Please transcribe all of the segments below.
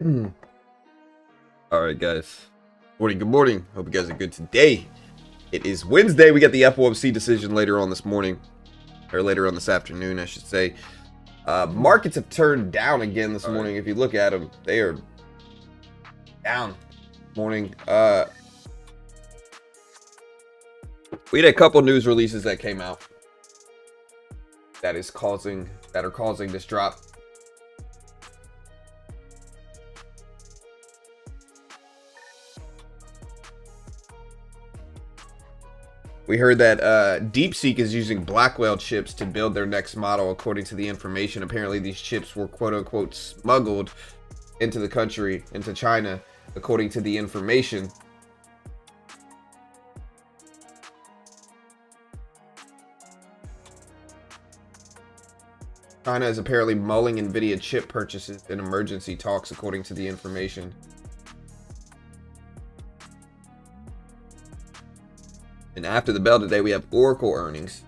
All right, guys. Morning, good morning. Hope you guys are good today. It is Wednesday. We got the Fomc decision later on this morning, or later on this afternoon, I should say. Markets have turned down again this morning. If you look at them, they are down this morning. We had a couple news releases that came out that are causing this drop. We heard that DeepSeek is using Blackwell chips to build their next model, according to the information. Apparently, these chips were quote-unquote smuggled into the country, into China, according to the information. China is apparently mulling NVIDIA chip purchases in emergency talks, according to the information. And after the bell today, we have Oracle earnings.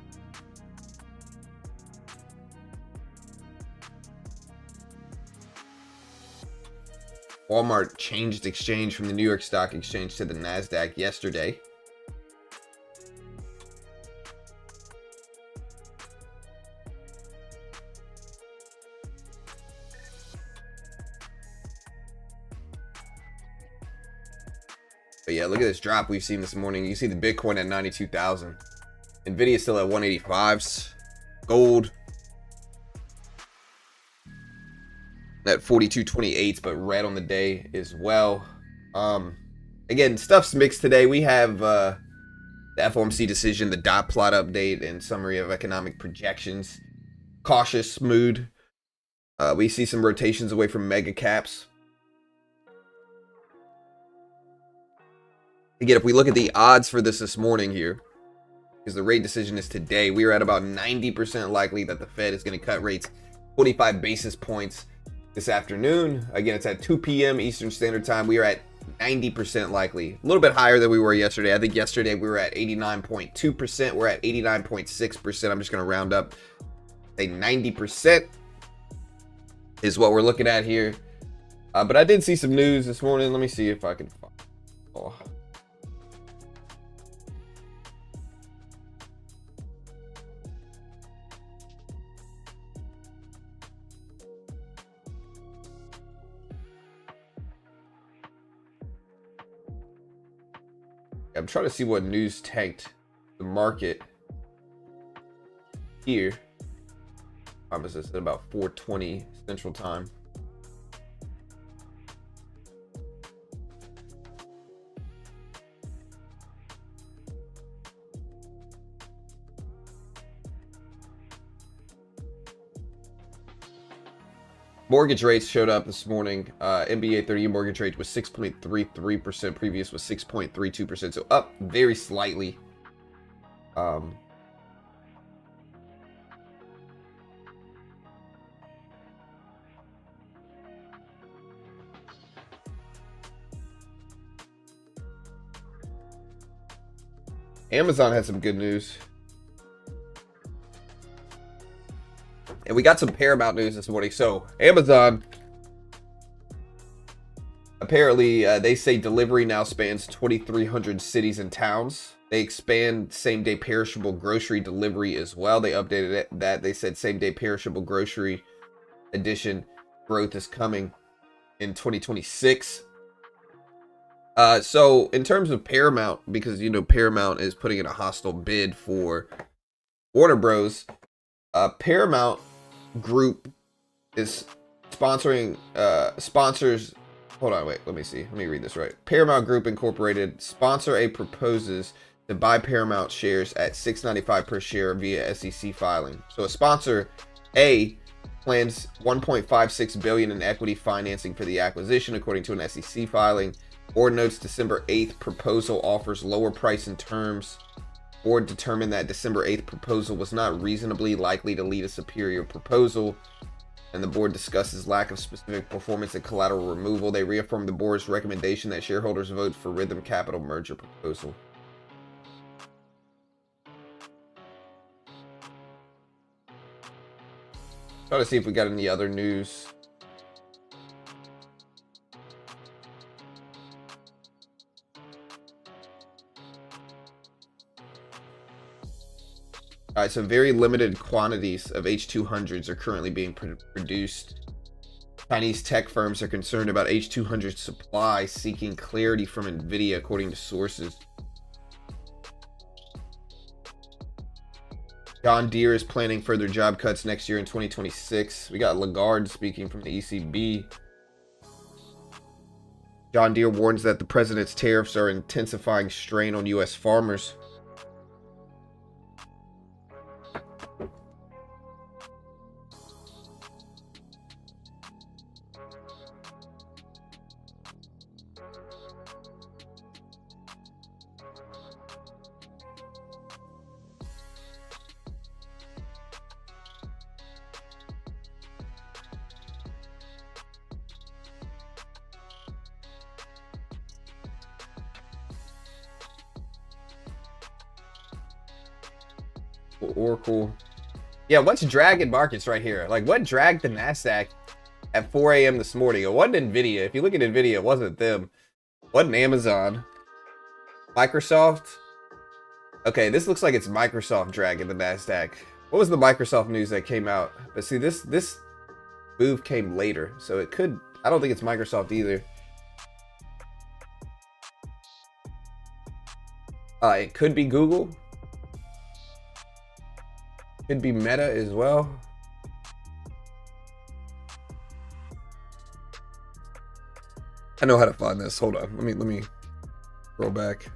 Walmart changed exchange from the New York Stock Exchange to the NASDAQ yesterday. But yeah, look at this drop we've seen this morning. You see the Bitcoin at 92,000. NVIDIA still at 185s. Gold at 42.28, but red on the day as well. Again, stuff's mixed today. We have the FOMC decision, the dot plot update, and summary of economic projections. Cautious mood. We see some rotations away from mega caps. Again, if we look at the odds for this morning here, because the rate decision is today, we are at about 90% likely that the Fed is going to cut rates 25 basis points this afternoon. Again, it's at 2 p.m. Eastern Standard Time. We are at 90% likely. A little bit higher than we were yesterday. I think yesterday we were at 89.2%. We're at 89.6%. I'm just going to round up. Say 90% is what we're looking at here. But I did see some news this morning. Let me see if I can find. Oh. I'm trying to see what news tanked the market here. Time is this at about 4:20 Central Time. Mortgage rates showed up this morning. NBA 30-year mortgage rate was 6.33%. Previous was 6.32%. So up very slightly. Amazon had some good news. And we got some Paramount news this morning. So Amazon, apparently they say delivery now spans 2,300 cities and towns. They expand same-day perishable grocery delivery as well. They updated that. They said same-day perishable grocery edition growth is coming in 2026. So in terms of Paramount, because you know Paramount is putting in a hostile bid for Warner Bros. Paramount Group is sponsoring sponsors. Hold on, wait, let me read this right. Paramount Group Incorporated sponsor A proposes to buy Paramount shares at $6.95 per share via SEC filing. So a sponsor A plans $1.56 billion in equity financing for the acquisition, according to an SEC filing. Board notes December 8th proposal offers lower price and terms. Board determined that December 8th proposal was not reasonably likely to lead a superior proposal, and the board discusses lack of specific performance and collateral removal. They reaffirmed the board's recommendation that shareholders vote for Rhythm Capital merger proposal. Try to see if we got any other news. All right, so very limited quantities of H200s are currently being produced. Chinese tech firms are concerned about H200 supply, seeking clarity from NVIDIA, according to sources. John Deere is planning further job cuts next year in 2026. We got Lagarde speaking from the ECB. John Deere warns that the president's tariffs are intensifying strain on U.S. farmers. Oracle. Yeah, what's dragging markets right here? Like, what dragged the NASDAQ at 4 a.m. this morning? It wasn't NVIDIA. If you look at NVIDIA, it wasn't them. It wasn't Amazon. Microsoft. Okay, this looks like it's Microsoft dragging the NASDAQ. What was the Microsoft news that came out? But see, this move came later, so it could... I don't think it's Microsoft either. It could be Google. Could be Meta as well. I know how to find this. Hold on. Let me scroll back.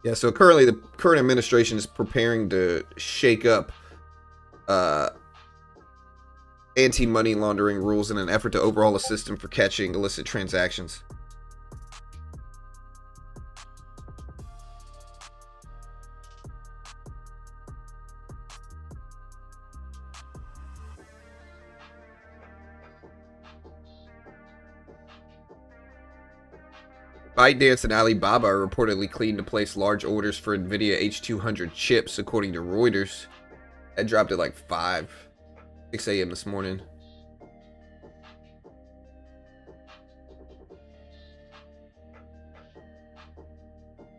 Yeah, so currently the current administration is preparing to shake up anti-money laundering rules in an effort to overhaul a system for catching illicit transactions. ByteDance and Alibaba are reportedly keen to place large orders for NVIDIA H200 chips, according to Reuters. That dropped at like 6 a.m. this morning.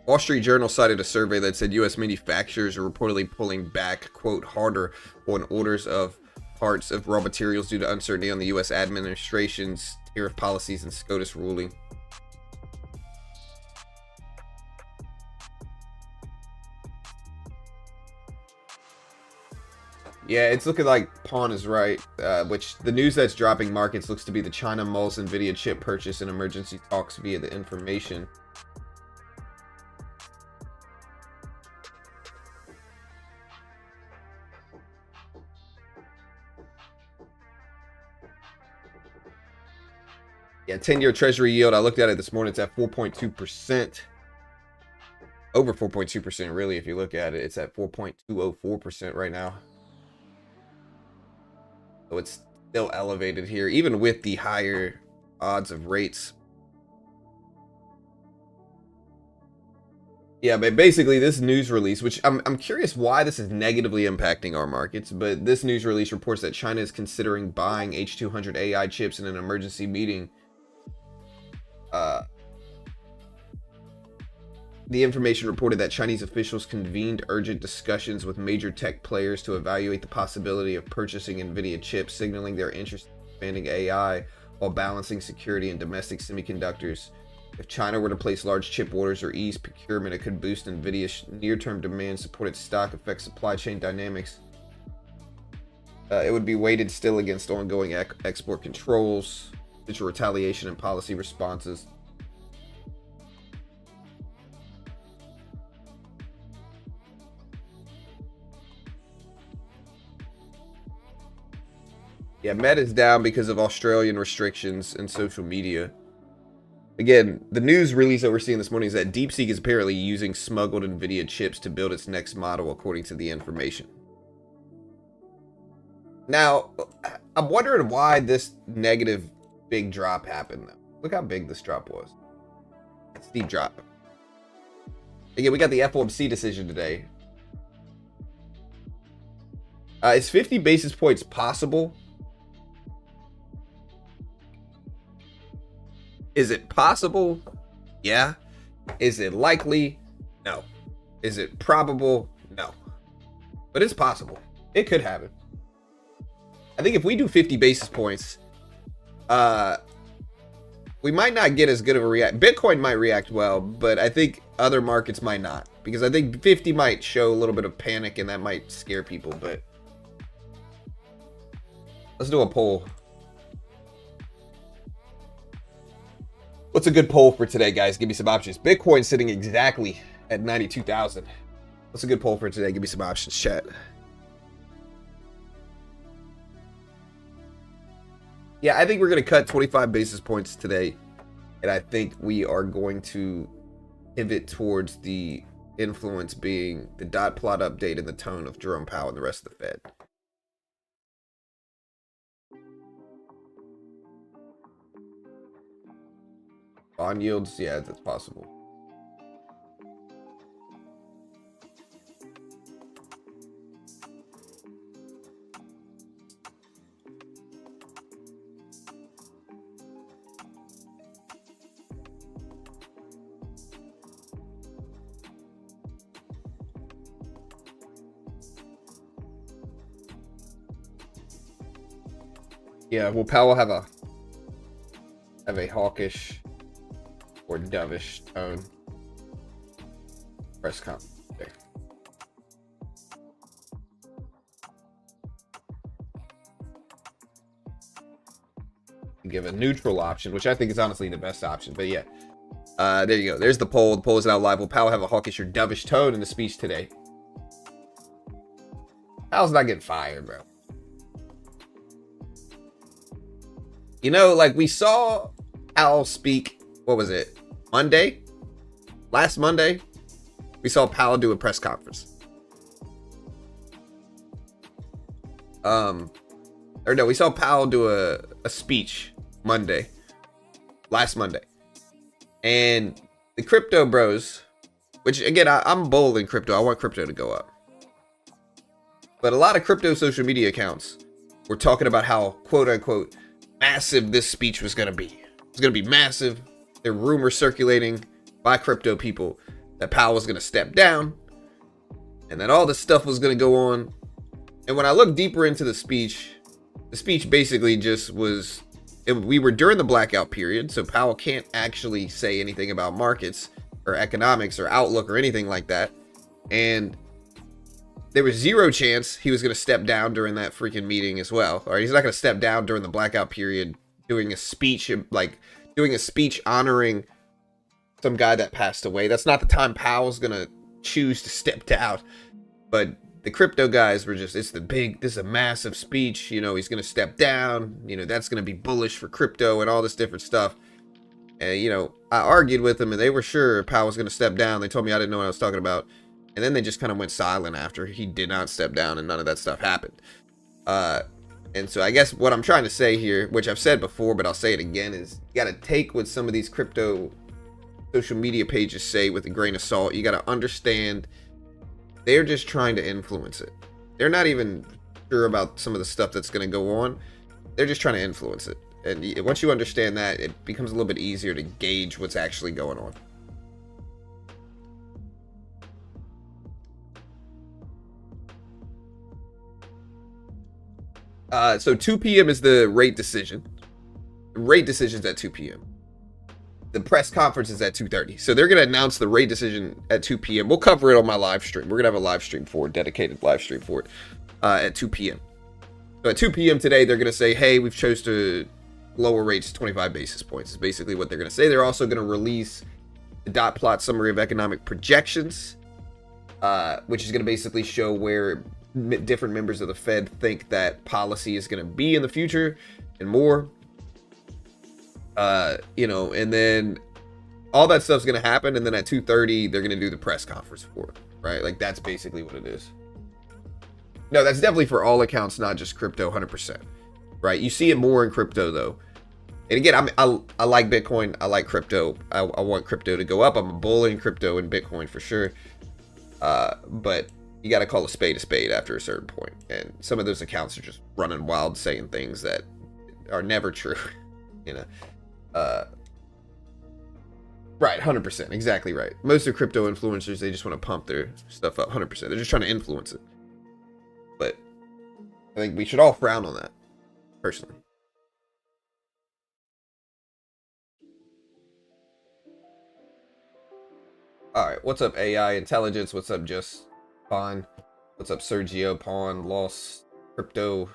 Wall Street Journal cited a survey that said U.S. manufacturers are reportedly pulling back, quote, harder on orders of parts of raw materials due to uncertainty on the U.S. administration's tariff policies and SCOTUS ruling. Yeah, it's looking like Pawn is right, which the news that's dropping markets looks to be the China mulls NVIDIA chip purchase and emergency talks via the information. Yeah, 10-year treasury yield, I looked at it this morning, it's at 4.2%. Over 4.2% really, if you look at it. It's at 4.204% right now. So it's still elevated here, even with the higher odds of rates. Yeah, but basically this news release, which I'm curious why this is negatively impacting our markets, but this news release reports that China is considering buying H200 AI chips in an emergency meeting. The information reported that Chinese officials convened urgent discussions with major tech players to evaluate the possibility of purchasing NVIDIA chips, signaling their interest in expanding AI while balancing security and domestic semiconductors. If China were to place large chip orders or ease procurement, it could boost NVIDIA's near-term demand, support its stock, affect supply chain dynamics. It would be weighted still against ongoing export controls, potential retaliation, and policy responses. Yeah, Meta's down because of Australian restrictions and social media. Again, the news release that we're seeing this morning is that DeepSeek is apparently using smuggled NVIDIA chips to build its next model, according to the information. Now, I'm wondering why this negative big drop happened, though. Look how big this drop was. Steep drop. Again, we got the FOMC decision today. Is 50 basis points possible? Is it possible? Yeah. Is it likely? No. Is it probable? No. But it's possible. It could happen. I think if we do 50 basis points, we might not get as good of a react. Bitcoin might react well, but I think other markets might not. Because I think 50 might show a little bit of panic and that might scare people, but let's do a poll. What's a good poll for today, guys? Give me some options. Bitcoin sitting exactly at 92,000. What's a good poll for today? Give me some options, chat. Yeah, I think we're going to cut 25 basis points today. And I think we are going to pivot towards the influence being the dot plot update and the tone of Jerome Powell and the rest of the Fed. Bond yields, yeah, that's possible. Yeah, will Powell have a hawkish or dovish tone press conference? Okay. Give a neutral option, which I think is honestly the best option. But yeah, there you go. There's the poll. The poll is now live. Will Powell have a hawkish or dovish tone in the speech today? Powell's not getting fired, bro. You know, like we saw Powell speak, what was it? Monday? Last Monday? We saw Powell do a press conference. Or no, we saw Powell do a speech Monday. Last Monday. And the crypto bros, which again, I'm bold in crypto. I want crypto to go up. But a lot of crypto social media accounts were talking about how, quote unquote, massive this speech was going to be. It's going to be massive. There are rumors circulating by crypto people that Powell was going to step down and that all this stuff was going to go on. And when I looked deeper into the speech basically just was, we were during the blackout period, so Powell can't actually say anything about markets or economics or outlook or anything like that. And there was zero chance he was going to step down during that freaking meeting as well. Or he's not going to step down during the blackout period doing a speech, like doing a speech honoring some guy that passed away. That's not the time Powell's going to choose to step down. But the crypto guys were just, this is a massive speech. You know, he's going to step down. You know, that's going to be bullish for crypto and all this different stuff. And, you know, I argued with them and they were sure Powell was going to step down. They told me I didn't know what I was talking about. And then they just kind of went silent after he did not step down and none of that stuff happened. And so I guess what I'm trying to say here, which I've said before, but I'll say it again, is you got to take what some of these crypto social media pages say with a grain of salt. You got to understand they're just trying to influence it. They're not even sure about some of the stuff that's going to go on. They're just trying to influence it. And once you understand that, it becomes a little bit easier to gauge what's actually going on. So 2 p.m. is the rate decision. The rate decision's at 2 p.m. The press conference is at 2:30. So they're going to announce the rate decision at 2 p.m. We'll cover it on my live stream. We're going to have a live stream for it, dedicated live stream for it at 2 p.m. So at 2 p.m. today, they're going to say, hey, we've chose to lower rates 25 basis points is basically what they're going to say. They're also going to release the dot plot summary of economic projections, which is going to basically show where different members of the Fed think that policy is going to be in the future and more. You know, and then all that stuff's going to happen. And then at 2:30, they're going to do the press conference for it, right? Like that's basically what it is. No, that's definitely for all accounts, not just crypto, 100%, right? You see it more in crypto though. And again, I like Bitcoin. I like crypto. I want crypto to go up. I'm a bull in crypto and Bitcoin for sure. But you got to call a spade after a certain point. And some of those accounts are just running wild, saying things that are never true, you know. Right, 100%. Exactly right. Most of crypto influencers, they just want to pump their stuff up 100%. They're just trying to influence it. But I think we should all frown on that, personally. All right, what's up, AI Intelligence? What's up, Just Pawn? What's up, Sergio Pawn? Lost Crypto,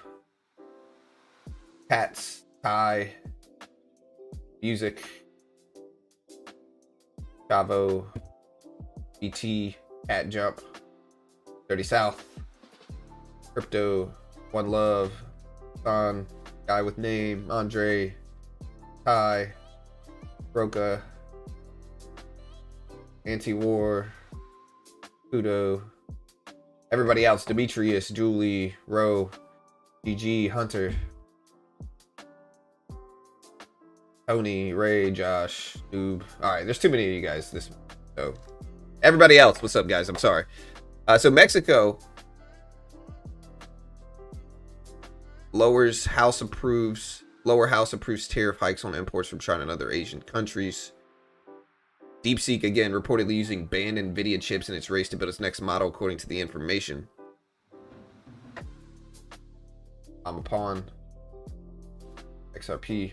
Cats, Kai, Music, Chavo, BT, Cat Jump, Dirty South, Crypto, One Love, Son, Guy with Name, Andre, Kai, Broca, Anti-War, Kudo, everybody else, Demetrius, Julie, Roe, GG, Hunter, Tony, Ray, Josh, Noob. Alright, there's too many of you guys this so everybody else, what's up guys? I'm sorry. So Mexico lower house approves tariff hikes on imports from China and other Asian countries. DeepSeek again reportedly using banned Nvidia chips in its race to build its next model, according to the information. I'm a pawn. XRP.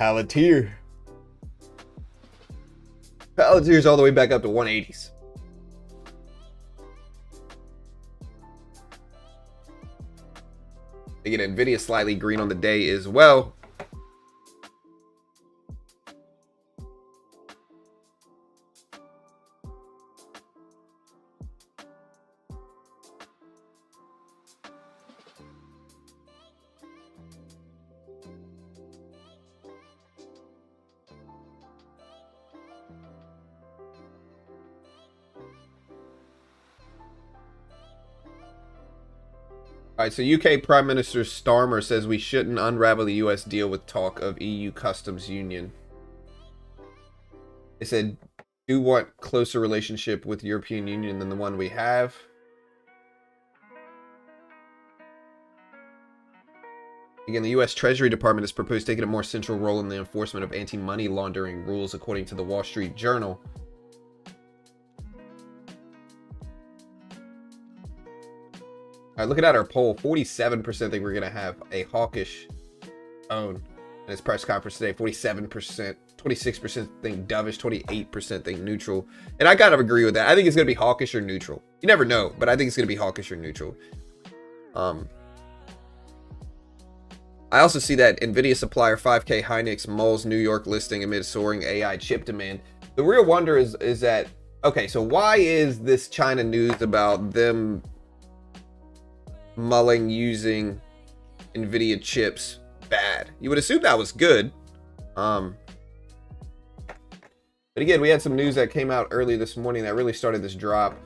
Palantir. Palantir's all the way back up to 180s. Again, Nvidia slightly green on the day as well. All right, so UK Prime Minister Starmer says we shouldn't unravel the US deal with talk of EU customs union. They said, do want closer relationship with European Union than the one we have. Again, the U.S. Treasury Department has proposed taking a more central role in the enforcement of anti-money laundering rules, according to the Wall Street Journal. All right, looking at our poll, 47% think we're going to have a hawkish tone in its press conference today. 47%, 26% think dovish, 28% think neutral. And I kind of agree with that. I think it's going to be hawkish or neutral. You never know, but I think it's going to be hawkish or neutral. I also see that Nvidia supplier 5K Hynix mulls New York listing amid soaring AI chip demand. The real wonder is that, okay, so why is this China news about them mulling using Nvidia chips bad? You would assume that was good. But again, we had some news that came out early this morning that really started this drop.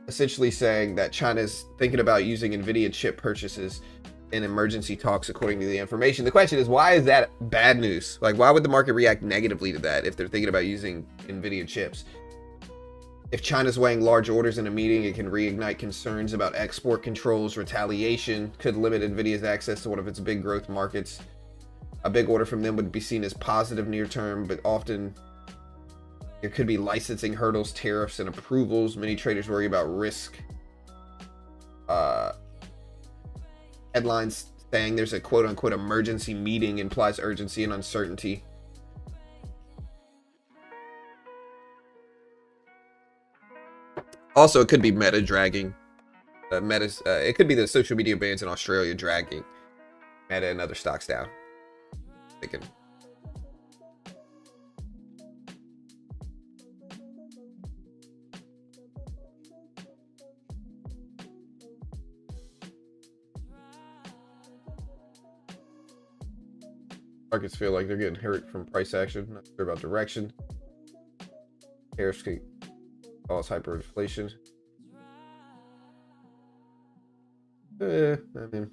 Essentially saying that China's thinking about using Nvidia chip purchases in emergency talks, according to the information. The question is, why is that bad news? Like, why would the market react negatively to that if they're thinking about using Nvidia chips? If China's weighing large orders in a meeting, it can reignite concerns about export controls, retaliation, could limit Nvidia's access to one of its big growth markets. A big order from them would be seen as positive near term, but often there could be licensing hurdles, tariffs, and approvals. Many traders worry about risk. Headlines saying there's a quote-unquote emergency meeting implies urgency and uncertainty. Also, it could be Meta dragging. It could be the social media bans in Australia dragging Meta and other stocks down. Thinking. Markets feel like they're getting hurt from price action. Not sure about direction. Tariffs could cause hyperinflation. I mean,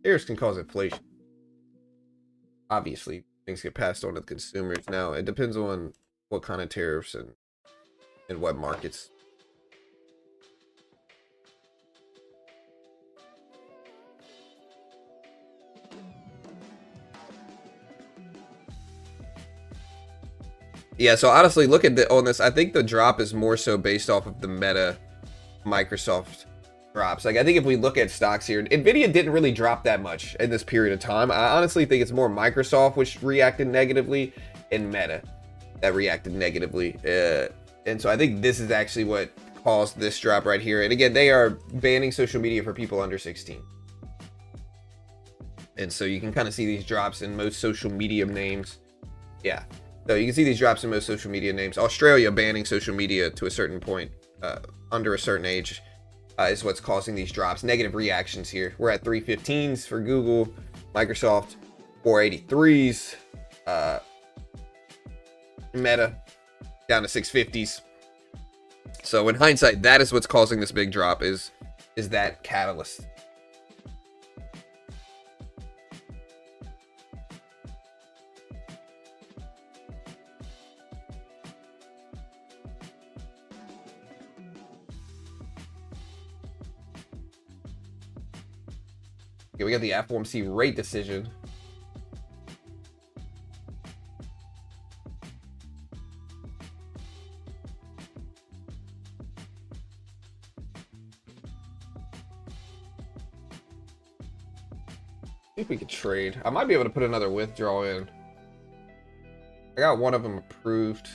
tariffs can cause inflation. Obviously, things get passed on to the consumers. Now, it depends on what kind of tariffs and what markets. Yeah, so honestly, look at on this. I think the drop is more so based off of the Meta Microsoft drops. Like, I think if we look at stocks here, Nvidia didn't really drop that much in this period of time. I honestly think it's more Microsoft which reacted negatively and Meta that reacted negatively. And so I think this is actually what caused this drop right here. And again, they are banning social media for people under 16. And so you can kind of see these drops in most social media names. Yeah. So you can see these drops in most social media names. Australia banning social media to a certain point, under a certain age, is what's causing these drops. Negative reactions here. We're at 315s for Google, Microsoft, 483s, Meta, down to 650s. So in hindsight, that is what's causing this big drop, is that catalyst. Okay, we got the Fomc rate decision. See if we could trade. I might be able to put another withdrawal in. I got one of them approved.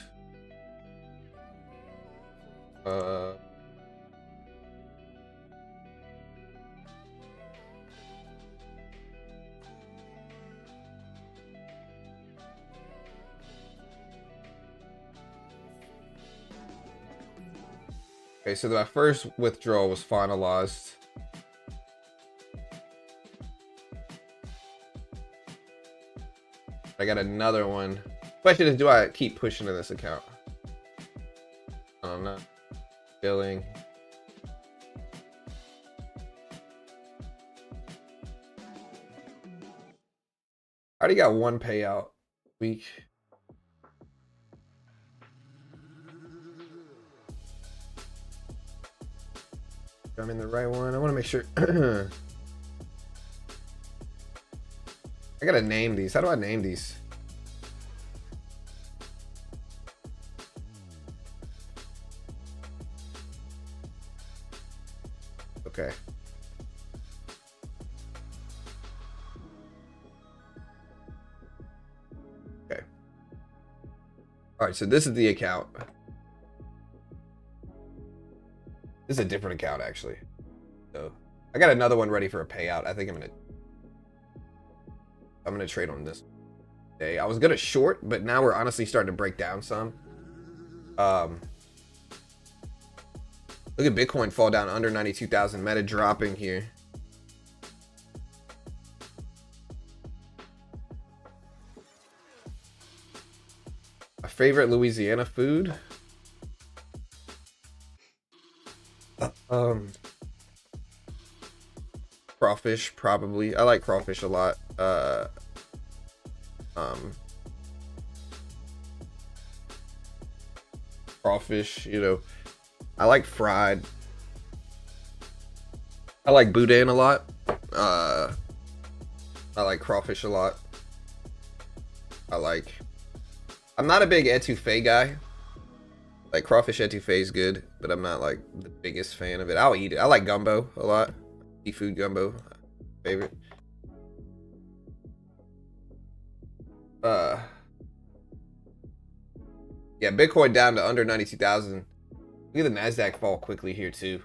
Okay, so my first withdrawal was finalized. I got another one. Question is, do I keep pushing in this account? I don't know. Billing. I already got one payout week. I'm in the right one. I want to make sure. I gotta name these. How do I name these? Okay. Okay. All right, so this is the account. This is a different account, actually. So I got another one ready for a payout. I think I'm gonna trade on this day. I was gonna short, but now we're honestly starting to break down some. Look at Bitcoin fall down under 92,000. Meta dropping here. My favorite Louisiana food. Crawfish, probably. I like crawfish a lot. Crawfish, you know, I like fried. I like boudin a lot. I like crawfish a lot. I'm not a big etouffee guy. Like, crawfish etouffee is good, but I'm not like the biggest fan of it. I'll eat it. I like gumbo a lot. Seafood gumbo, favorite. Yeah, Bitcoin down to under 92,000. Look at the NASDAQ fall quickly here too.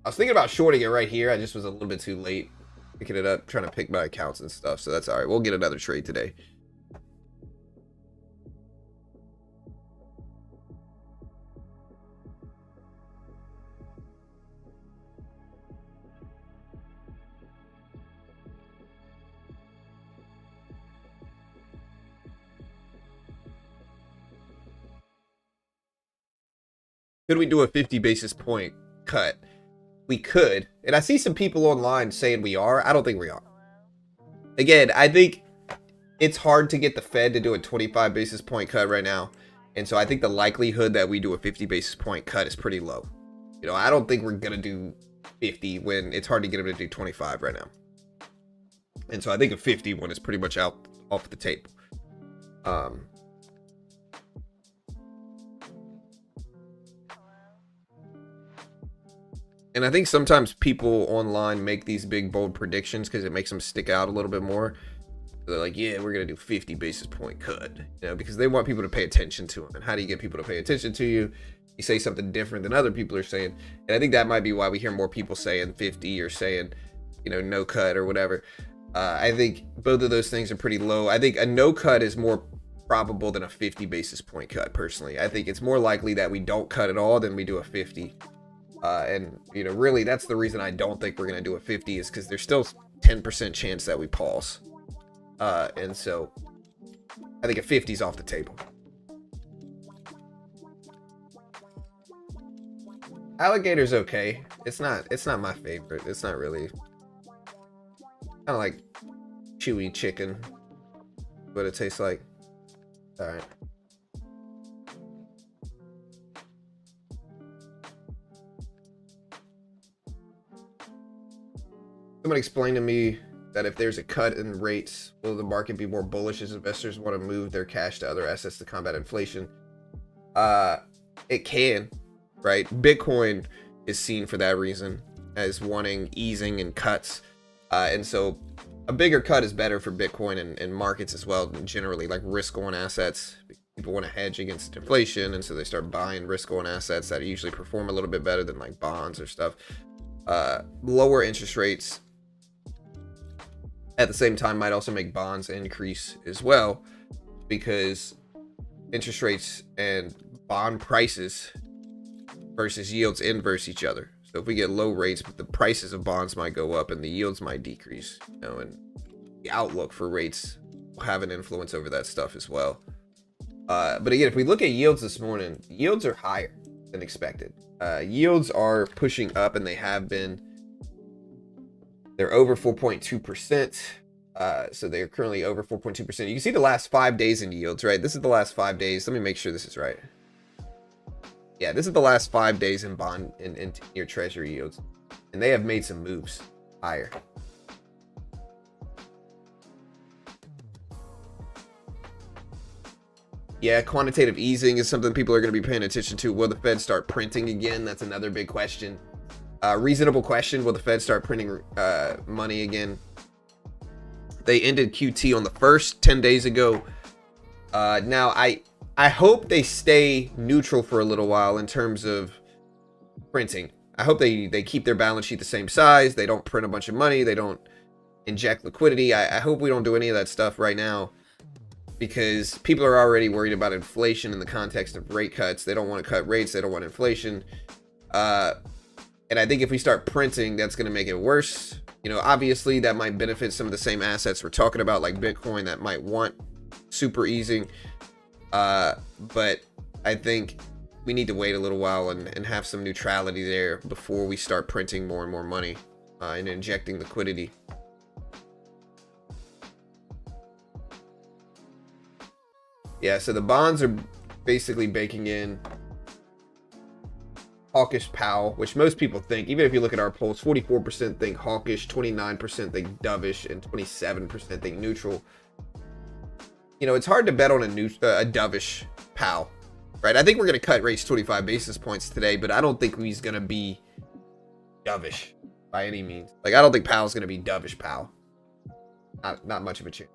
I was thinking about shorting it right here. I just was a little bit too late picking it up, trying to pick my accounts and stuff. So that's all right. We'll get another trade today. Could we do a 50 basis point cut? We could. And I see some people online saying we are. I don't think we are. Again, I think it's hard to get the Fed to do a 25 basis point cut right now. And so I think the likelihood that we do a 50 basis point cut is pretty low. You know, I don't think we're going to do 50 when it's hard to get them to do 25 right now. And so I think a 50 one is pretty much off the table. And I think sometimes people online make these big bold predictions because it makes them stick out a little bit more. They're like, yeah, we're gonna do 50 basis point cut, you know, because they want people to pay attention to them. And how do you get people to pay attention to you? You say something different than other people are saying. And I think that might be why we hear more people saying 50 or saying, you know, no cut or whatever. I think both of those things are pretty low. I think a no cut is more probable than a 50 basis point cut, personally. I think it's more likely that we don't cut at all than we do a 50. And, you know, really, that's the reason I don't think we're going to do a 50 is because there's still 10% chance that we pause. And so I think a 50 is off the table. Alligator's okay. It's not my favorite. It's not really kind of like chewy chicken, what it tastes like. All right. Someone explained to me that if there's a cut in rates, will the market be more bullish as investors want to move their cash to other assets to combat inflation? It can, right? Bitcoin is seen for that reason as wanting easing and cuts. And so a bigger cut is better for Bitcoin and markets as well, generally, like risk-on assets. People want to hedge against inflation, and so they start buying risk-on assets that usually perform a little bit better than like bonds or stuff. Lower interest rates at the same time might also make bonds increase as well, because interest rates and bond prices versus yields inverse each other. So if we get low rates, the prices of bonds might go up and the yields might decrease, you know, and the outlook for rates will have an influence over that stuff as well. But again, if we look at yields this morning, yields are higher than expected. Yields are pushing up, and they have been. They're over 4.2%. So they're currently over 4.2%. You can see the last 5 days in yields, right? This is the last 5 days. Let me make sure this is right. Yeah, this is the last 5 days in bond in 10-year treasury yields. And they have made some moves higher. Yeah, quantitative easing is something people are going to be paying attention to. Will the Fed start printing again? That's another big question. Reasonable question. Will the Fed start printing money again? They ended QT on the 1st 10 days ago. Now, I hope they stay neutral for a little while in terms of printing. I hope they keep their balance sheet the same size. They don't print a bunch of money. They don't inject liquidity. I hope we don't do any of that stuff right now, because people are already worried about inflation in the context of rate cuts. They don't want to cut rates. They don't want inflation. And I think if we start printing, that's going to make it worse. You know, obviously that might benefit some of the same assets we're talking about, like Bitcoin, that might want super easing. But I think we need to wait a little while and have some neutrality there before we start printing more and more money and injecting liquidity. Yeah, so the bonds are basically baking in hawkish Powell, which most people think, even if you look at our polls, 44% think hawkish, 29% think dovish, and 27% think neutral. You know, it's hard to bet on a dovish Powell, right? I think we're going to cut rates 25 basis points today, but I don't think he's going to be dovish by any means. Like, I don't think Powell's going to be dovish Powell. Not much of a chance.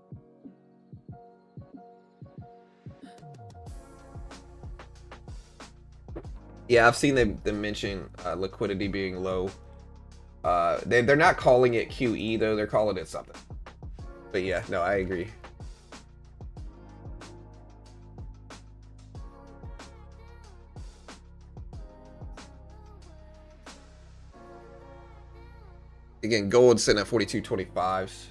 Yeah, I've seen them mention liquidity being low. They're not calling it QE, though. They're calling it something. But yeah, no, I agree. Again, gold's sitting at 42.25s.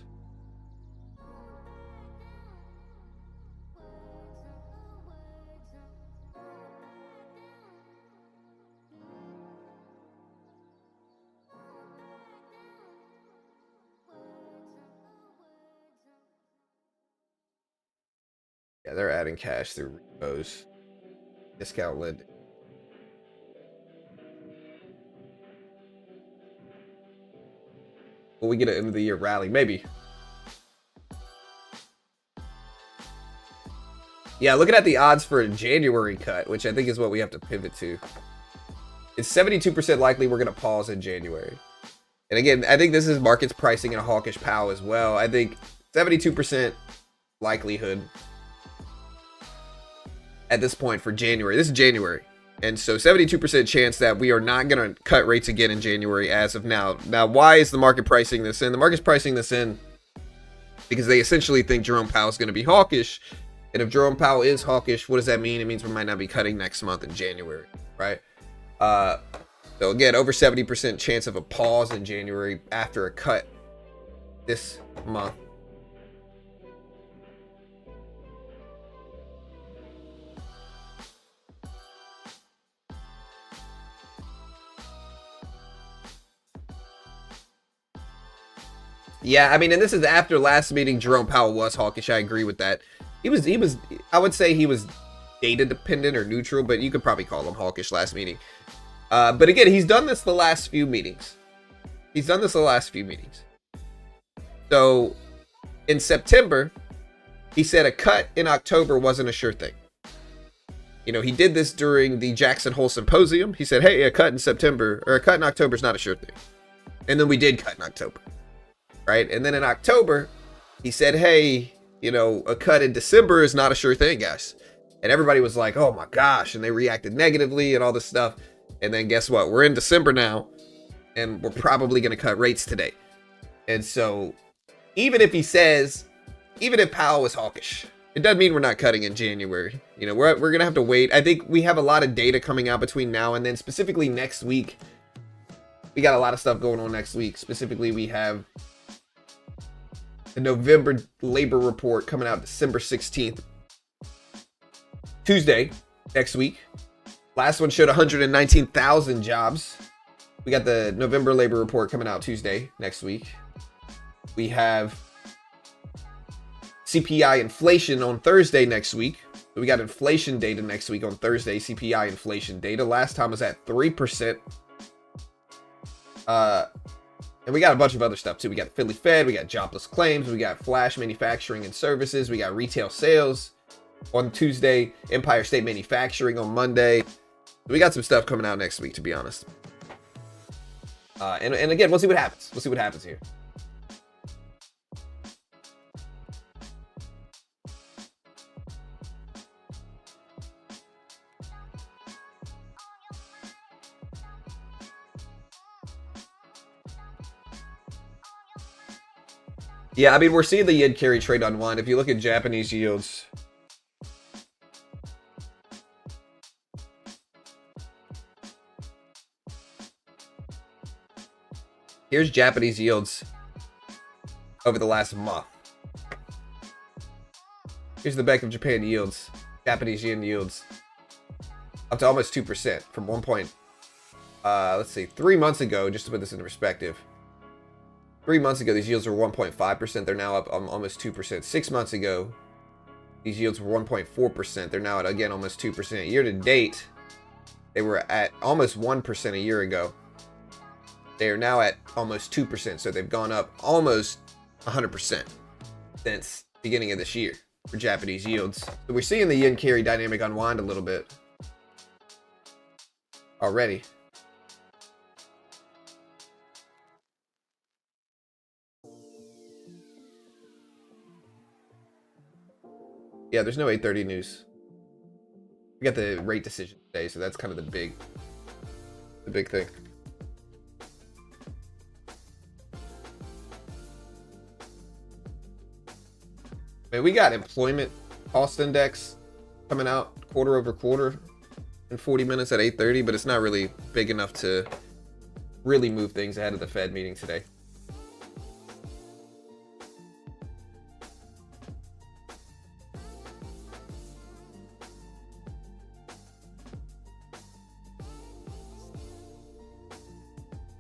Yeah, they're adding cash through repos. Discount lending. Will we get an end of the year rally? Maybe. Yeah, looking at the odds for a January cut, which I think is what we have to pivot to. it's 72% likely we're going to pause in January. And again, I think this is markets pricing in a hawkish Powell as well. I think 72% likelihood at this point for January. This is January. And so 72% chance that we are not going to cut rates again in January as of now. Now, why is the market pricing this in? The market's pricing this in because they essentially think Jerome Powell is going to be hawkish. And if Jerome Powell is hawkish, what does that mean? It means we might not be cutting next month in January, right? So again, over 70% chance of a pause in January after a cut this month. Yeah, I mean, and this is after last meeting, Jerome Powell was hawkish. I agree with that. He was, I would say he was data dependent or neutral, but you could probably call him hawkish last meeting. But again, he's done this the last few meetings. So in September, he said a cut in October wasn't a sure thing. You know, he did this during the Jackson Hole Symposium. He said, hey, a cut in September or a cut in October is not a sure thing. And then we did cut in October. Right. And then in October, he said, hey, you know, a cut in December is not a sure thing, guys. And everybody was like, oh, my gosh. And they reacted negatively and all this stuff. And then guess what? We're in December now, and we're probably going to cut rates today. And so even if Powell is hawkish, it doesn't mean we're not cutting in January. You know, we're going to have to wait. I think we have a lot of data coming out between now and then, specifically next week. We got a lot of stuff going on next week. Specifically, we have the November labor report coming out December 16th. Tuesday, next week. Last one showed 119,000 jobs. We got the November labor report coming out Tuesday, next week. We have CPI inflation on Thursday next week. So we got inflation data next week on Thursday, CPI inflation data. Last time was at 3%. And we got a bunch of other stuff too. We got Philly Fed, we got jobless claims, we got flash manufacturing and services, we got retail sales on Tuesday, Empire State Manufacturing on Monday. We got some stuff coming out next week, to be honest. And again, we'll see what happens. We'll see what happens here. Yeah, I mean, we're seeing the yen carry trade unwind. If you look at Japanese yields, here's Japanese yields over the last month. Here's the Bank of Japan yields, Japanese yen yields, up to almost 2% from 3 months ago, just to put this into perspective. 3 months ago, these yields were 1.5%. They're now up almost 2%. 6 months ago, these yields were 1.4%. They're now at, again, almost 2%. Year to date, they were at almost 1% a year ago. They are now at almost 2%. So they've gone up almost 100% since the beginning of this year for Japanese yields. So we're seeing the yen carry dynamic unwind a little bit already. Yeah, there's no 8:30 news. We got the rate decision today, so that's kind of the big thing. Man, we got employment cost index coming out quarter over quarter in 40 minutes at 8:30, but it's not really big enough to really move things ahead of the Fed meeting today.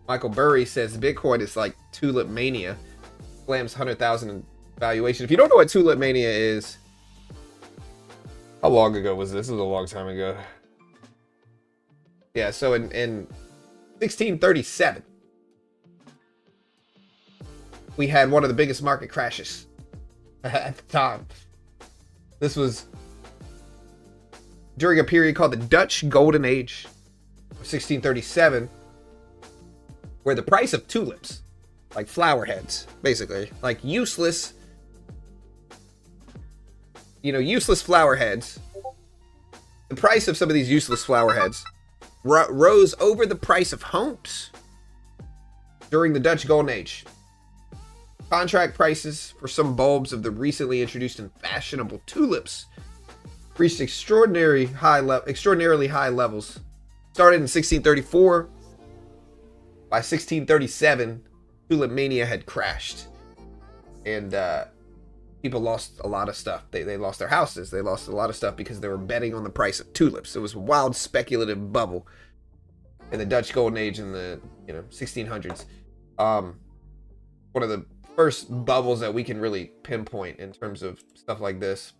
Michael Burry says Bitcoin is like tulip mania. Slams 100,000 in valuation. If you don't know what tulip mania is, how long ago was this? This was a long time ago. Yeah, so in 1637, we had one of the biggest market crashes at the time. This was during a period called the Dutch Golden Age. of 1637, where the price of tulips, like flower heads, basically, like useless, useless flower heads, the price of some of these useless flower heads rose over the price of homes during the Dutch Golden Age. Contract prices for some bulbs of the recently introduced and fashionable tulips reached extraordinarily high levels. Started in 1634. By 1637, tulip mania had crashed, and people lost a lot of stuff. They lost their houses. They lost a lot of stuff because they were betting on the price of tulips. It was a wild speculative bubble in the Dutch Golden Age in the 1600s. One of the first bubbles that we can really pinpoint in terms of stuff like this.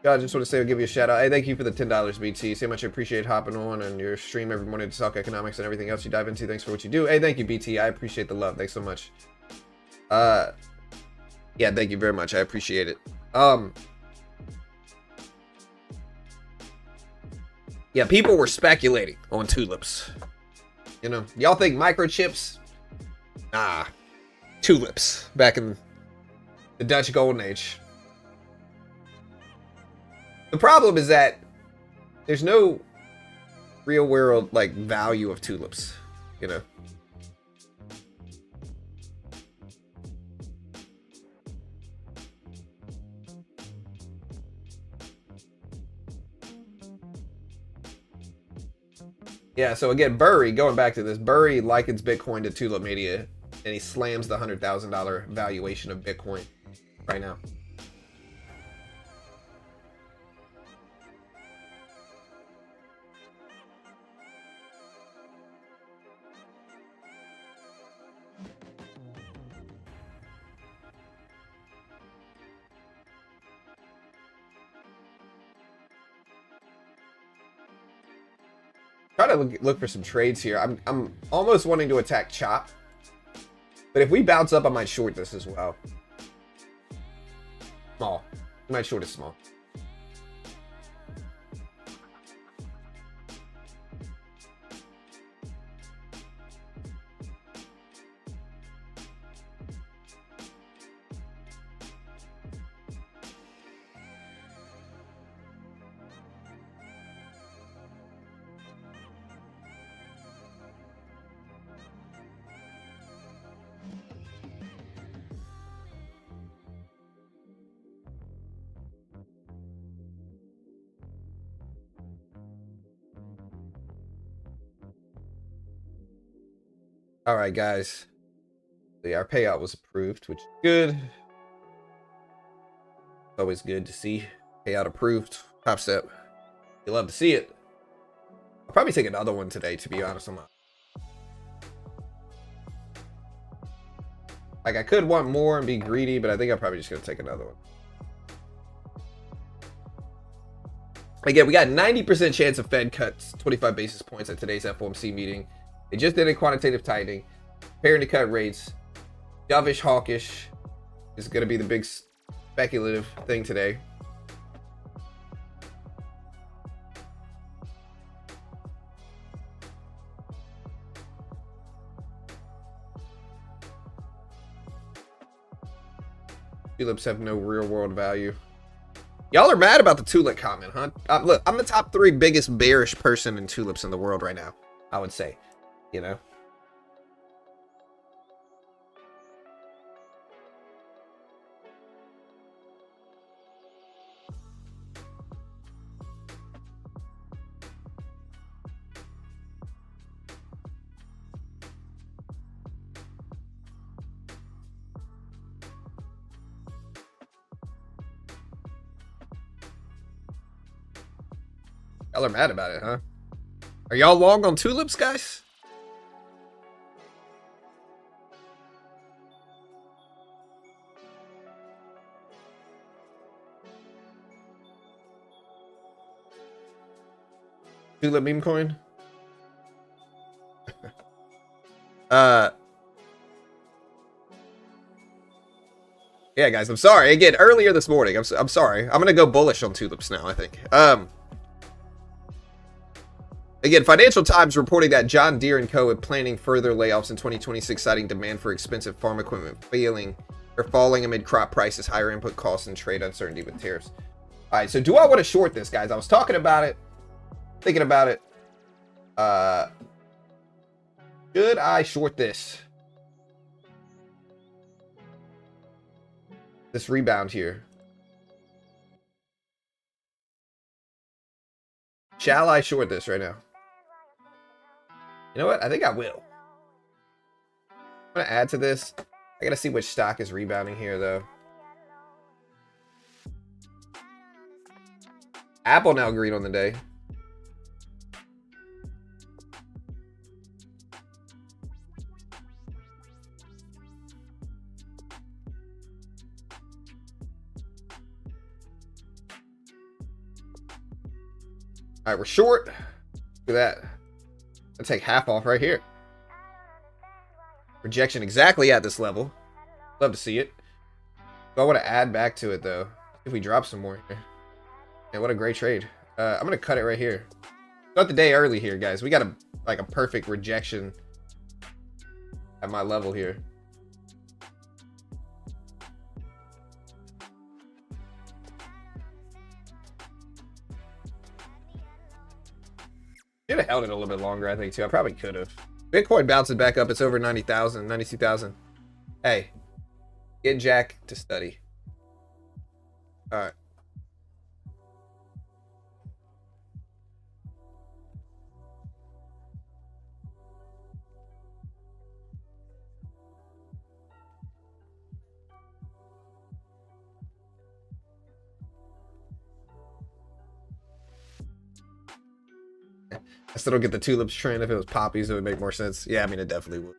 I just want to say, I'll give you a shout out. Hey, thank you for the $10, BT. So much I appreciate hopping on your stream every morning to talk economics and everything else you dive into. Thanks for what you do. Hey, thank you, BT. I appreciate the love. Thanks so much. Yeah, thank you very much. I appreciate it. Yeah, people were speculating on tulips. Y'all think microchips? Nah, tulips back in the Dutch Golden Age. The problem is that there's no real world value of tulips, Yeah, so again, Burry, going back to this, Burry likens Bitcoin to tulip mania, and he slams the $100,000 valuation of Bitcoin right now. Try to look for some trades here. I'm almost wanting to attack Chop, but if we bounce up, I might short this as well. Small. I might short it small. All right, guys. So yeah, our payout was approved, which is good. It's always good to see payout approved. Top step. You love to see it. I'll probably take another one today, to be honest. I could want more and be greedy, but I think I'm probably just gonna take another one. Again, we got 90% chance of Fed cuts 25 basis points at today's FOMC meeting. They just did a quantitative tightening, preparing to cut rates. Dovish, hawkish is going to be the big speculative thing today. Tulips have no real world value. Y'all are mad about the tulip comment, huh? Look, I'm the top 3 biggest bearish person in tulips in the world right now, I would say. Y'all are mad about it, huh? Are y'all long on tulips, guys? Tulip meme coin? Yeah, guys, I'm sorry. Again, earlier this morning, I'm sorry. I'm gonna go bullish on tulips now, I think. Again, Financial Times reporting that John Deere and Co. are planning further layoffs in 2026, citing demand for expensive farm equipment falling amid crop prices, higher input costs, and trade uncertainty with tariffs. All right, so do I want to short this, guys? I was talking about it, thinking about it. Should I short this? This rebound here. Shall I short this right now? You know what? I think I will. I'm going to add to this. I got to see which stock is rebounding here, though. Apple now green on the day. All right, we're short. Look at that. I'll take half off right here. Rejection exactly at this level. Love to see it. So I want to add back to it, though. If we drop some more here. And what a great trade. I'm going to cut it right here. Start the day early here, guys. We got a perfect rejection at my level here. Should have held it a little bit longer, I think, too. I probably could have. Bitcoin bounces back up. It's over 90,000, 92,000. Hey, get Jack to study. All right. I still don't get the tulips trend. If it was poppies, it would make more sense. Yeah, I mean, it definitely would.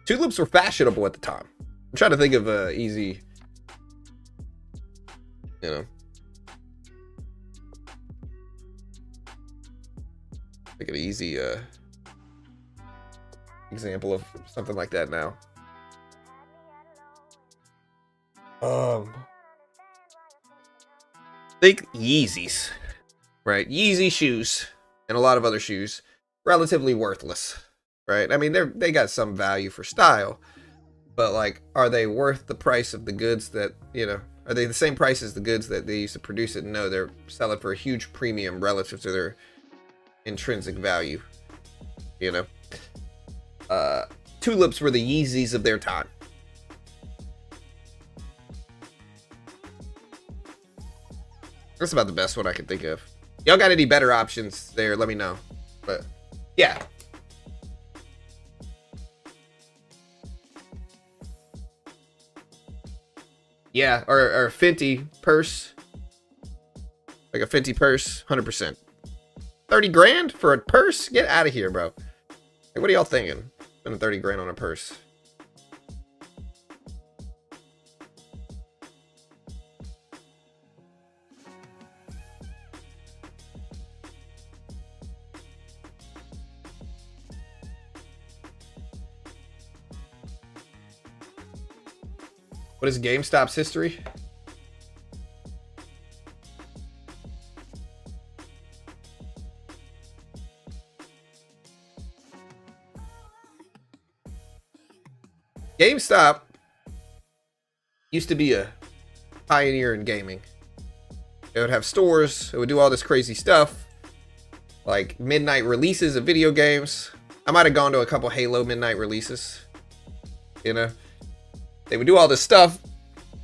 Tulips were fashionable at the time. I'm trying to think of a easy, you know, like an easy example of something like that now. Think Yeezys, right? Yeezy shoes and a lot of other shoes, relatively worthless, right? I mean, they got some value for style, but like, are they worth the price of the goods that, you know, are they the same price as the goods that they used to produce it? No, they're selling for a huge premium relative to their intrinsic value, you know? Tulips were the Yeezys of their time. That's about the best one I can think of. Y'all got any better options there? Let me know. But yeah. Yeah, or a Fenty purse. Like a Fenty purse, 100%. 30 grand for a purse? Get out of here, bro. Like, what are y'all thinking? Spending 30 grand on a purse. What is GameStop's history? GameStop used to be a pioneer in gaming. It would have stores. It would do all this crazy stuff, like midnight releases of video games. I might have gone to a couple Halo midnight releases, you know? They would do all this stuff,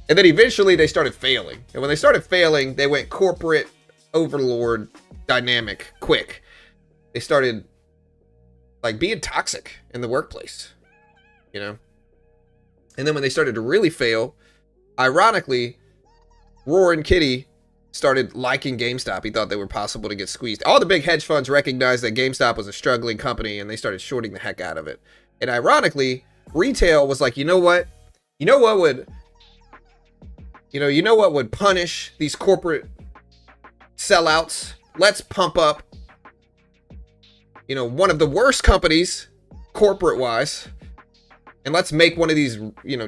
and then eventually they started failing. And when they started failing, they went corporate overlord dynamic quick. They started like being toxic in the workplace, you know? And then when they started to really fail, ironically, Roaring Kitty started liking GameStop. He thought they were possible to get squeezed. All the big hedge funds recognized that GameStop was a struggling company, and they started shorting the heck out of it. And ironically, retail was like, you know what? You know what would punish these corporate sellouts? Let's pump up, you know, one of the worst companies, corporate-wise, And let's make one of these,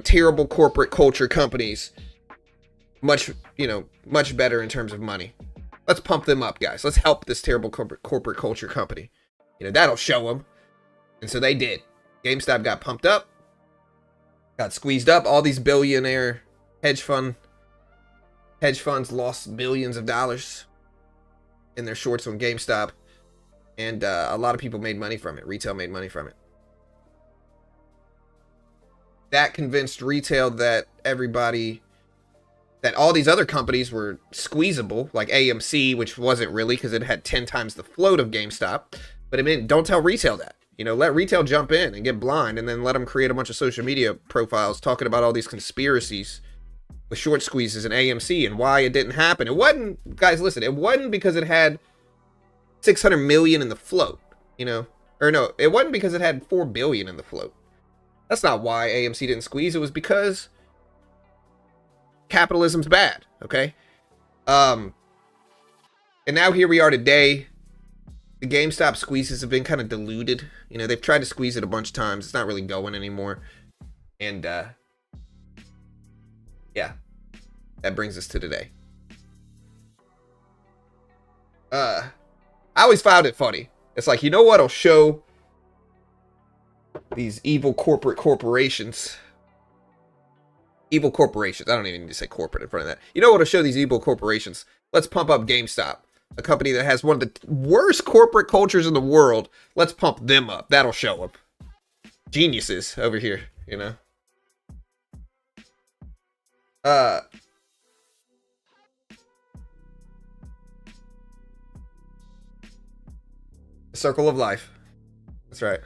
terrible corporate culture companies much better in terms of money. Let's pump them up, guys. Let's help this terrible corporate culture company. That'll show them. And so they did. GameStop got pumped up, got squeezed up. All these billionaire hedge funds lost billions of dollars in their shorts on GameStop. And a lot of people made money from it. Retail made money from it. That convinced retail that all these other companies were squeezable, like AMC, which wasn't really because it had 10 times the float of GameStop. But I mean, don't tell retail that. Let retail jump in and get blind, and then let them create a bunch of social media profiles talking about all these conspiracies with short squeezes and AMC and why it didn't happen. It wasn't, guys, listen, it wasn't because it had 600 million in the float, or no, it wasn't because it had 4 billion in the float. That's not why AMC didn't squeeze. It was because capitalism's bad, okay? And now here we are today. The GameStop squeezes have been kind of diluted. They've tried to squeeze it a bunch of times. It's not really going anymore. And, yeah. That brings us to today. I always found it funny. It's like, what'll show these evil corporations. Evil corporations. I don't even need to say corporate in front of that. What'll show these evil corporations? Let's pump up GameStop. A company that has one of the worst corporate cultures in the world. Let's pump them up. That'll show them. Geniuses over here, Circle of life. That's right.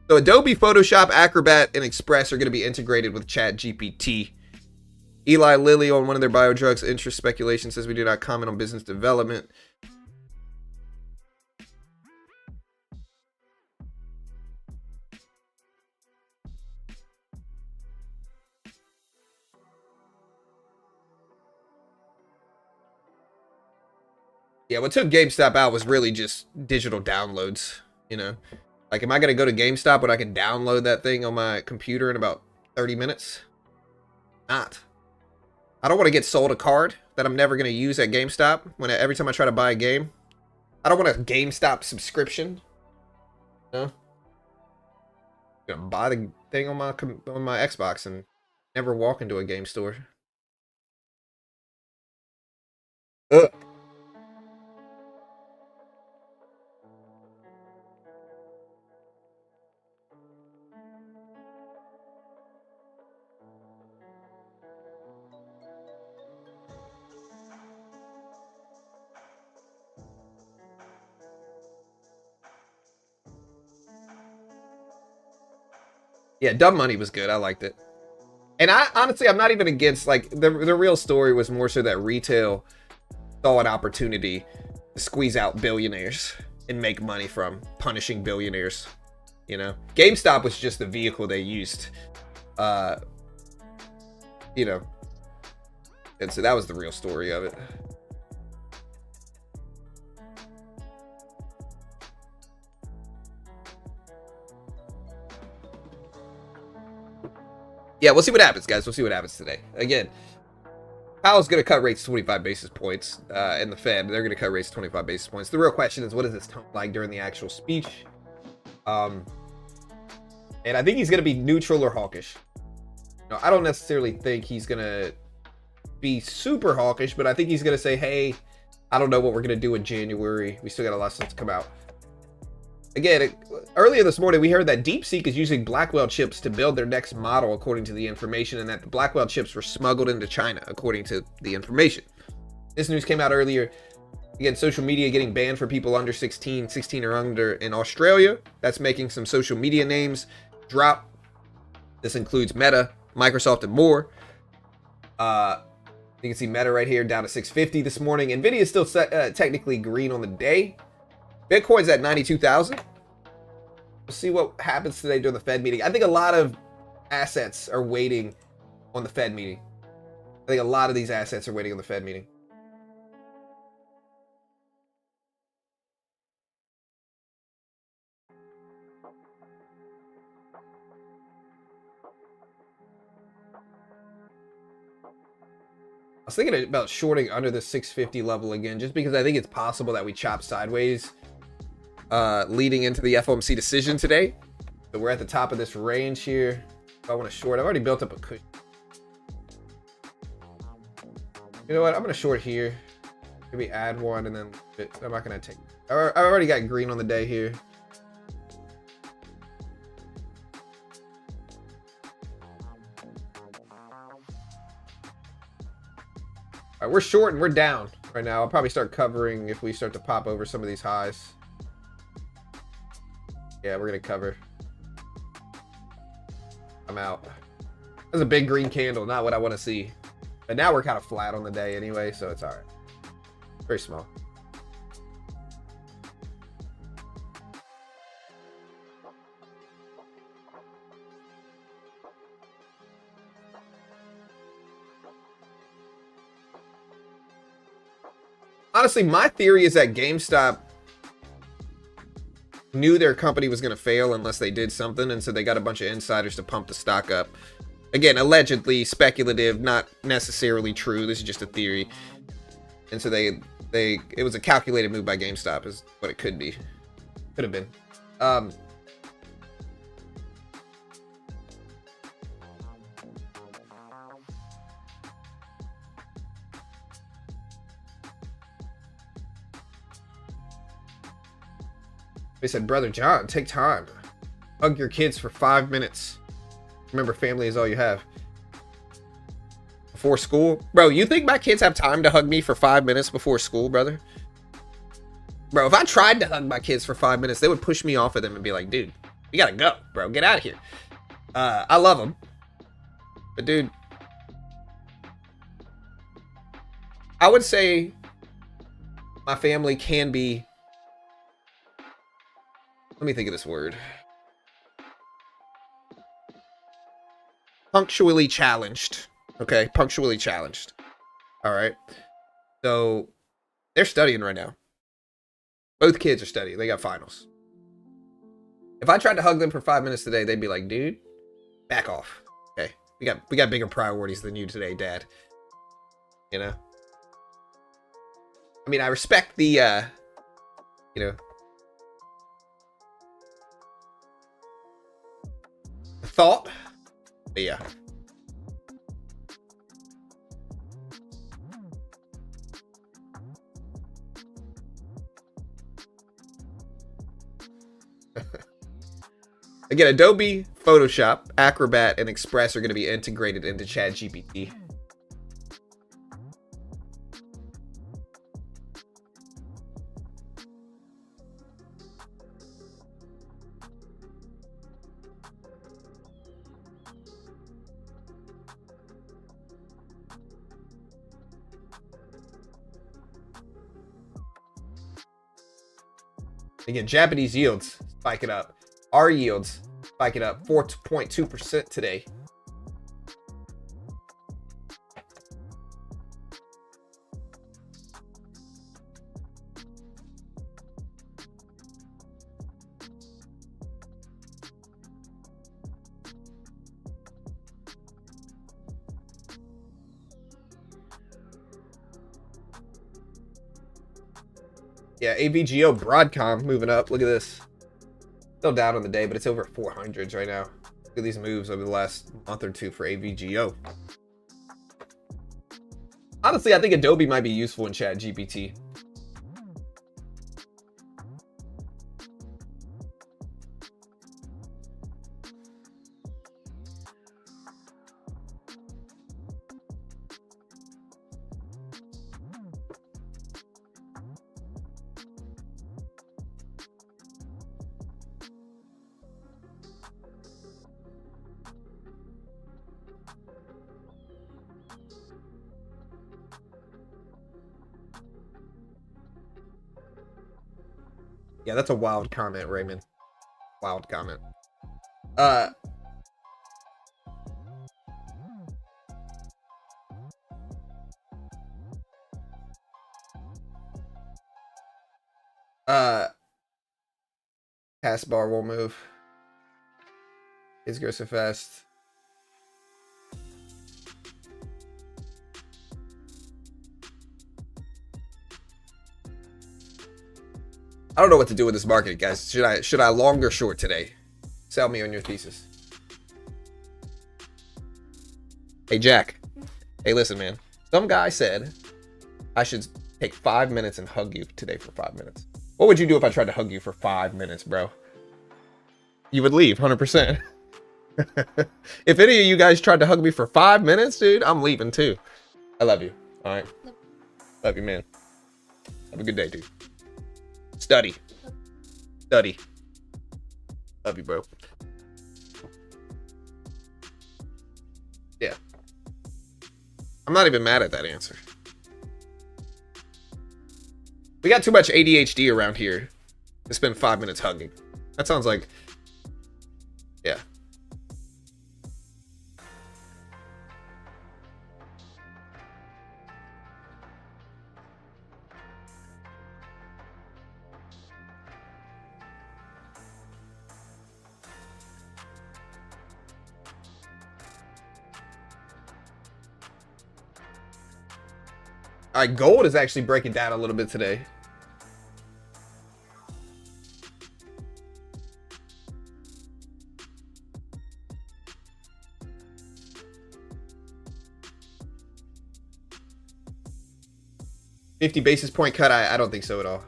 So Adobe, Photoshop, Acrobat, and Express are going to be integrated with ChatGPT. Eli Lilly on one of their biodrugs interest speculation says we do not comment on business development. Yeah, what took GameStop out was really just digital downloads, Like, am I going to go to GameStop when I can download that thing on my computer in about 30 minutes? Not. I don't want to get sold a card that I'm never going to use at GameStop every time I try to buy a game. I don't want a GameStop subscription. I'm going to buy the thing on my Xbox and never walk into a game store. Ugh. Yeah, Dumb Money was good. I liked it. And I'm not even against, like, the real story was more so that retail saw an opportunity to squeeze out billionaires and make money from punishing billionaires. GameStop was just the vehicle they used. And so that was the real story of it. Yeah, we'll see what happens, guys. We'll see what happens today. Again, Powell's going to cut rates 25 basis points, and the Fed, they're going to cut rates 25 basis points. The real question is, what is his tone like during the actual speech? And I think he's going to be neutral or hawkish. I don't necessarily think he's going to be super hawkish, but I think he's going to say, hey, I don't know what we're going to do in January. We still got a lot of stuff to come out. Again, earlier this morning, we heard that DeepSeek is using Blackwell chips to build their next model, according to the information, and that the Blackwell chips were smuggled into China, according to the information. This news came out earlier. Again, social media getting banned for people under 16 or under in Australia. That's making some social media names drop. This includes Meta, Microsoft, and more. You can see Meta right here down to 650 this morning. Nvidia is still technically green on the day. Bitcoin's at 92,000. We'll see what happens today during the Fed meeting. I think a lot of assets are waiting on the Fed meeting. I think a lot of these assets are waiting on the Fed meeting. was thinking about shorting under the 650 level again, just because I think it's possible that we chop sideways leading into the FOMC decision today. So we're at the top of this range here. If I want to short, I've already built up a cushion. You know what? I'm going to short here. Maybe add one and then I'm not going to take. I've already got green on the day here. All right, we're short and we're down right now. I'll probably start covering if we start to pop over some of these highs. Yeah, we're going to cover. I'm out. That's a big green candle, not what I want to see. But now we're kind of flat on the day anyway, so it's all right. Very small. Honestly, my theory is that GameStop knew their company was going to fail unless they did something, and so they got a bunch of insiders to pump the stock up. Again, allegedly speculative, not necessarily true. This is just a theory. And so it was a calculated move by GameStop is what it could be. Could have been. They said, Brother John, take time. Hug your kids for 5 minutes. Remember, family is all you have. Before school? Bro, you think my kids have time to hug me for 5 minutes before school, brother? Bro, if I tried to hug my kids for 5 minutes, they would push me off of them and be like, dude, we gotta go, bro. Get out of here. I love them. But, dude, I would say my family can be... Let me think of this word. Punctually challenged. Okay, punctually challenged. All right. So they're studying right now. Both kids are studying. They got finals. If I tried to hug them for 5 minutes today, they'd be like, dude, back off. Okay. We got bigger priorities than you today, Dad. You know? I mean, I respect the you know, thought, but yeah. Again, Adobe, Photoshop, Acrobat, and Express are going to be integrated into ChatGPT. Again, Japanese yields spike it up. Our yields spike it up 4.2% today. Yeah, AVGO Broadcom moving up. Look at this. Still down on the day, but it's over 400s right now. Look at these moves over the last month or two for AVGO. Honestly, I think Adobe might be useful in ChatGPT. Yeah, that's a wild comment, Raymond. Wild comment. Pass bar will move. It's go so fast. I don't know what to do with this market, guys. Should I long or short today? Sell me on your thesis. Hey, Jack. Hey, listen, man. Some guy said I should take 5 minutes and hug you today for 5 minutes. What would you do if I tried to hug you for 5 minutes, bro? You would leave, 100%. If any of you guys tried to hug me for 5 minutes, dude, I'm leaving too. I love you. All right. Love you, man. Have a good day, dude. Study. Study. Love you, bro. Yeah. I'm not even mad at that answer. We got too much ADHD around here to spend 5 minutes hugging. That sounds like... Yeah. All right, gold is actually breaking down a little bit today. $50 basis point cut? I don't think so at all.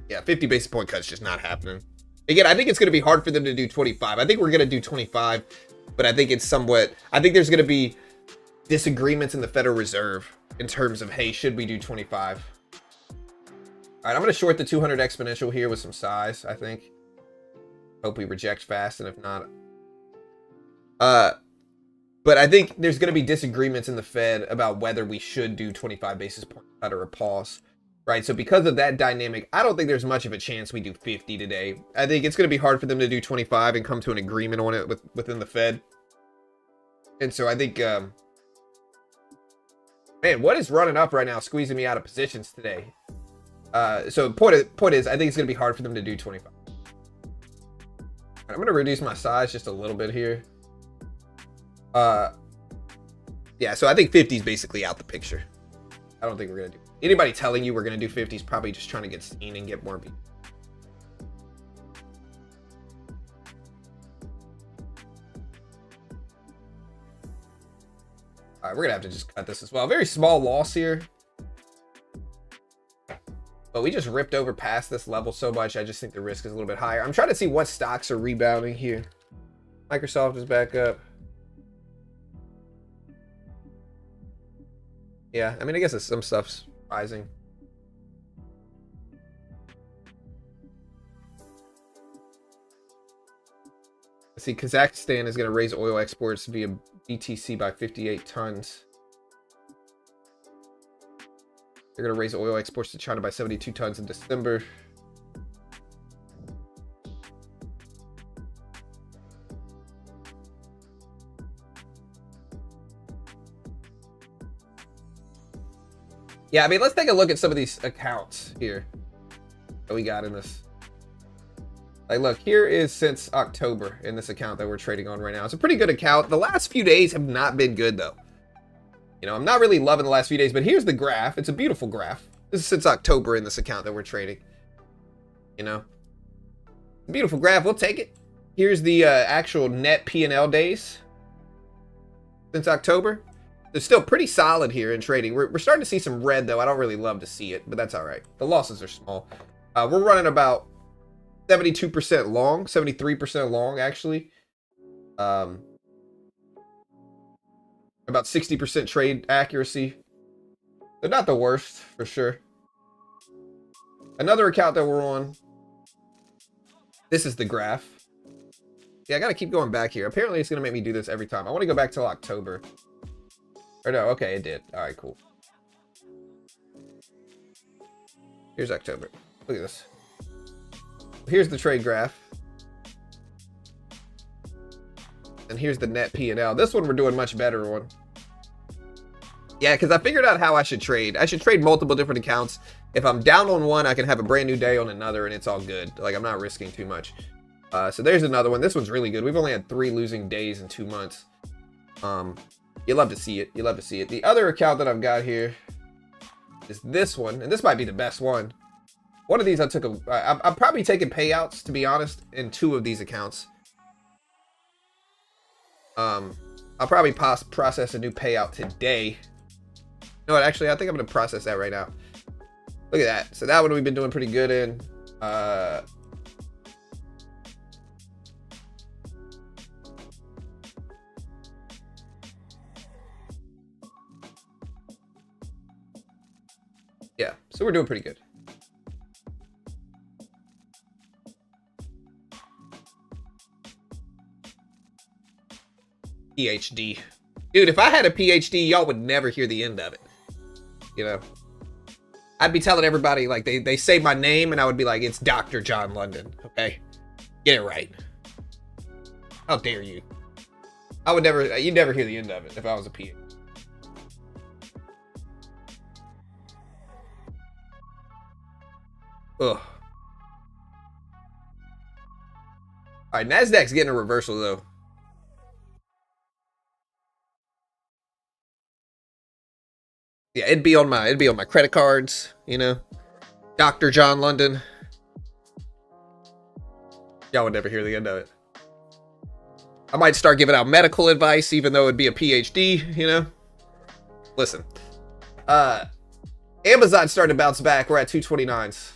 Yeah, 50 basis point cut's just not happening. Again, I think it's going to be hard for them to do 25. I think we're going to do 25, but I think it's somewhat... I think there's going to be disagreements in the Federal Reserve in terms of, hey, should we do 25? All right, I'm going to short the 200 exponential here with some size, I think. Hope we reject fast, and if not... But I think there's going to be disagreements in the Fed about whether we should do 25 basis point cut or a pause, right? So because of that dynamic, I don't think there's much of a chance we do 50 today. I think it's going to be hard for them to do 25 and come to an agreement on it within the Fed. And so I think, man, what is running up right now, squeezing me out of positions today? So point is, I think it's going to be hard for them to do 25. I'm going to reduce my size just a little bit here. Yeah, so I think 50 is basically out the picture. I don't think we're gonna do... Anybody telling you we're gonna do 50 is probably just trying to get seen and get more people. All right, we're gonna have to just cut this as well. Very small loss here, but we just ripped over past this level so much. I just think the risk is a little bit higher. I'm trying to see what stocks are rebounding here. Microsoft is back up. Yeah, I mean, I guess it's some stuff's rising. Let's see, Kazakhstan is going to raise oil exports via BTC by 58 tons. They're going to raise oil exports to China by 72 tons in December. Yeah, I mean, let's take a look at some of these accounts here that we got in this. Like, look, here is since October in this account that we're trading on right now. It's a pretty good account. The last few days have not been good, though. You know, I'm not really loving the last few days, but here's the graph. It's a beautiful graph. This is since October in this account that we're trading. You know, beautiful graph. We'll take it. Here's the actual net P&L days since October. They're still pretty solid here in trading. We're starting to see some red, though. I don't really love to see it, but that's all right. The losses are small. We're running about 72% long, 73% long, actually. About 60% trade accuracy. They're not the worst, for sure. Another account that we're on. This is the graph. Yeah, I got to keep going back here. Apparently, it's going to make me do this every time. I want to go back till October. Or no, okay, it did. All right, cool. Here's October. Look at this. Here's the trade graph. And here's the net P&L. This one we're doing much better on. Yeah, because I figured out how I should trade. I should trade multiple different accounts. If I'm down on one, I can have a brand new day on another, and it's all good. Like, I'm not risking too much. So there's another one. This one's really good. We've only had 3 losing days in 2 months. You love to see it. You love to see it. The other account that I've got here is this one, and this might be the best one. One of these I took I'm probably taking payouts, to be honest, in 2 of these accounts. I'll probably process a new payout today. No, actually, I think I'm gonna process that right now. Look at that. So that one we've been doing pretty good in. Yeah, so we're doing pretty good. PhD. Dude, if I had a PhD, y'all would never hear the end of it. You know? I'd be telling everybody, like, they say my name, and I would be like, it's Dr. John London, okay? Get it right. How dare you? I would never, you'd never hear the end of it if I was a PhD. Ugh. Alright, NASDAQ's getting a reversal, though. Yeah, it'd be on my credit cards, you know. Dr. John London. Y'all would never hear the end of it. I might start giving out medical advice, even though it'd be a PhD, you know. Listen. Amazon starting to bounce back. We're at 229s.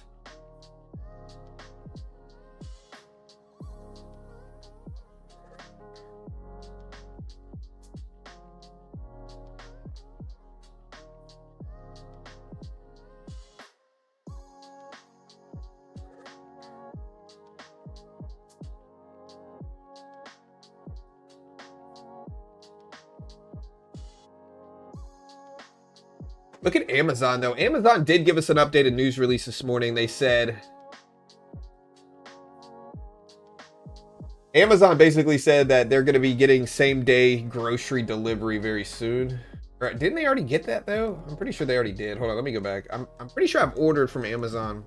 Look at Amazon, though. Amazon did give us an updated news release this morning. They said... Amazon basically said that they're going to be getting same-day grocery delivery very soon. Right, didn't they already get that, though? I'm pretty sure they already did. Hold on, let me go back. I'm pretty sure I've ordered from Amazon.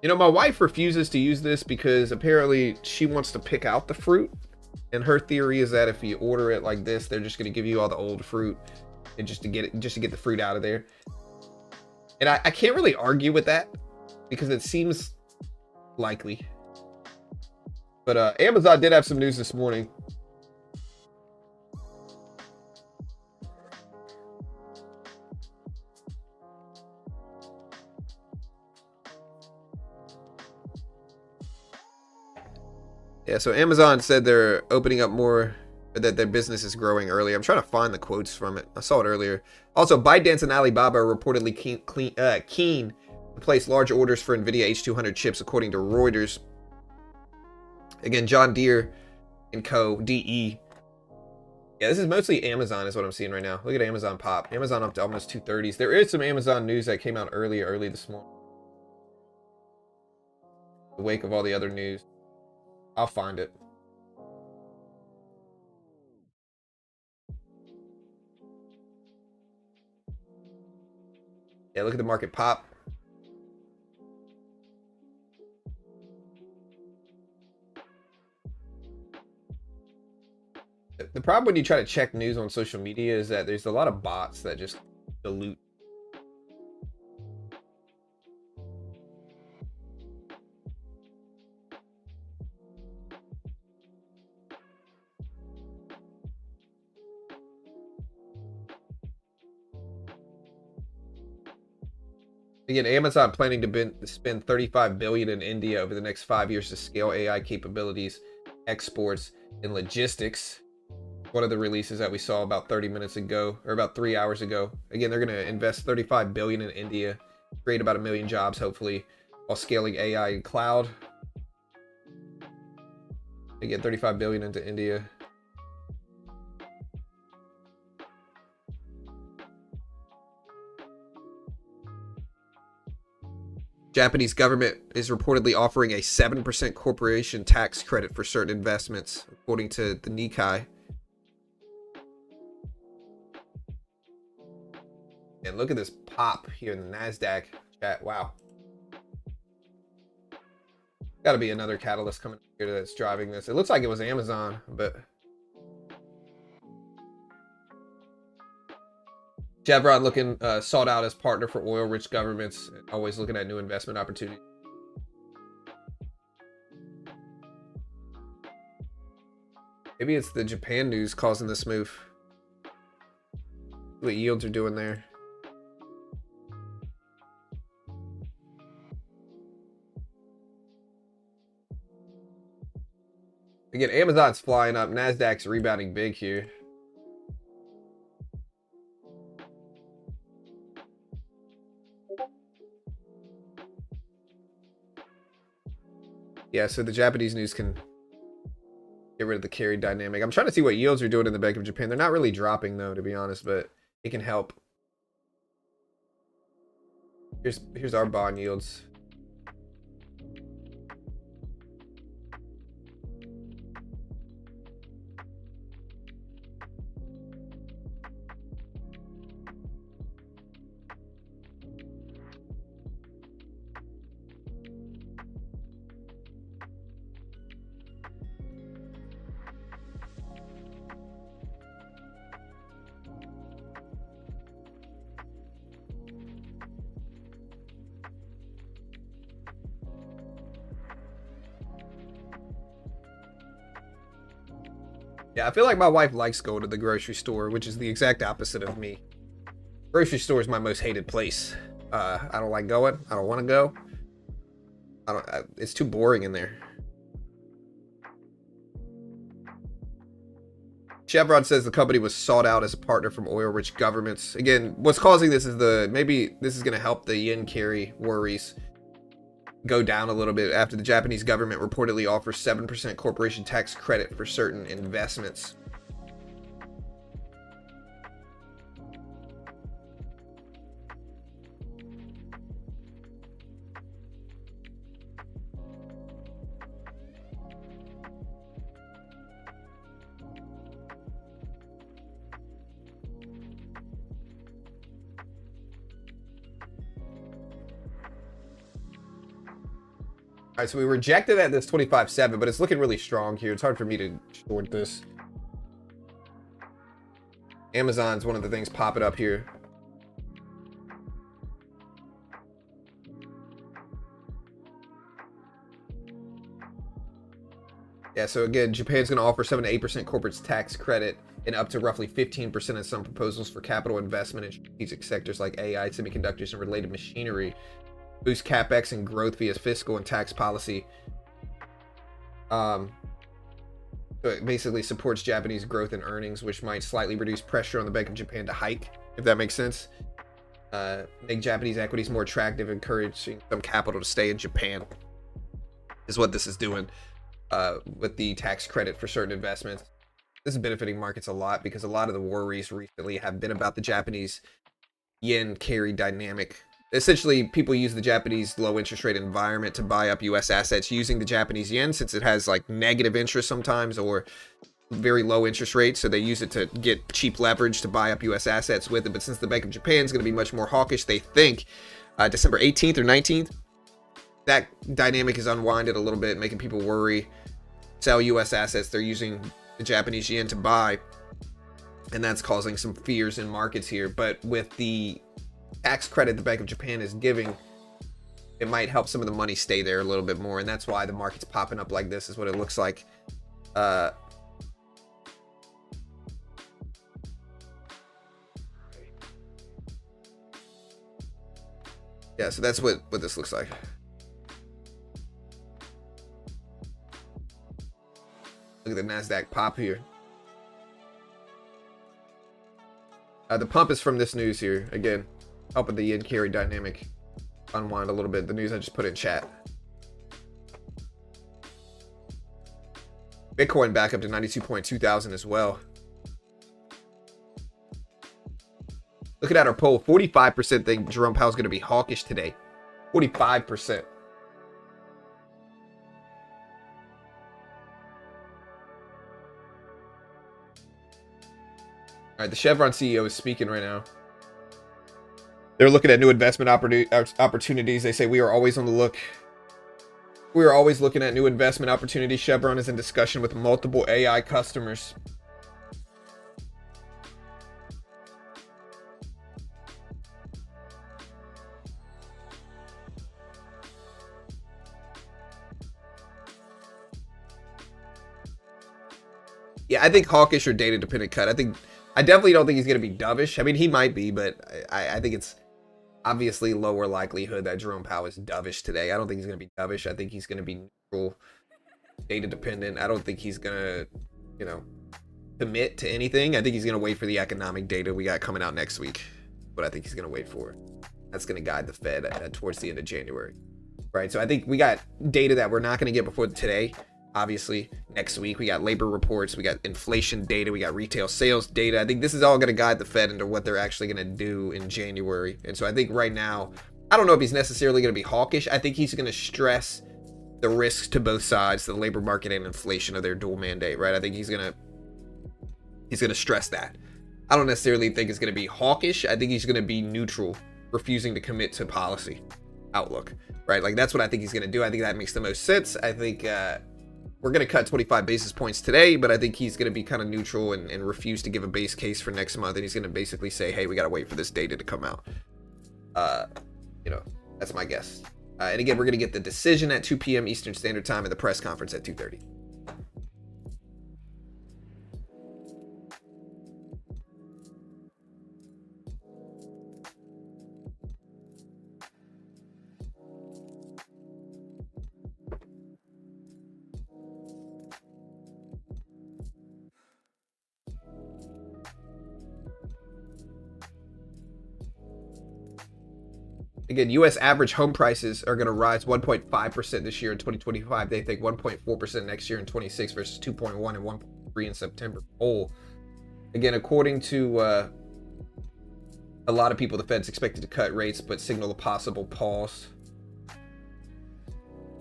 You know, my wife refuses to use this because apparently she wants to pick out the fruit. And her theory is that if you order it like this, they're just going to give you all the old fruit. And just to get the fruit out of there. And I can't really argue with that because it seems likely. But Amazon did have some news this morning. Yeah, so Amazon said they're opening up more, that their business is growing early. I'm trying to find the quotes from it. I saw it earlier. Also, ByteDance and Alibaba are reportedly keen to place large orders for NVIDIA H200 chips, according to Reuters. Again, John Deere and Co. DE. Yeah, this is mostly Amazon is what I'm seeing right now. Look at Amazon pop. Amazon up to almost 230s. There is some Amazon news that came out early this morning. In the wake of all the other news. I'll find it. Yeah, look at the market pop. The problem when you try to check news on social media is that there's a lot of bots that just dilute. Again, Amazon planning to spend $35 billion in India over the next 5 years to scale AI capabilities, exports, and logistics. One of the releases that we saw about 30 minutes ago, or about 3 hours ago. Again, they're going to invest $35 billion in India, create about 1 million jobs, hopefully, while scaling AI and cloud. Again, $35 billion into India. Japanese government is reportedly offering a 7% corporation tax credit for certain investments, according to the Nikkei. And look at this pop here in the NASDAQ chat. Wow. Got to be another catalyst coming here that's driving this. It looks like it was Amazon, but... Chevron looking sought out as partner for oil-rich governments, always looking at new investment opportunities. Maybe it's the Japan news causing this move. What yields are doing there. Again, Amazon's flying up. NASDAQ's rebounding big here. Yeah, so the Japanese news can get rid of the carry dynamic. I'm trying to see what yields are doing in the Bank of Japan. They're not really dropping, though, to be honest, but it can help. Here's our bond yields. Yeah, I feel like my wife likes going to the grocery store, which is the exact opposite of me. Grocery store is my most hated place. I don't like going. I don't want to go. It's too boring in there. Chevron says the company was sought out as a partner from oil-rich governments. Again, what's causing this is maybe this is going to help the yen carry worries go down a little bit after the Japanese government reportedly offers 7% corporation tax credit for certain investments. All right, so we rejected at this 25.7, but it's looking really strong here. It's hard for me to short this. Amazon's one of the things popping up here. Yeah, so again, Japan's going to offer 7 to 8% corporate tax credit and up to roughly 15% in some proposals for capital investment in strategic sectors like AI, semiconductors, and related machinery. Boost capex and growth via fiscal and tax policy. So it basically supports Japanese growth and earnings, which might slightly reduce pressure on the Bank of Japan to hike, if that makes sense. Make Japanese equities more attractive, encouraging some capital to stay in Japan, is what this is doing with the tax credit for certain investments. This is benefiting markets a lot because a lot of the worries recently have been about the Japanese yen carry dynamic. Essentially, people use the Japanese low interest rate environment to buy up US assets using the Japanese yen, since it has like negative interest sometimes or very low interest rates. So they use it to get cheap leverage to buy up US assets with it. But since the Bank of Japan is going to be much more hawkish, they think December 18th or 19th, that dynamic is unwinded a little bit, making people worry, sell US assets they're using the Japanese yen to buy. And that's causing some fears in markets here. But with the tax credit the Bank of Japan is giving, it might help some of the money stay there a little bit more, and that's why the market's popping up like this, is what it looks like. Yeah, so that's what this looks like. Look at the NASDAQ pop here. The pump is from this news here, again, helping the yen carry dynamic unwind a little bit. The news I just put in chat. Bitcoin back up to 92.2 thousand as well. Looking at our poll, 45% think Jerome Powell's going to be hawkish today. 45%. All right, the Chevron CEO is speaking right now. They're looking at new investment opportunities. They say we are always on the look. We are always looking at new investment opportunities. Chevron is in discussion with multiple AI customers. Yeah, I think hawkish or data dependent cut. I definitely don't think he's going to be dovish. I mean, he might be, but I think it's obviously lower likelihood that Jerome Powell is dovish today. I don't think he's going to be dovish. I think he's going to be neutral, data dependent. I don't think he's going to, you know, commit to anything. I think he's going to wait for the economic data we got coming out next week. What I think he's going to wait for. That's going to guide the Fed towards the end of January. Right? So I think we got data that we're not going to get before today. Obviously, next week, we got labor reports, we got inflation data, we got retail sales data. I think this is all going to guide the Fed into what they're actually going to do in January. And so I think right now, I don't know if he's necessarily going to be hawkish. I think he's going to stress the risks to both sides, the labor market and inflation of their dual mandate, right? I think he's going to stress that. I don't necessarily think it's going to be hawkish. I think he's going to be neutral, refusing to commit to policy outlook, right? Like that's what I think he's going to do. I think that makes the most sense. I think, we're going to cut 25 basis points today, but I think he's going to be kind of neutral and refuse to give a base case for next month. And he's going to basically say, hey, we got to wait for this data to come out. You know, that's my guess. And again, we're going to get the decision at 2 p.m. Eastern Standard Time and the press conference at 2:30. Again, U.S. average home prices are going to rise 1.5% this year in 2025. They think 1.4% next year in 26 versus 2.1 and 1.3 in September. Again, according to a lot of people, the Fed's expected to cut rates, but signal a possible pause.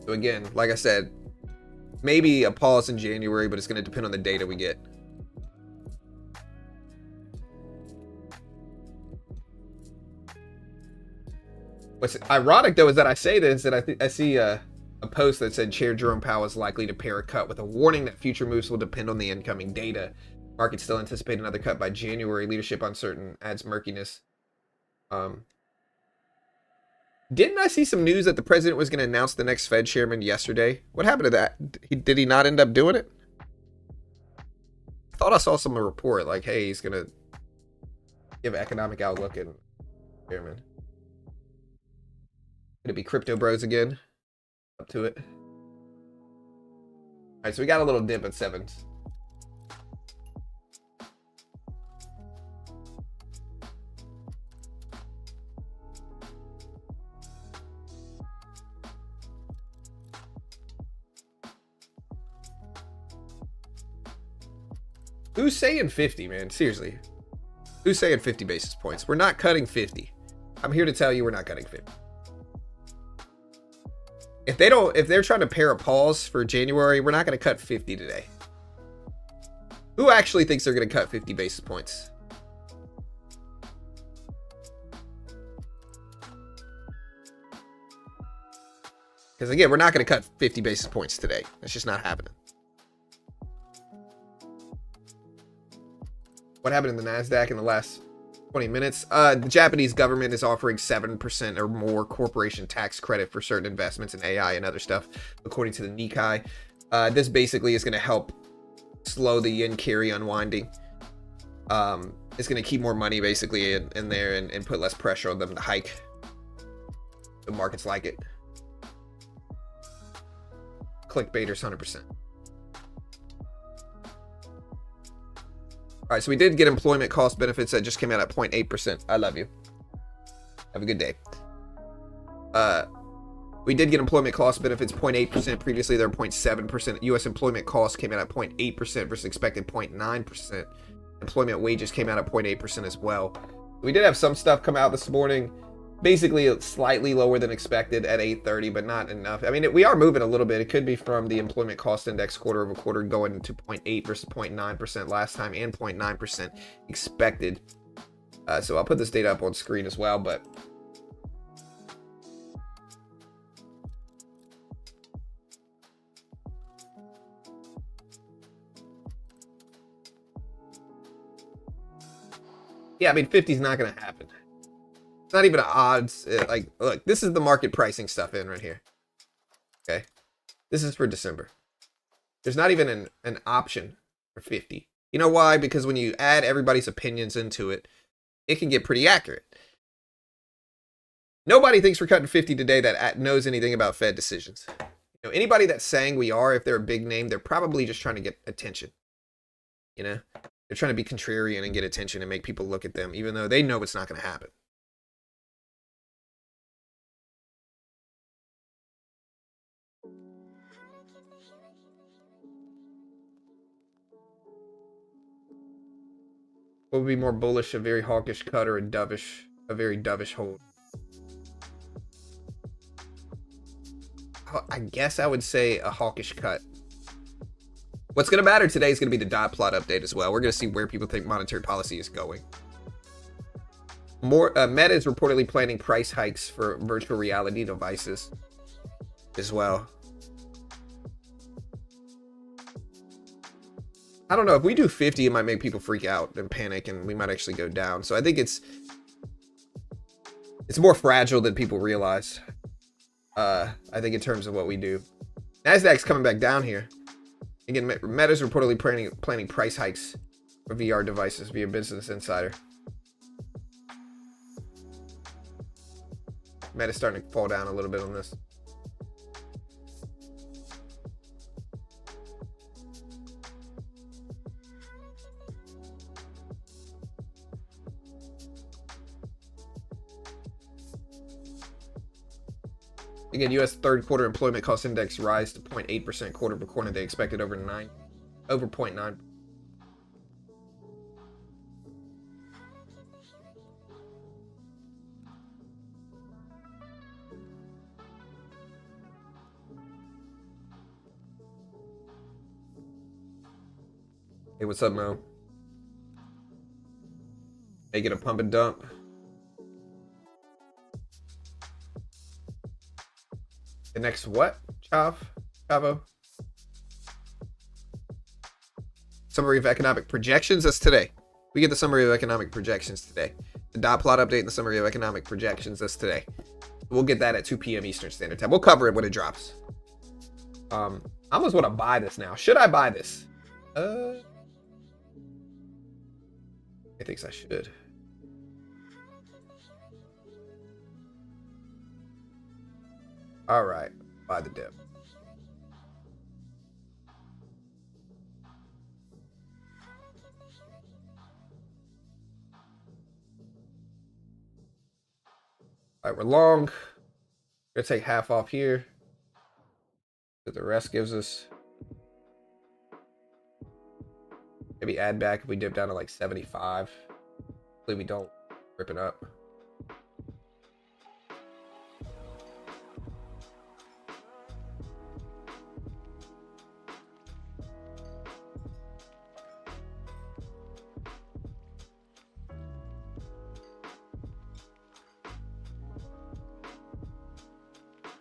So again, like I said, maybe a pause in January, but it's going to depend on the data we get. What's ironic, though, is that I say this, and I see a post that said Chair Jerome Powell is likely to pair a cut with a warning that future moves will depend on the incoming data. Markets still anticipate another cut by January. Leadership uncertain adds murkiness. Didn't I see some news that the president was going to announce the next Fed chairman yesterday? What happened to that? Did he not end up doing it? I thought I saw some report like, hey, he's going to give economic outlook and chairman. Gonna be crypto bros again. Up to it. Alright, so we got a little dip at 7s. Who's saying 50, man? Seriously. Who's saying 50 basis points? We're not cutting 50. I'm here to tell you we're not cutting 50. If they're trying to pair a pause for January, we're not going to cut 50 today. Who actually thinks they're going to cut 50 basis points? Because again, we're not going to cut 50 basis points today. That's just not happening. What happened in the NASDAQ in the last 20 minutes? The Japanese government is offering 7% or more corporation tax credit for certain investments in AI and other stuff, according to the Nikkei. This basically is going to help slow the yen carry unwinding. It's going to keep more money basically in there and put less pressure on them to hike. The markets like it. Clickbaiters 100%. All right, so we did get employment cost benefits that just came out at 0.8%. I love you. Have a good day. We did get employment cost benefits 0.8%. Previously, they were 0.7%. U.S. employment costs came out at 0.8% versus expected 0.9%. Employment wages came out at 0.8% as well. We did have some stuff come out this morning. Basically, slightly lower than expected at 8:30, but not enough. I mean, we are moving a little bit. It could be from the employment cost index quarter over quarter going to 0.8 versus 0.9% last time and 0.9% expected. So I'll put this data up on screen as well, but yeah, I mean, 50 is not going to happen. It's not even odds. Like, look, this is the market pricing stuff in right here. Okay. This is for December. There's not even an option or 50. You know why? Because when you add everybody's opinions into it, it can get pretty accurate. Nobody thinks we're cutting 50 today that knows anything about Fed decisions. You know, anybody that's saying we are, if they're a big name, they're probably just trying to get attention. You know, they're trying to be contrarian and get attention and make people look at them, even though they know it's not going to happen. What would be more bullish, a very hawkish cut or a very dovish hold? I guess I would say a hawkish cut. What's going to matter today is going to be the dot plot update as well. We're going to see where people think monetary policy is going. Meta is reportedly planning price hikes for virtual reality devices as well. I don't know. If we do 50, it might make people freak out and panic, and we might actually go down. So I think it's more fragile than people realize. I think in terms of what we do. Nasdaq's coming back down here. Again, Meta's reportedly planning price hikes for VR devices via Business Insider. Meta's starting to fall down a little bit on this. Again, U.S. third quarter employment cost index rise to 0.8% quarter over quarter. They expected over 0.9. Hey, what's up, Mo? Make it a pump and dump. The next what? Chavo? Summary of economic projections. That's today. We get the summary of economic projections today. The dot plot update and the summary of economic projections. That's today. We'll get that at 2 p.m. Eastern Standard Time. We'll cover it when it drops. I almost want to buy this now. Should I buy this? I think I should. All right, buy the dip. All right, we're long. We're gonna take half off here. The rest gives us maybe add back if we dip down to like 75. Hopefully we don't rip it up.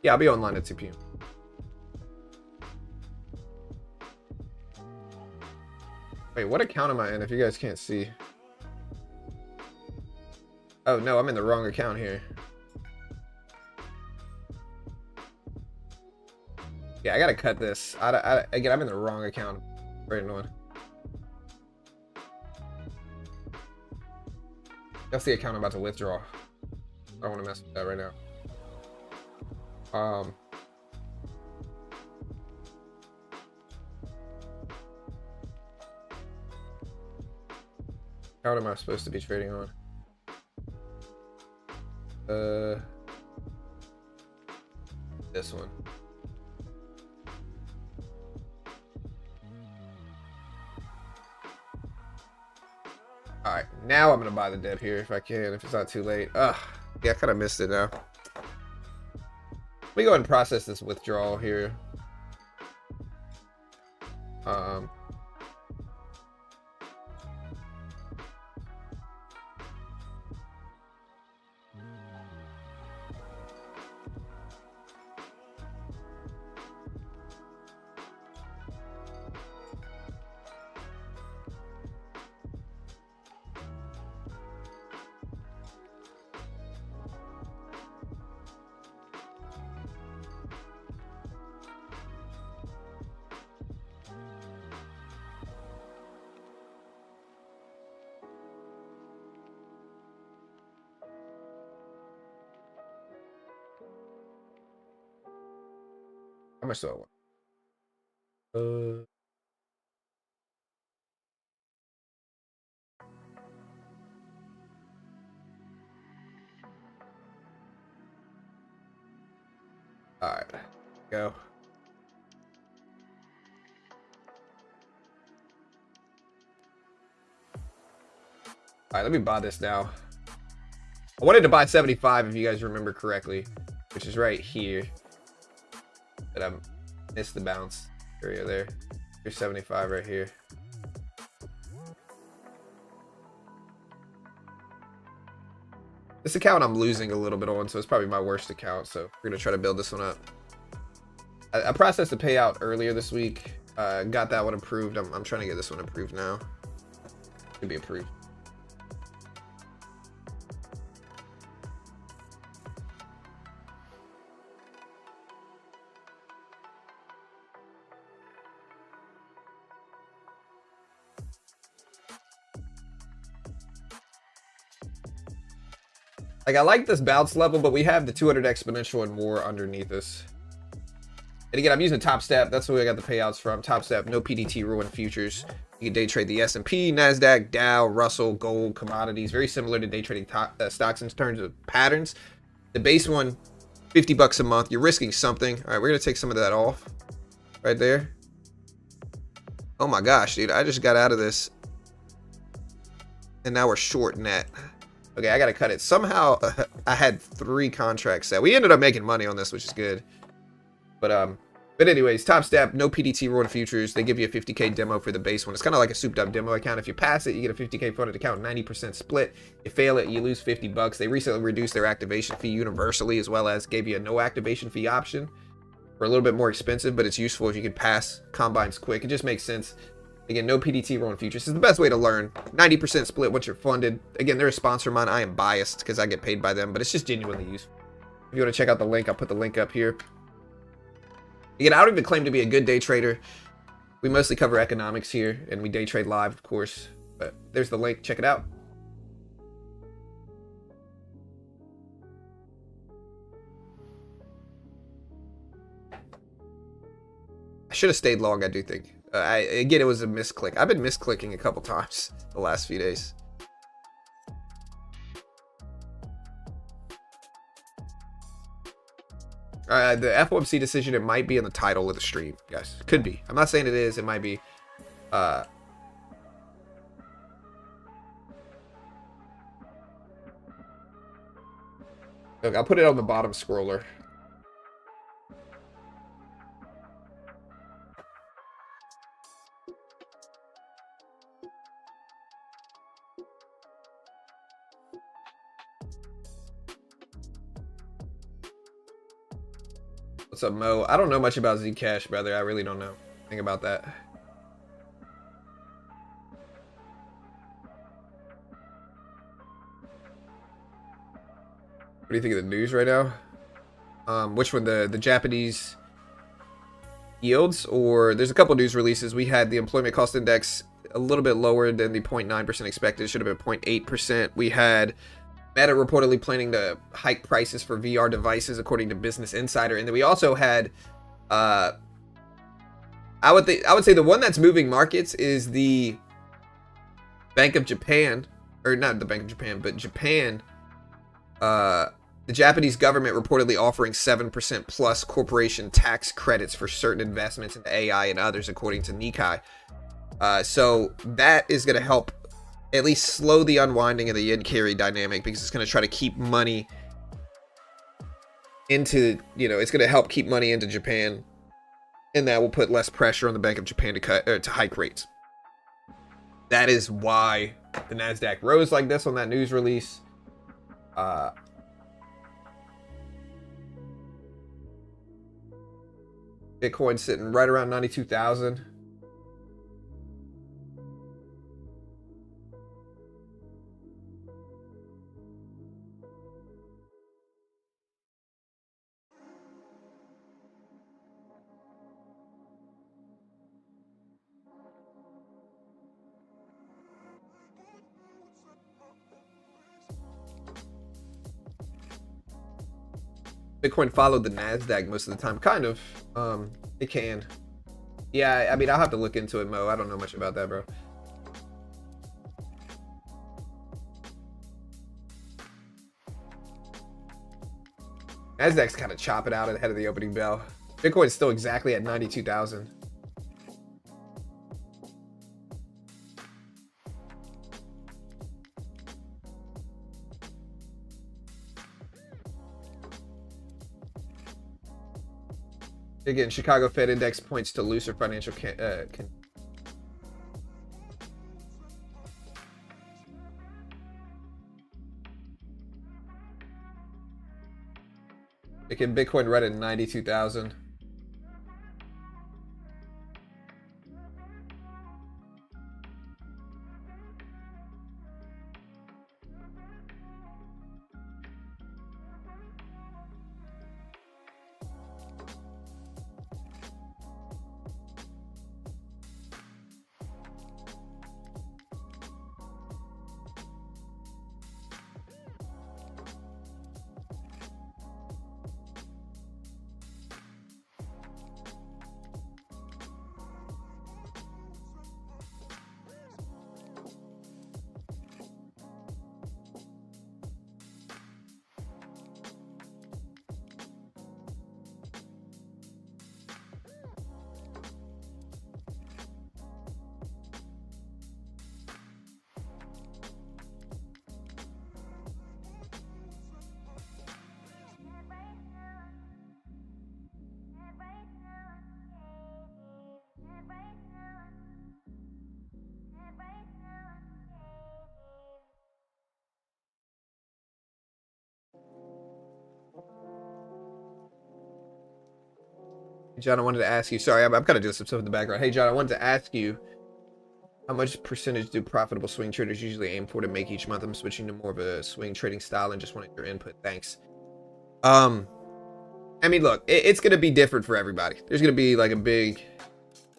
Yeah, I'll be online at 2 p.m. Wait, what account am I in if you guys can't see? Oh, no, I'm in the wrong account here. Yeah, I gotta cut this. Again, I'm in the wrong account. Very annoying. That's the account I'm about to withdraw. I don't want to mess with that right now. How am I supposed to be trading on? This one. All right, now I'm gonna buy the dip here if I can, if it's not too late. Ugh, yeah, I kind of missed it now. Let me go ahead and process this withdrawal here. How much do I want? All right, go. All right, let me buy this now. I wanted to buy 75 if you guys remember correctly, which is right here. But I missed the bounce area there. Here's 75 right here. This account I'm losing a little bit on, so it's probably my worst account. So we're gonna try to build this one up. I processed the payout earlier this week. Got that one approved. I'm trying to get this one approved now. Could be approved. Like, I like this bounce level, but we have the 200 exponential and more underneath us. And again, I'm using Top Step. That's where I got the payouts from. Top Step, no PDT rule in futures. You can day trade the S&P, NASDAQ, Dow, Russell, gold, commodities. Very similar to day trading stocks in terms of patterns. The base one, 50 bucks a month. You're risking something. All right, we're going to take some of that off right there. Oh my gosh, dude. I just got out of this. And now we're short net. Okay, I got to cut it. Somehow, I had 3 contracts set. We ended up making money on this, which is good. But anyways, Top Step, no PDT rule in futures. They give you a 50K demo for the base one. It's kind of like a souped up demo account. If you pass it, you get a 50K funded account, 90% split. You fail it, you lose 50 bucks. They recently reduced their activation fee universally, as well as gave you a no activation fee option for a little bit more expensive, but it's useful if you can pass combines quick. It just makes sense. Again, no PDT rule in futures. It's the best way to learn. 90% split once you're funded. Again, they're a sponsor of mine. I am biased because I get paid by them, but it's just genuinely useful. If you want to check out the link, I'll put the link up here. Again, I don't even claim to be a good day trader. We mostly cover economics here, and we day trade live, of course. But there's the link. Check it out. I should have stayed long, I do think. Again, it was a misclick. I've been misclicking a couple times the last few days. The FOMC decision, it might be in the title of the stream, guys. Could be. I'm not saying it is. It might be. Look, I'll put it on the bottom scroller. What's up, Mo? I don't know much about Zcash, brother. I really don't know anything about that. What do you think of the news right now? Which one? The Japanese yields? Or there's a couple news releases. We had the employment cost index a little bit lower than the 0.9% expected. It should have been 0.8%. We had Meta reportedly planning to hike prices for VR devices, according to Business Insider. And then we also had, I would say the one that's moving markets is the Bank of Japan, or not the Bank of Japan, but Japan. The Japanese government reportedly offering 7% plus corporation tax credits for certain investments in AI and others, according to Nikkei. So that is going to help at least slow the unwinding of the yen carry dynamic, because it's going to try to keep money into, it's going to help keep money into Japan, and that will put less pressure on the Bank of Japan to hike rates. That is why the NASDAQ rose like this on that news release. Bitcoin sitting right around 92,000. Bitcoin followed the NASDAQ most of the time. Kind of. It can. Yeah, I mean, I'll have to look into it, Mo. I don't know much about that, bro. NASDAQ's kind of chopping out ahead of the opening bell. Bitcoin is still exactly at 92,000. Again, Chicago Fed Index points to looser financial Again, Bitcoin right at 92,000. John, I wanted to ask you. Sorry, I'm kind of doing some stuff in the background. Hey, John, I wanted to ask you, how much percentage do profitable swing traders usually aim for to make each month? I'm switching to more of a swing trading style and just wanted your input. Thanks. I mean, look, it's going to be different for everybody. There's going to be like a big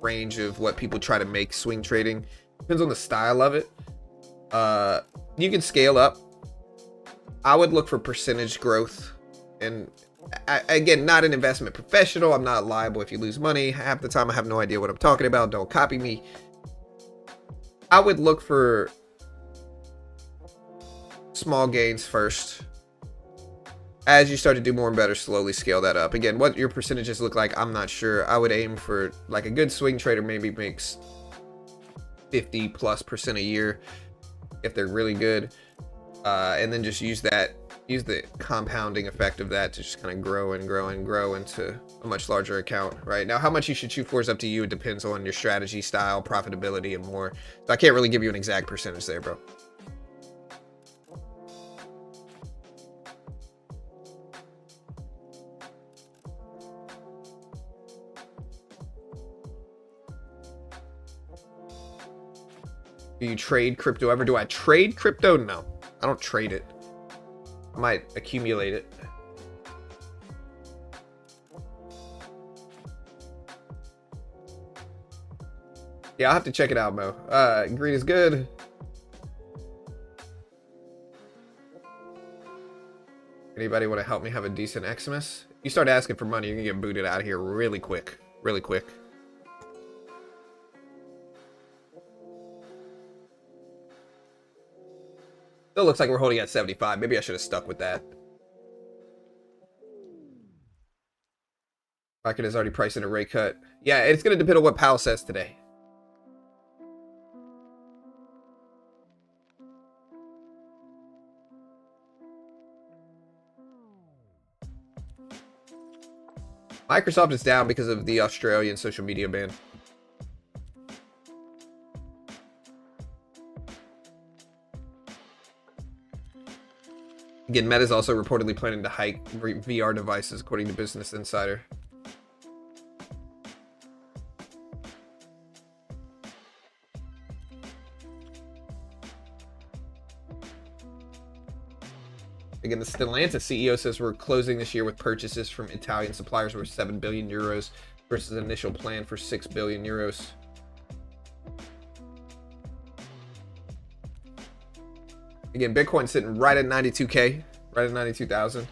range of what people try to make swing trading. Depends on the style of it. You can scale up. I would look for percentage growth. And again, not an investment professional. I'm not liable if you lose money. Half the time I have no idea what I'm talking about. Don't copy me. I would look for small gains first. As you start to do more and better, slowly scale that up. Again, what your percentages look like, I'm not sure. I would aim for, like, a good swing trader maybe makes 50+% a year if they're really good. And then just use the compounding effect of that to just kind of grow and grow and grow into a much larger account, right? Now, how much you should shoot for is up to you. It depends on your strategy, style, profitability, and more. So I can't really give you an exact percentage there, bro. Do you trade crypto ever? Do I trade crypto? No, I don't trade it. I might accumulate it. Yeah, I'll have to check it out, Mo. Green is good. Anybody want to help me have a decent Xmas? You start asking for money, you're gonna get booted out of here really quick. Really quick. Still looks like we're holding at 75. Maybe I should have stuck with that. Market is already pricing a rate cut. Yeah, it's going to depend on what Powell says today. Microsoft is down because of the Australian social media ban. Again, Meta is also reportedly planning to hike VR devices, according to Business Insider. Again, the Stellantis CEO says we're closing this year with purchases from Italian suppliers worth 7 billion euros versus an initial plan for 6 billion euros. Again, Bitcoin sitting right at 92K, right at 92,000.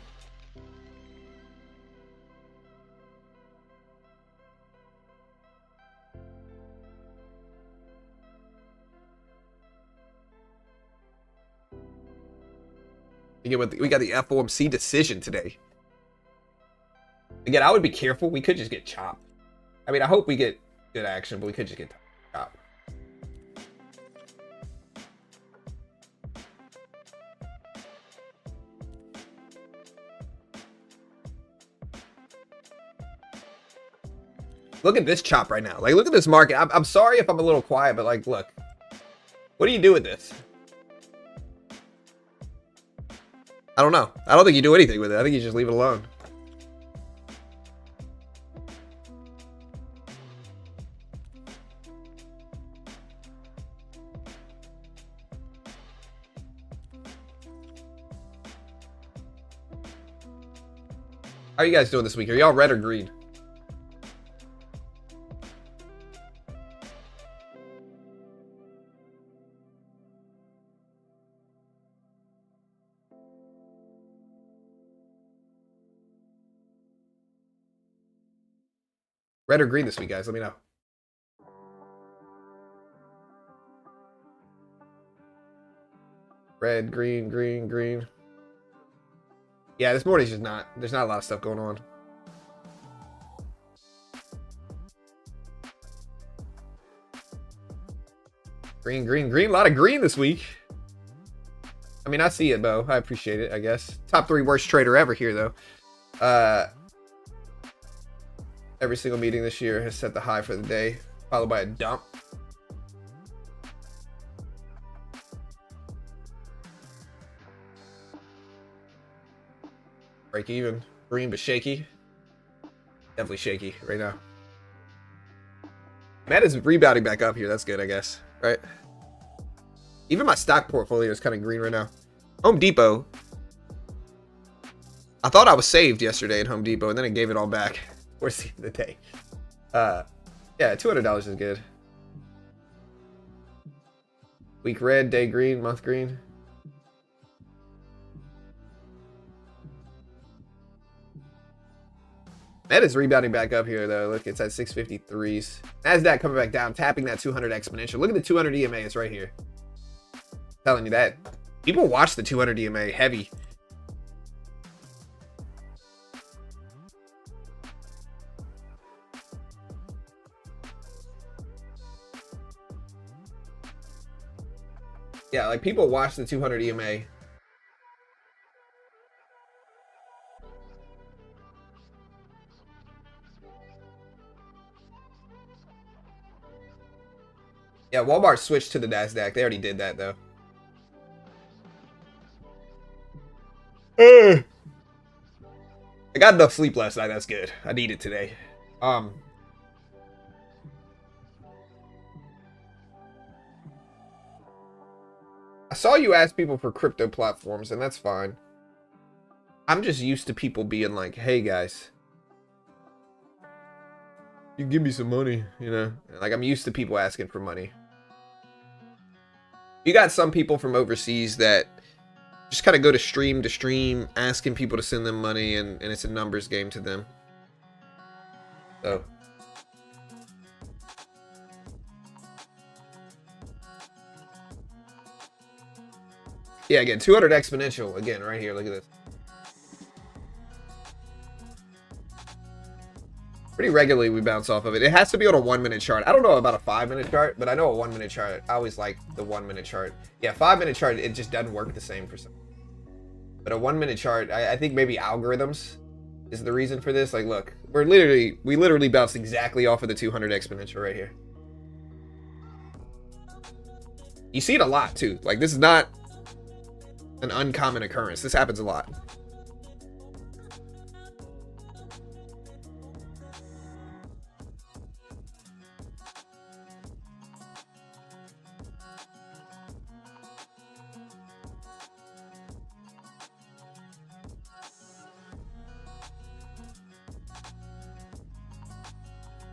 Again, we got the FOMC decision today. Again, I would be careful. We could just get chopped. I mean, I hope we get good action, but we could just get chopped. Look at this chop right now. Like, look at this market. I'm sorry if I'm a little quiet, but like, look. What do you do with this? I don't know. I don't think you do anything with it. I think you just leave it alone. How are you guys doing this week? Are y'all red or green? Red or green this week, guys? Let me know. Red, green, green, green. Yeah, this morning's just not. There's not a lot of stuff going on. Green, green, green. A lot of green this week. I mean, I see it, Bo. I appreciate it, I guess. Top 3 worst trader ever here, though. Every single meeting this year has set the high for the day, followed by a dump. Break even. Green, but shaky. Definitely shaky right now. Matt is rebounding back up here. That's good, I guess. Right? Even my stock portfolio is kind of green right now. Home Depot. I thought I was saved yesterday at Home Depot, and then it gave it all back. Towards the end of the day. Yeah, $200 is good. Week red, day green, month green. That is rebounding back up here, though. Look, it's at 653s. NASDAQ coming back down, tapping that 200 exponential. Look at the 200 EMA. It's right here. I'm telling you that. People watch the 200 EMA heavy. Yeah, like people watch the 200 EMA. Yeah, Walmart switched to the NASDAQ. They already did that, though. I got enough sleep last night. That's good. I need it today. I saw you ask people for crypto platforms, and that's fine. I'm just used to people being like, hey, guys, you give me some money, you know? Like, I'm used to people asking for money. You got some people from overseas that just kind of go to stream, asking people to send them money, and it's a numbers game to them. So... yeah, again, 200 exponential. Again, right here. Look at this. Pretty regularly we bounce off of it. It has to be on a 1-minute chart. I don't know about a 5-minute chart, but I know a 1-minute chart. I always like the 1-minute chart. Yeah, 5-minute chart, it just doesn't work the same for some. But a 1-minute chart, I think maybe algorithms is the reason for this. Like, look, we literally bounced exactly off of the 200 exponential right here. You see it a lot, too. Like, this is not an uncommon occurrence. This happens a lot.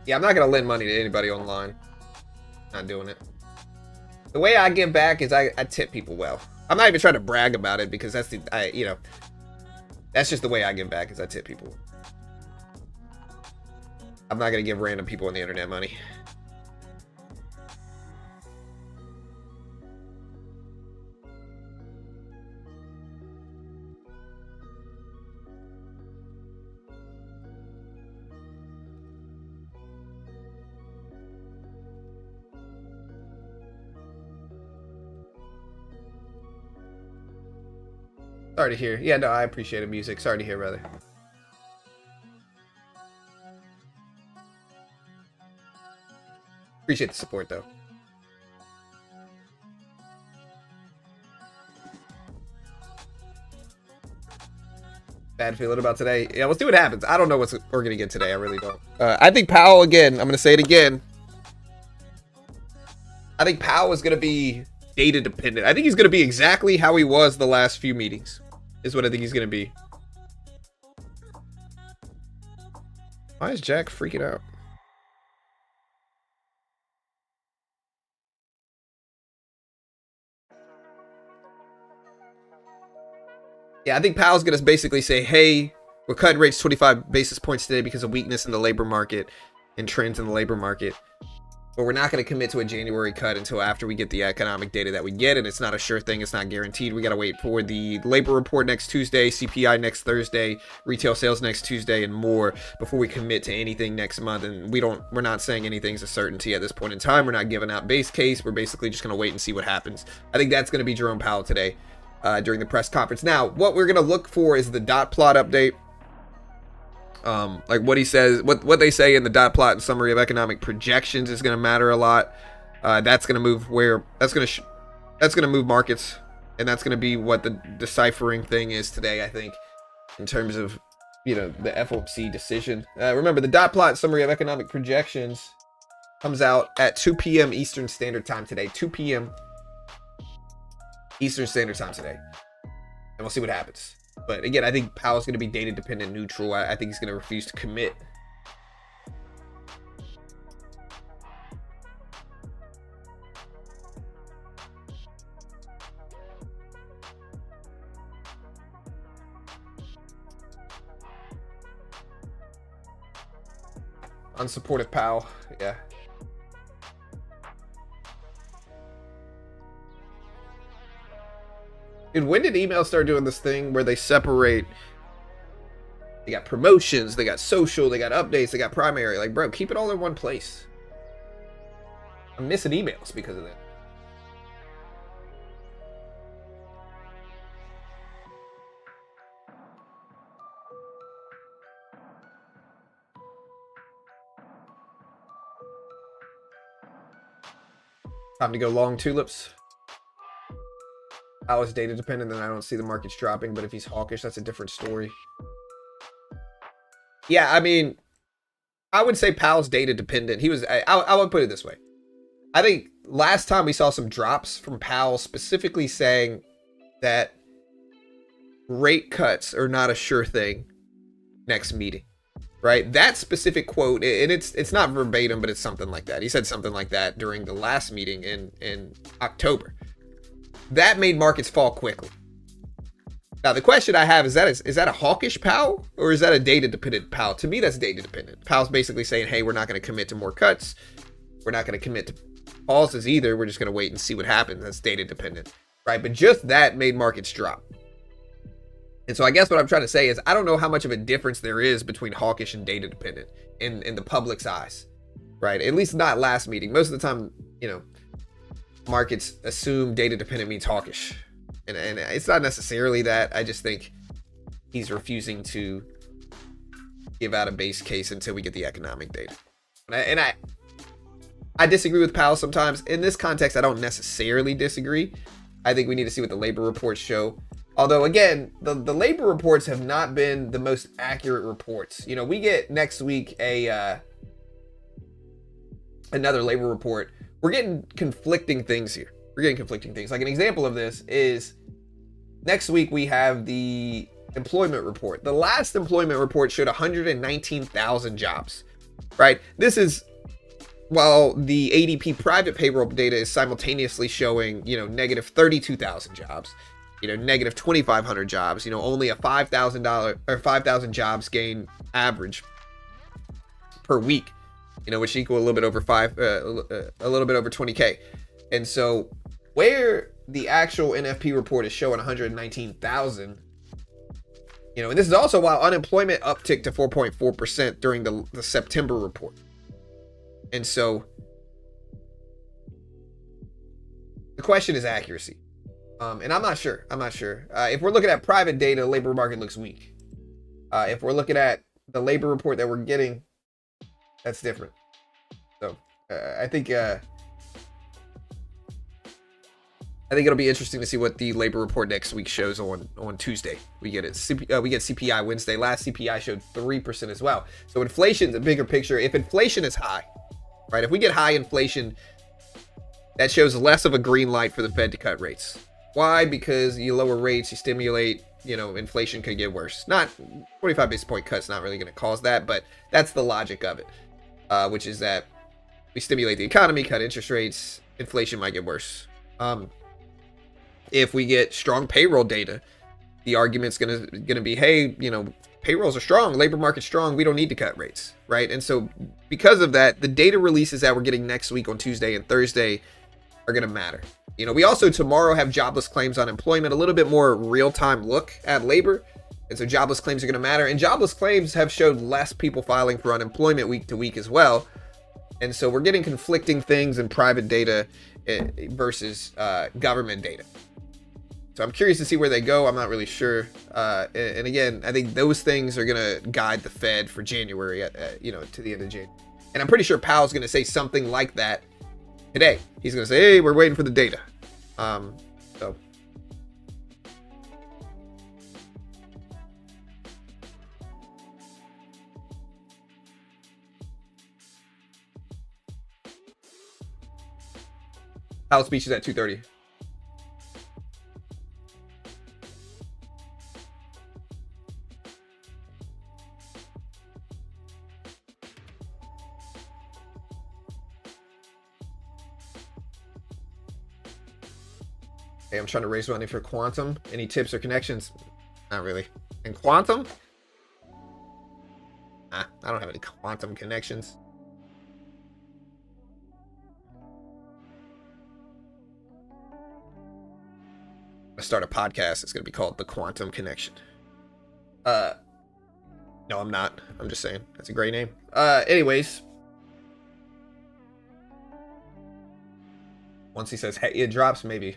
Yeah, I'm not gonna lend money to anybody online. Not doing it. The way I give back is I tip people well. I'm not even trying to brag about it because that's that's just the way I give back is I tip people. I'm not gonna give random people on the internet money. Sorry to hear. Yeah, no, I appreciate the music. Sorry to hear, brother. Appreciate the support, though. Bad feeling about today. Yeah, we'll see what happens. I don't know what we're going to get today. I really don't. I think Powell, again, I'm going to say it again. I think Powell is going to be data dependent. I think he's going to be exactly how he was the last few meetings. Is what I think he's going to be. Why is Jack freaking out? Yeah, I think Powell's going to basically say, hey, we're cutting rates 25 basis points today because of weakness in the labor market and trends in the labor market. But we're not going to commit to a January cut until after we get the economic data that we get. And it's not a sure thing. It's not guaranteed. We got to wait for the labor report next Tuesday, CPI next Thursday, retail sales next Tuesday, and more before we commit to anything next month. And we're not saying anything's a certainty at this point in time. We're not giving out base case. We're basically just going to wait and see what happens. I think that's going to be Jerome Powell today during the press conference. Now, what we're going to look for is the dot plot update. Like what he says, what they say in the dot plot and summary of economic projections is going to matter a lot. That's going to move that's going to move markets, and that's going to be what the deciphering thing is today, I think, in terms of, you know, the FOMC decision. Remember, the dot plot summary of economic projections comes out at 2 p.m. Eastern Standard Time today. 2 p.m. Eastern Standard Time today, and we'll see what happens. But again, I think Powell's going to be data dependent neutral. I think he's going to refuse to commit. Unsupportive Powell, yeah. Dude, when did email start doing this thing where they separate? They got promotions, they got social, they got updates, they got primary. Like, bro, keep it all in one place. I'm missing emails because of that. Time to go long tulips. Powell is data dependent, then I don't see the markets dropping. But if he's hawkish, that's a different story. Yeah, I mean, I would say Powell's data dependent. I would put it this way. I think last time we saw some drops from Powell specifically saying that rate cuts are not a sure thing next meeting, right? That specific quote, and it's not verbatim, but it's something like that. He said something like that during the last meeting in October. That made markets fall quickly. Now, the question I have is that a hawkish Powell or is that a data dependent Powell? To me, that's data dependent. Powell's basically saying, hey, we're not going to commit to more cuts. We're not going to commit to pauses either. We're just going to wait and see what happens. That's data dependent, right? But just that made markets drop. And so I guess what I'm trying to say is I don't know how much of a difference there is between hawkish and data dependent in the public's eyes, right? At least not last meeting. Most of the time, you know, markets assume data dependent means hawkish, and it's not necessarily that. I just think he's refusing to give out a base case until we get the economic data. And I disagree with Powell sometimes. In this context, I don't necessarily disagree. I think we need to see what the labor reports show. Although, again, the labor reports have not been the most accurate reports. You know, we get next week another labor report. We're getting conflicting things here. We're getting conflicting things. Like an example of this is next week we have the employment report. The last employment report showed 119,000 jobs, right? This is while the ADP private payroll data is simultaneously showing, you know, negative 32,000 jobs, you know, negative 2,500 jobs, you know, only a $5,000 or 5,000 jobs gain average per week. You know, which equal a little bit over a little bit over 20K. And so where the actual NFP report is showing 119,000, you know, and this is also while unemployment upticked to 4.4% during the September report. And so the question is accuracy. And I'm not sure. If we're looking at private data, labor market looks weak. If we're looking at the labor report that we're getting, that's different. So I think it'll be interesting to see what the labor report next week shows on Tuesday. We get it. We get CPI Wednesday. Last CPI showed 3% as well. So inflation's a bigger picture. If inflation is high, right? If we get high inflation, that shows less of a green light for the Fed to cut rates. Why? Because you lower rates, you stimulate, inflation could get worse. Not 45 basis point cuts, not really going to cause that, but that's the logic of it, which is that we stimulate the economy, cut interest rates, inflation might get worse. If we get strong payroll data, the argument's gonna be, hey, payrolls are strong, labor market's strong, we don't need to cut rates, right? And so because of that, the data releases that we're getting next week on Tuesday and Thursday are gonna matter. We also tomorrow have jobless claims, unemployment, a little bit more real-time look at labor. And so jobless claims are gonna matter. And jobless claims have showed less people filing for unemployment week to week as well. And so we're getting conflicting things in private data versus government data. So I'm curious to see where they go. I'm not really sure. And again, I think those things are going to guide the Fed for January, to the end of January. And I'm pretty sure Powell's going to say something like that today. He's going to say, hey, we're waiting for the data. So. Powell's speech is at 2:30. Hey, I'm trying to raise money for Quantum. Any tips or connections? Not really. And Quantum? I don't have any Quantum connections. I'm gonna start a podcast. It's gonna be called The Quantum Connection. No, I'm not. I'm just saying. That's a great name. Anyways. Once he says, hey, it drops, maybe.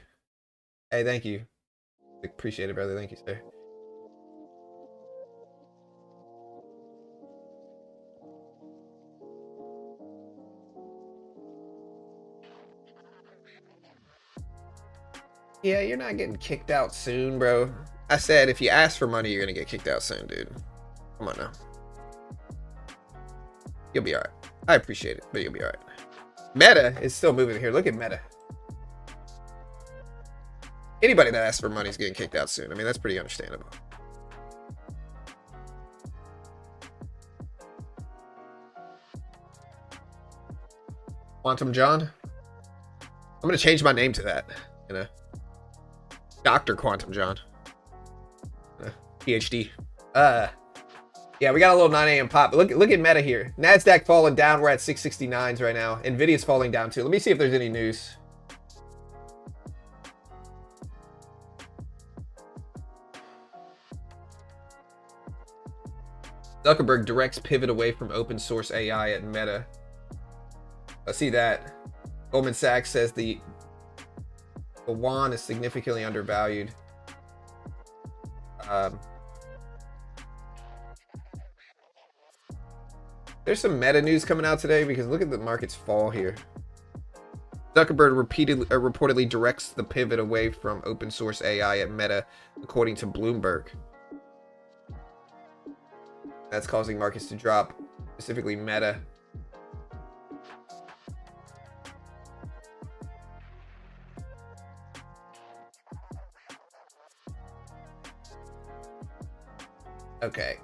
Hey, thank you. Appreciate it, brother. Thank you, sir. Yeah, you're not getting kicked out soon, bro. I said if you ask for money, you're gonna get kicked out soon, dude. Come on now. You'll be alright. I appreciate it, but you'll be alright. Meta is still moving here. Look at Meta. Anybody that asks for money is getting kicked out soon. I mean, that's pretty understandable. Quantum John? I'm going to change my name to that. Dr. Quantum John. PhD. Yeah, we got a little 9 a.m. pop. But look at Meta here. NASDAQ falling down. We're at 669s right now. Nvidia's falling down too. Let me see if there's any news. Zuckerberg directs pivot away from open source AI at Meta. I see that. Goldman Sachs says the yuan is significantly undervalued. There's some Meta news coming out today because look at the markets fall here. Zuckerberg reportedly directs the pivot away from open source AI at Meta, according to Bloomberg. That's causing markets to drop, specifically Meta. Okay.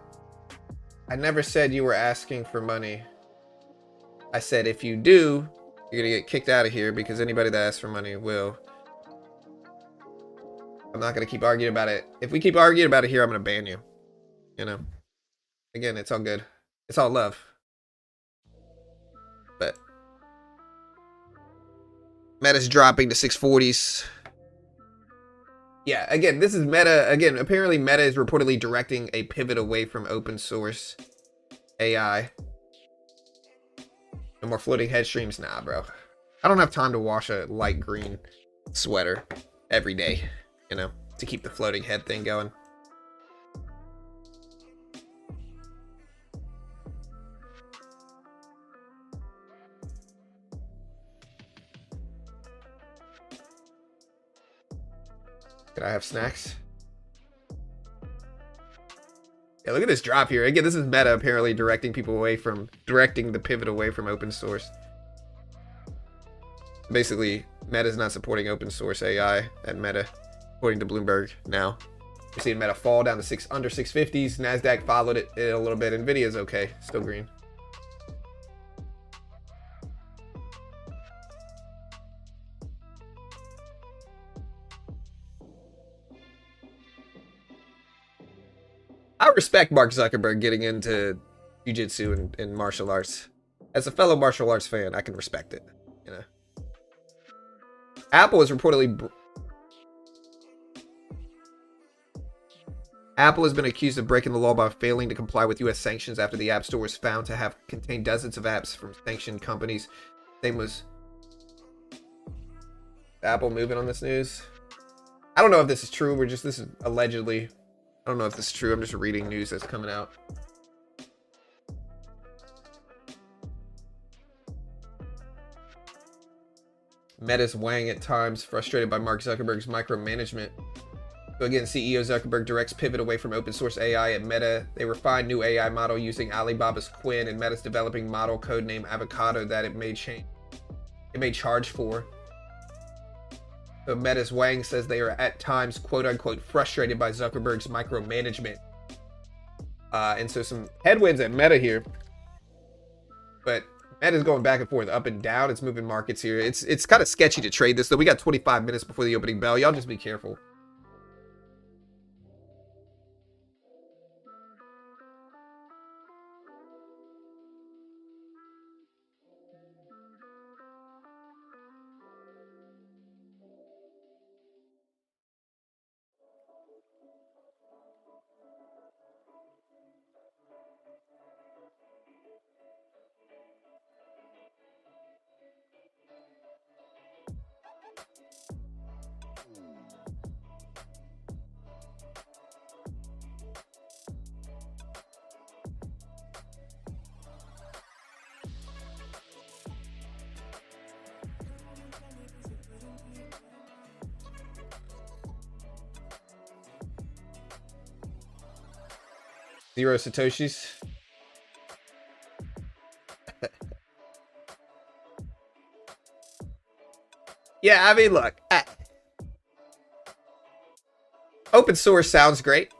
I never said you were asking for money. I said if you do, you're gonna get kicked out of here because anybody that asks for money will. I'm not gonna keep arguing about it. If we keep arguing about it here, I'm gonna ban you. Again, it's all good. It's all love. But Meta's dropping to 640s. Yeah, again, this is Meta. Again, apparently Meta is reportedly directing a pivot away from open source AI. No more floating head streams? Nah, bro. I don't have time to wash a light green sweater every day. you know, to keep the floating head thing going. Can I have snacks? Yeah, look at this drop here. Again, this is Meta apparently directing the pivot away from open source. Basically, Meta's not supporting open source AI at Meta, according to Bloomberg now. We're seeing Meta fall down to under 650s. NASDAQ followed it a little bit. Nvidia's okay, still green. I respect Mark Zuckerberg getting into jiu-jitsu and martial arts. As a fellow martial arts fan, I can respect it, you know. Apple has been accused of breaking the law by failing to comply with U.S. sanctions after the App Store was found to have contained dozens of apps from sanctioned companies. Same was Apple moving on this news. I don't know if this is true. This is allegedly. I don't know if this is true. I'm just reading news that's coming out. Meta's Wang at times frustrated by Mark Zuckerberg's micromanagement. So again, CEO Zuckerberg directs pivot away from open source AI at Meta. They refined new AI model using Alibaba's Quinn, and Meta's developing model codenamed Avocado that it may charge for. So Meta's Wang says they are at times quote unquote frustrated by Zuckerberg's micromanagement. And so some headwinds at Meta here. But Meta's going back and forth, up and down. It's moving markets here. It's kind of sketchy to trade this, though. We got 25 minutes before the opening bell. Y'all just be careful. Zero Satoshis. Yeah, I mean, look. Open source sounds great.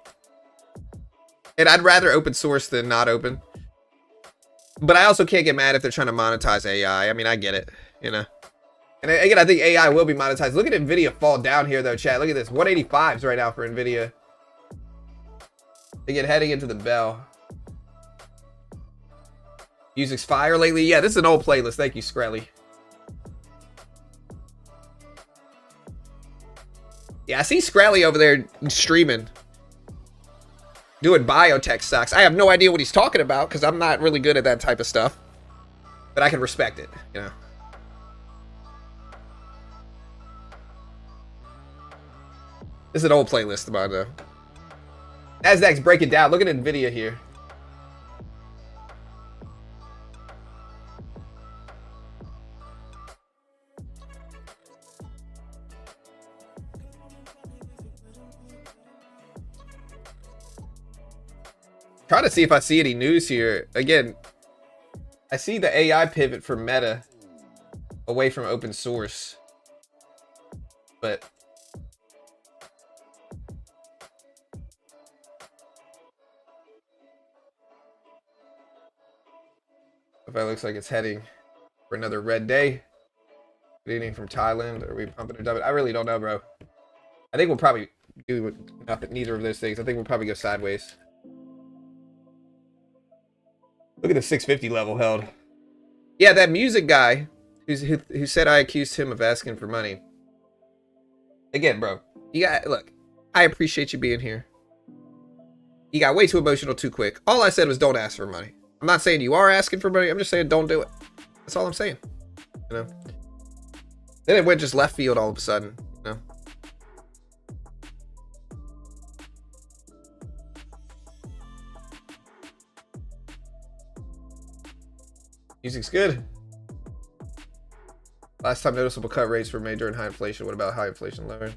And I'd rather open source than not open. But I also can't get mad if they're trying to monetize AI. I mean, I get it, you know. And again, I think AI will be monetized. Look at Nvidia fall down here, though, chat. Look at this. 185s right now for Nvidia. Again, heading into the bell. Music's fire lately. Yeah, this is an old playlist. Thank you, Skrelly. Yeah, I see Skrelly over there streaming. Doing biotech stocks. I have no idea what he's talking about because I'm not really good at that type of stuff. But I can respect it, you know. This is an old playlist of mine, though. NASDAQ's breaking down. Look at Nvidia here. Trying to see if I see any news here. Again, I see the AI pivot for Meta away from open source. But if that looks like it's heading for another red day. Good evening from Thailand. Are we pumping or dumping? I really don't know, bro. I think we'll probably do nothing, neither of those things. I think we'll probably go sideways. Look at the 650 level held. Yeah, that music guy who said I accused him of asking for money. Again, bro, you got, look, I appreciate you being here. You got way too emotional too quick. All I said was don't ask for money. I'm not saying you are asking for money. I'm just saying don't do it. That's all I'm saying. You know. Then it went just left field all of a sudden. You know. Music's good. Last time noticeable cut rates were made during high inflation. What about high inflation lowered?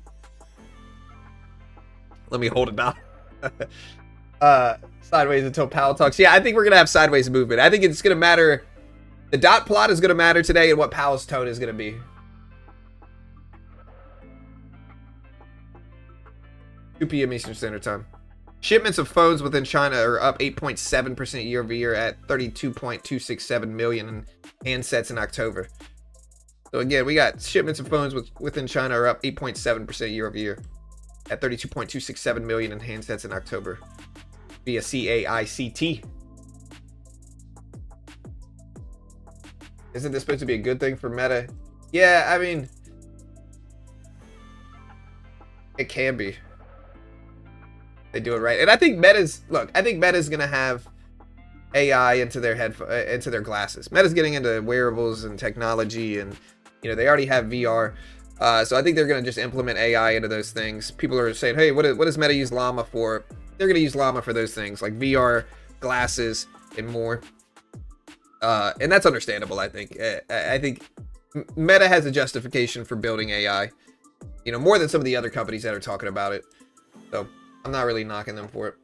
Let me hold it down. Sideways until Powell talks. Yeah, I think we're going to have sideways movement. I think it's going to matter. The dot plot is going to matter today and what Powell's tone is going to be. 2 p.m. Eastern Standard Time. Shipments of phones within China are up 8.7% year over year at 32.267 million handsets in October. So again, we got shipments of phones within China are up 8.7% year over year at 32.267 million in handsets in October via CAICT. Isn't this supposed to be a good thing for Meta? Yeah, I mean, it can be. They do it right, and I think Meta's gonna have AI into their glasses. Meta's getting into wearables and technology, and they already have VR. So I think they're gonna just implement AI into those things. People are saying, hey, what does Meta use Llama for? They're gonna use Llama for those things like VR, glasses, and more. And that's understandable. I think Meta has a justification for building AI, more than some of the other companies that are talking about it. So I'm not really knocking them for it.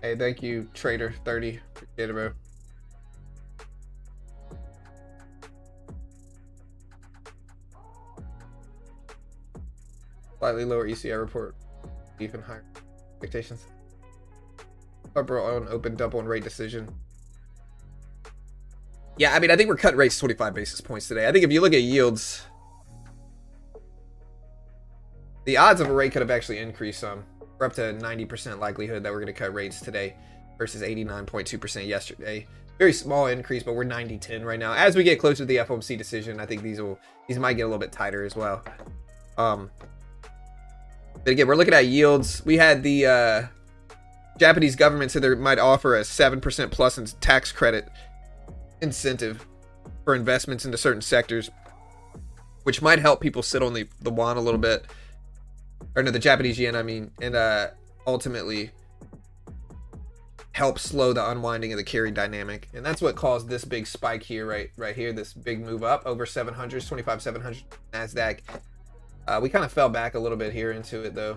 Hey, thank you, Trader30. Appreciate it, bro. Slightly lower ECI report, even higher expectations. Upper on open double and rate decision. Yeah, I mean, I think we're cutting rates 25 basis points today. I think if you look at yields, the odds of a rate cut have actually increased some. We're up to 90% likelihood that we're going to cut rates today versus 89.2% yesterday. Very small increase, but we're 90-10 right now. As we get closer to the FOMC decision, I think these might get a little bit tighter as well. But again, we're looking at yields. We had the Japanese government said they might offer a 7% plus in tax credit incentive for investments into certain sectors, which might help people sit on the yuan a little bit. Or no, the Japanese yen, I mean, and ultimately help slow the unwinding of the carry dynamic. And that's what caused this big spike here, right here, this big move up over 700s, 25,700 NASDAQ. We kind of fell back a little bit here into it, though.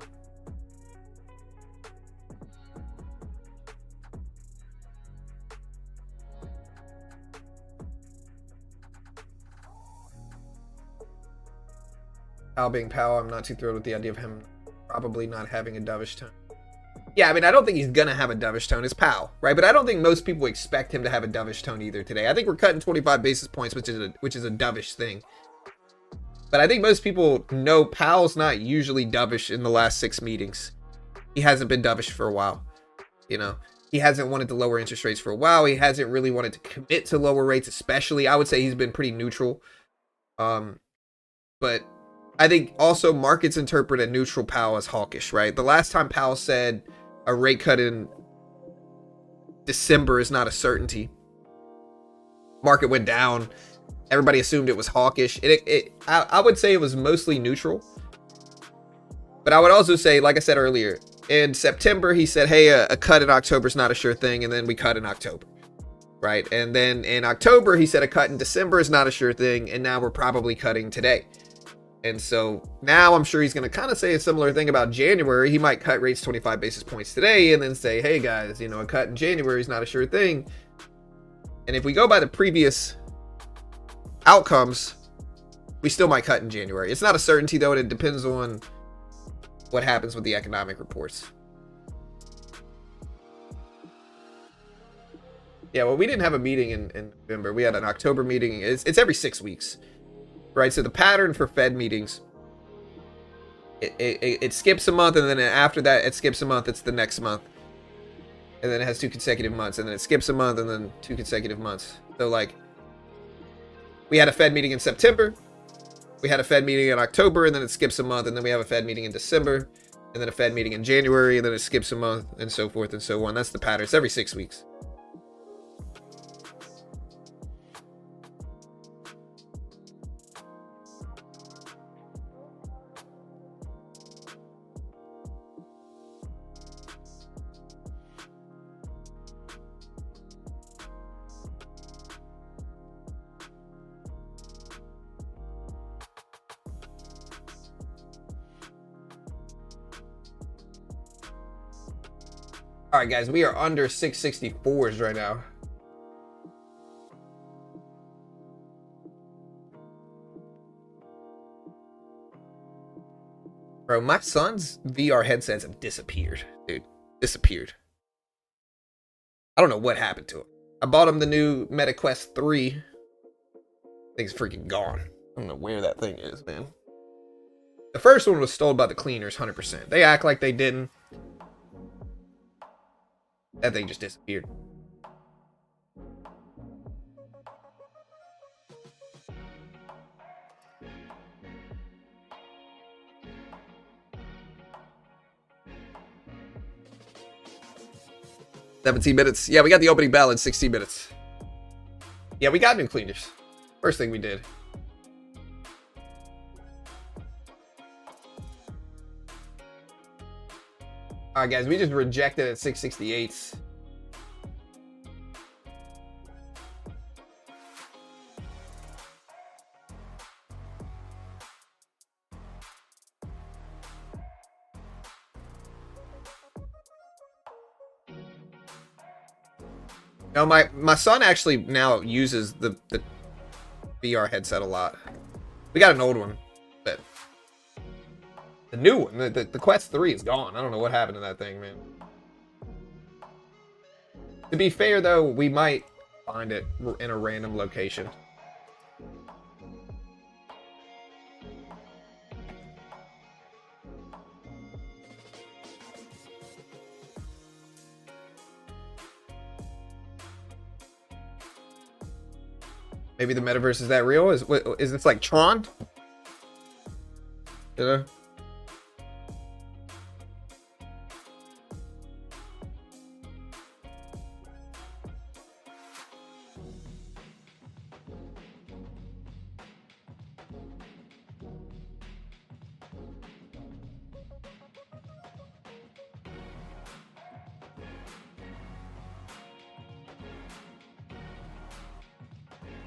Powell being Powell, I'm not too thrilled with the idea of him probably not having a dovish tone. Yeah, I mean, I don't think he's gonna have a dovish tone. It's Powell, right? But I don't think most people expect him to have a dovish tone either today. I think we're cutting 25 basis points, which is a dovish thing. But I think most people know Powell's not usually dovish in the last 6 meetings. He hasn't been dovish for a while. He hasn't wanted to lower interest rates for a while. He hasn't really wanted to commit to lower rates, especially. I would say he's been pretty neutral. But I think also markets interpret a neutral Powell as hawkish, right? The last time Powell said a rate cut in December is not a certainty, market went down. Everybody assumed it was hawkish. I would say it was mostly neutral. But I would also say, like I said earlier, in September, he said, hey, a cut in October is not a sure thing. And then we cut in October, right? And then in October, he said a cut in December is not a sure thing. And now we're probably cutting today. And so now I'm sure he's going to kind of say a similar thing about January. He might cut rates 25 basis points today and then say, hey guys, a cut in January is not a sure thing. And if we go by the previous outcomes, we still might cut in January. It's not a certainty though, and it depends on what happens with the economic reports. Yeah, well, we didn't have a meeting in November. We had an October meeting. It's every 6 weeks. Right, so the pattern for Fed meetings, it skips a month, and then after that, it skips a month. It's the next month. and then it has 2 consecutive months, and then it skips a month, and then 2 consecutive months. So like, we had a Fed meeting in September, we had a Fed meeting in October, and then it skips a month, and then we have a Fed meeting in December, and then a Fed meeting in January, and then it skips a month, and so forth and so on. That's the pattern. It's every 6 weeks. All right, guys, we are under 664s right now. Bro, my son's VR headsets have disappeared, dude. Disappeared. I don't know what happened to him. I bought him the new Meta Quest 3. Thing's freaking gone. I don't know where that thing is, man. The first one was stolen by the cleaners, 100%. They act like they didn't. That thing just disappeared. "17 minutes. Yeah, we got the opening bell in 16 minutes. Yeah, we got new cleaners. First thing we did. All right, guys, we just rejected at 668s. No, my son actually now uses the VR headset a lot. We got an old one, but the new one, the Quest 3 is gone. I don't know what happened to that thing, man. To be fair, though, we might find it in a random location. Maybe the metaverse is that real? Is this like Tron? You know?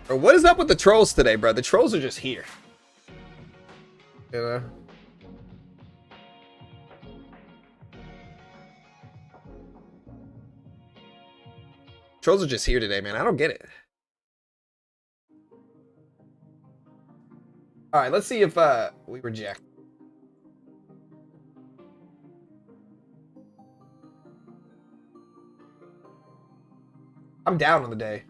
Bro, what is up with the trolls today, bro? The trolls are just here. You know? Trolls are just here today, man. I don't get it. All right, let's see if we reject. I'm down on the day.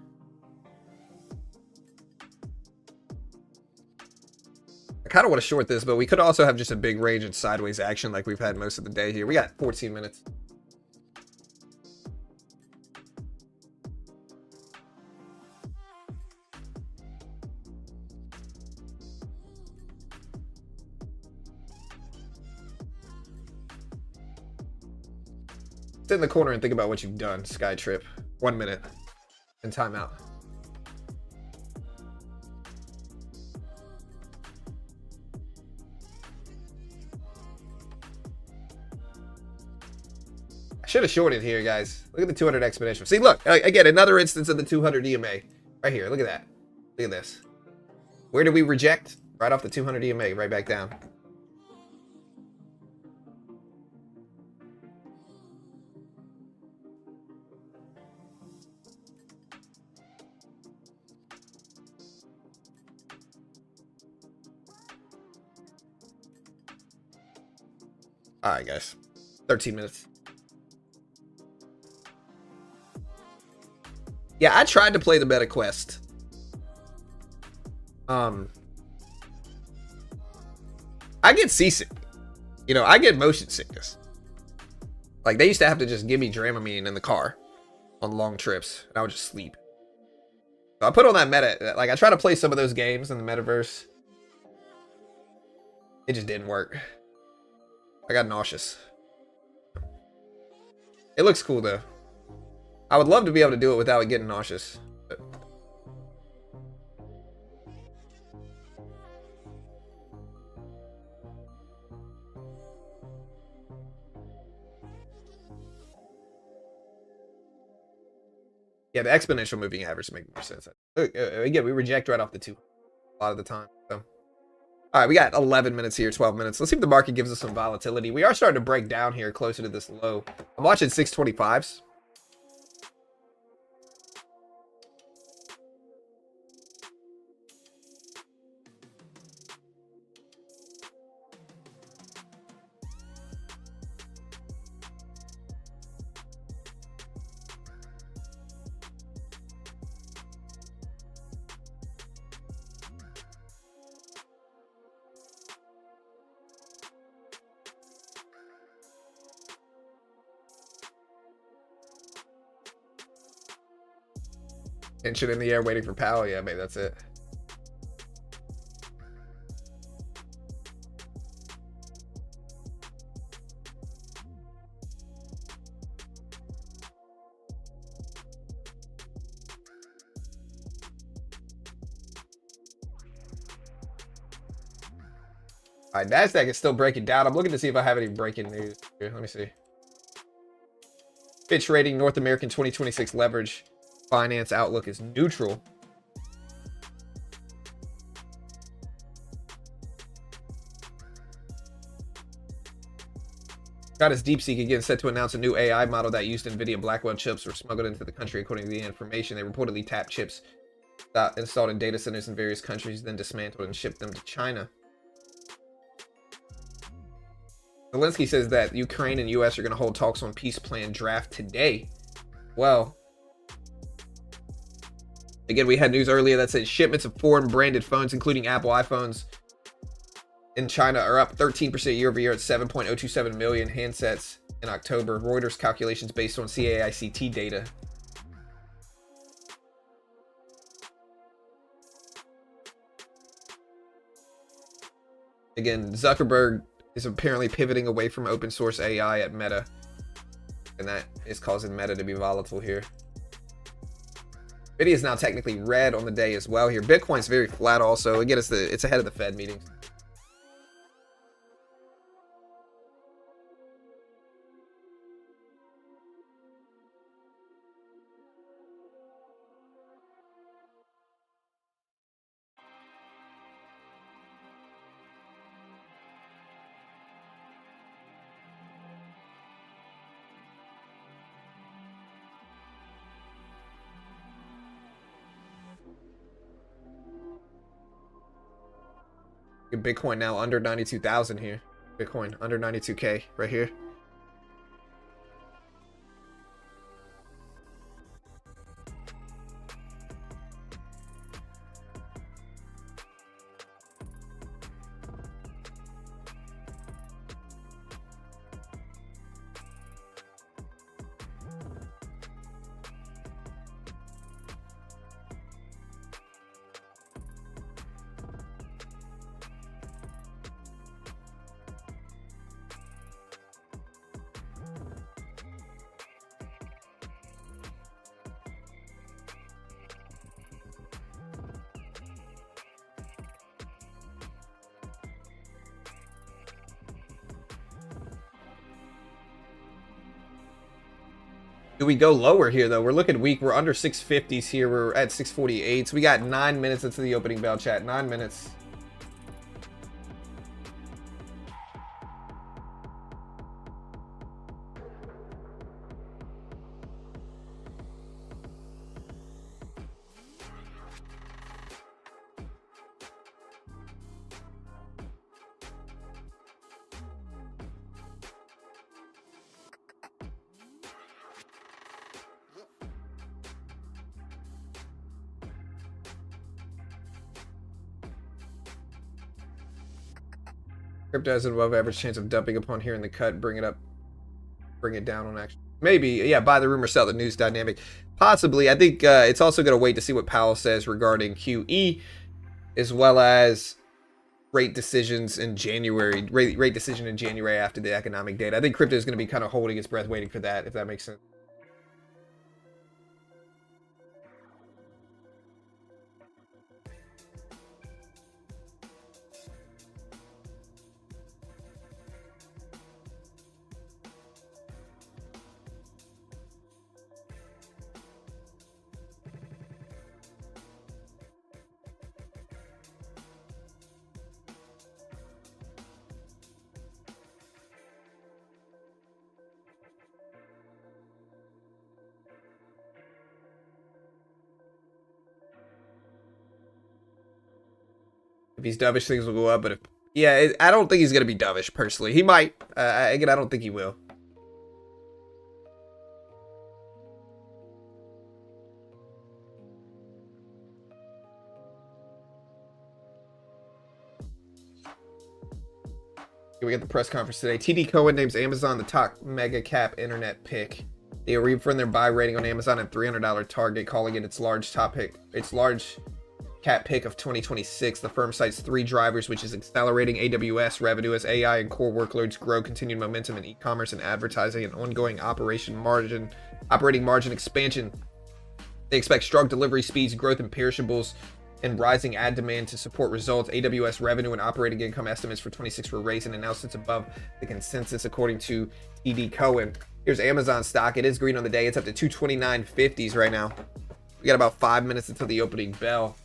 I kind of want to short this, but we could also have just a big range and sideways action like we've had most of the day here. We got 14 minutes. Sit in the corner and think about what you've done, Skytrip. 1 minute. And timeout. I should have shorted here, guys. Look at the 200 exponential. See, look. Again, another instance of the 200 EMA. Right here. Look at that. Look at this. Where did we reject? Right off the 200 EMA. Right back down. All right, guys. 13 minutes. Yeah, I tried to play the Meta Quest. I get seasick. You know, I get motion sickness. Like, they used to have to just give me Dramamine in the car on long trips, and I would just sleep. So I put on that meta. Like, I try to play some of those games in the metaverse. It just didn't work. I got nauseous. It looks cool, though. I would love to be able to do it without getting nauseous. But... yeah, the exponential moving average makes more sense. Again, we reject right off the 2 a lot of the time. So. All right, we got 11 minutes here, 12 minutes. Let's see if the market gives us some volatility. We are starting to break down here closer to this low. I'm watching 625s. Tension in the air, waiting for Powell. Yeah, maybe that's it. All right, NASDAQ is still breaking down. I'm looking to see if I have any breaking news here. Let me see. Fitch rating North American 2026 leverage finance outlook is neutral. Got his DeepSeek again set to announce a new AI model that used NVIDIA Blackwell chips were smuggled into the country. According to the information, they reportedly tapped chips installed in data centers in various countries, then dismantled and shipped them to China. Zelensky says that Ukraine and US are going to hold talks on peace plan draft today. Well, again, we had news earlier that said shipments of foreign branded phones, including Apple iPhones, in China are up 13% year over year at 7.027 million handsets in October. Reuters calculations based on CAICT data. Again, Zuckerberg is apparently pivoting away from open source AI at Meta, and that is causing Meta to be volatile here. Nvidia is now technically red on the day as well here. Bitcoin's very flat also. Again, it's ahead of the Fed meeting. Bitcoin now under 92,000 here. Bitcoin under 92K right here. Do we go lower here, though? We're looking weak. We're under 650s here. We're at 648. So we got 9 minutes into the opening bell chat. 9 minutes. Crypto has an above average chance of dumping upon here in the cut, bring it up bring it down on action. Maybe, yeah, buy the rumor, sell the news dynamic. Possibly. I think it's also going to wait to see what Powell says regarding QE, as well as rate decisions in January. Rate decision in January after the economic data. I think crypto is going to be kind of holding its breath, waiting for that, if that makes sense. If he's dovish, things will go up. But if, yeah, I don't think he's going to be dovish personally. He might. Again, I don't think he will. Here we get the press conference today. TD Cohen names Amazon the top mega cap internet pick. They reaffirmed their buy rating on Amazon at $300 target, calling it its large cap pick of 2026. The firm cites 3 drivers, which is accelerating AWS revenue as AI and core workloads grow, continued momentum in e-commerce and advertising, and ongoing operating margin expansion. They expect strong delivery speeds, growth in perishables, and rising ad demand to support results. AWS revenue and operating income estimates for 26 were raised and now sits above the consensus, according to TD Cohen. Here's Amazon stock. It is green on the day. It's up to 229.50s right now. We got about 5 minutes until the opening bell.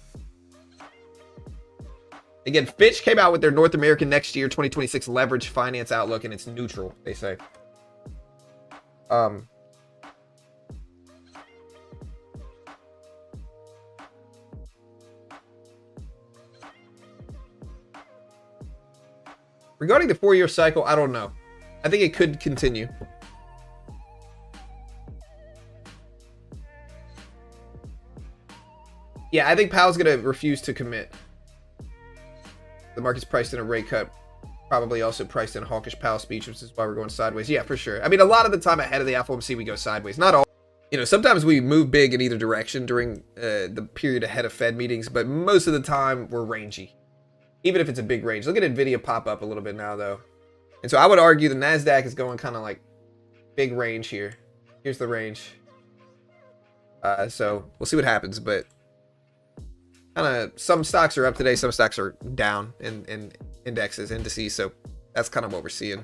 Again, Fitch came out with their North American next year 2026 leverage finance outlook, and it's neutral, they say. Regarding the 4-year cycle, I don't know. I think it could continue. Yeah, I think Powell's going to refuse to commit. The market's priced in a rate cut. Probably also priced in a hawkish Powell speech, which is why we're going sideways. Yeah, for sure. I mean, a lot of the time ahead of the FOMC, we go sideways. Not all. You know, sometimes we move big in either direction during the period ahead of Fed meetings, but most of the time we're rangy. Even if it's a big range. Look at NVIDIA pop up a little bit now, though. And so I would argue the NASDAQ is going kind of like big range here. Here's the range. So we'll see what happens, but kind of some stocks are up today, some stocks are down in indices. So that's kind of what we're seeing.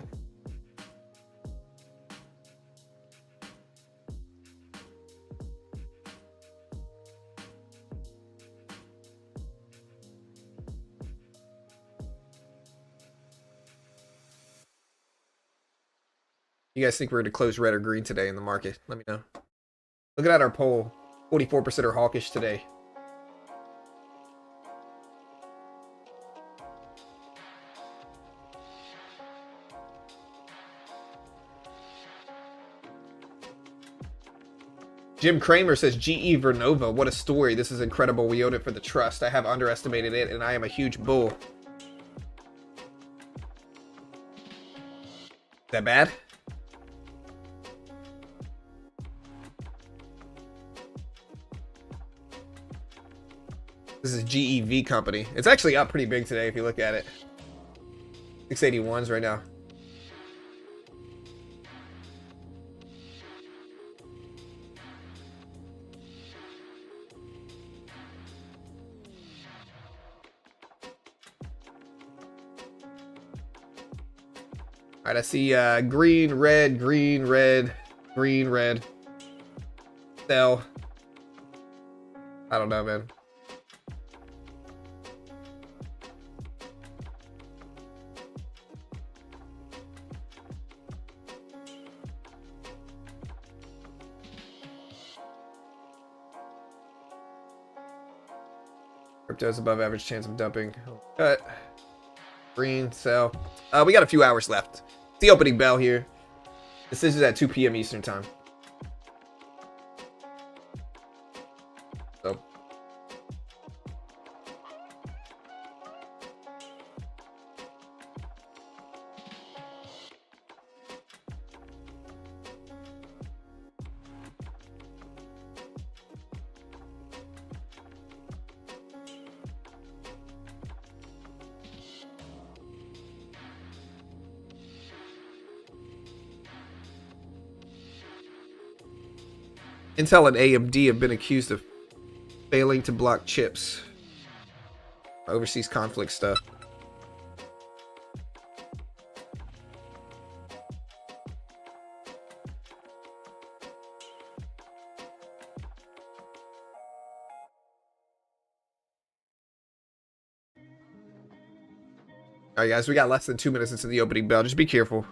You guys think we're going to close red or green today in the market? Let me know. Looking at our poll, 44% are hawkish today. Jim Kramer says, GE Vernova, what a story. This is incredible. We owed it for the trust. I have underestimated it, and I am a huge bull. Is that bad? This is GEV company. It's actually up pretty big today if you look at it. 681s right now. All right, I see green, red, green, red, green, red. Sell. I don't know, man. Crypto's above average chance of dumping. Cut. Green, sell. We got a few hours left. It's the opening bell here. Decision's at 2 p.m. Eastern time. So. Intel and AMD have been accused of failing to block chips. Overseas conflict stuff. All right, guys, we got less than 2 minutes into the opening bell. Just be careful.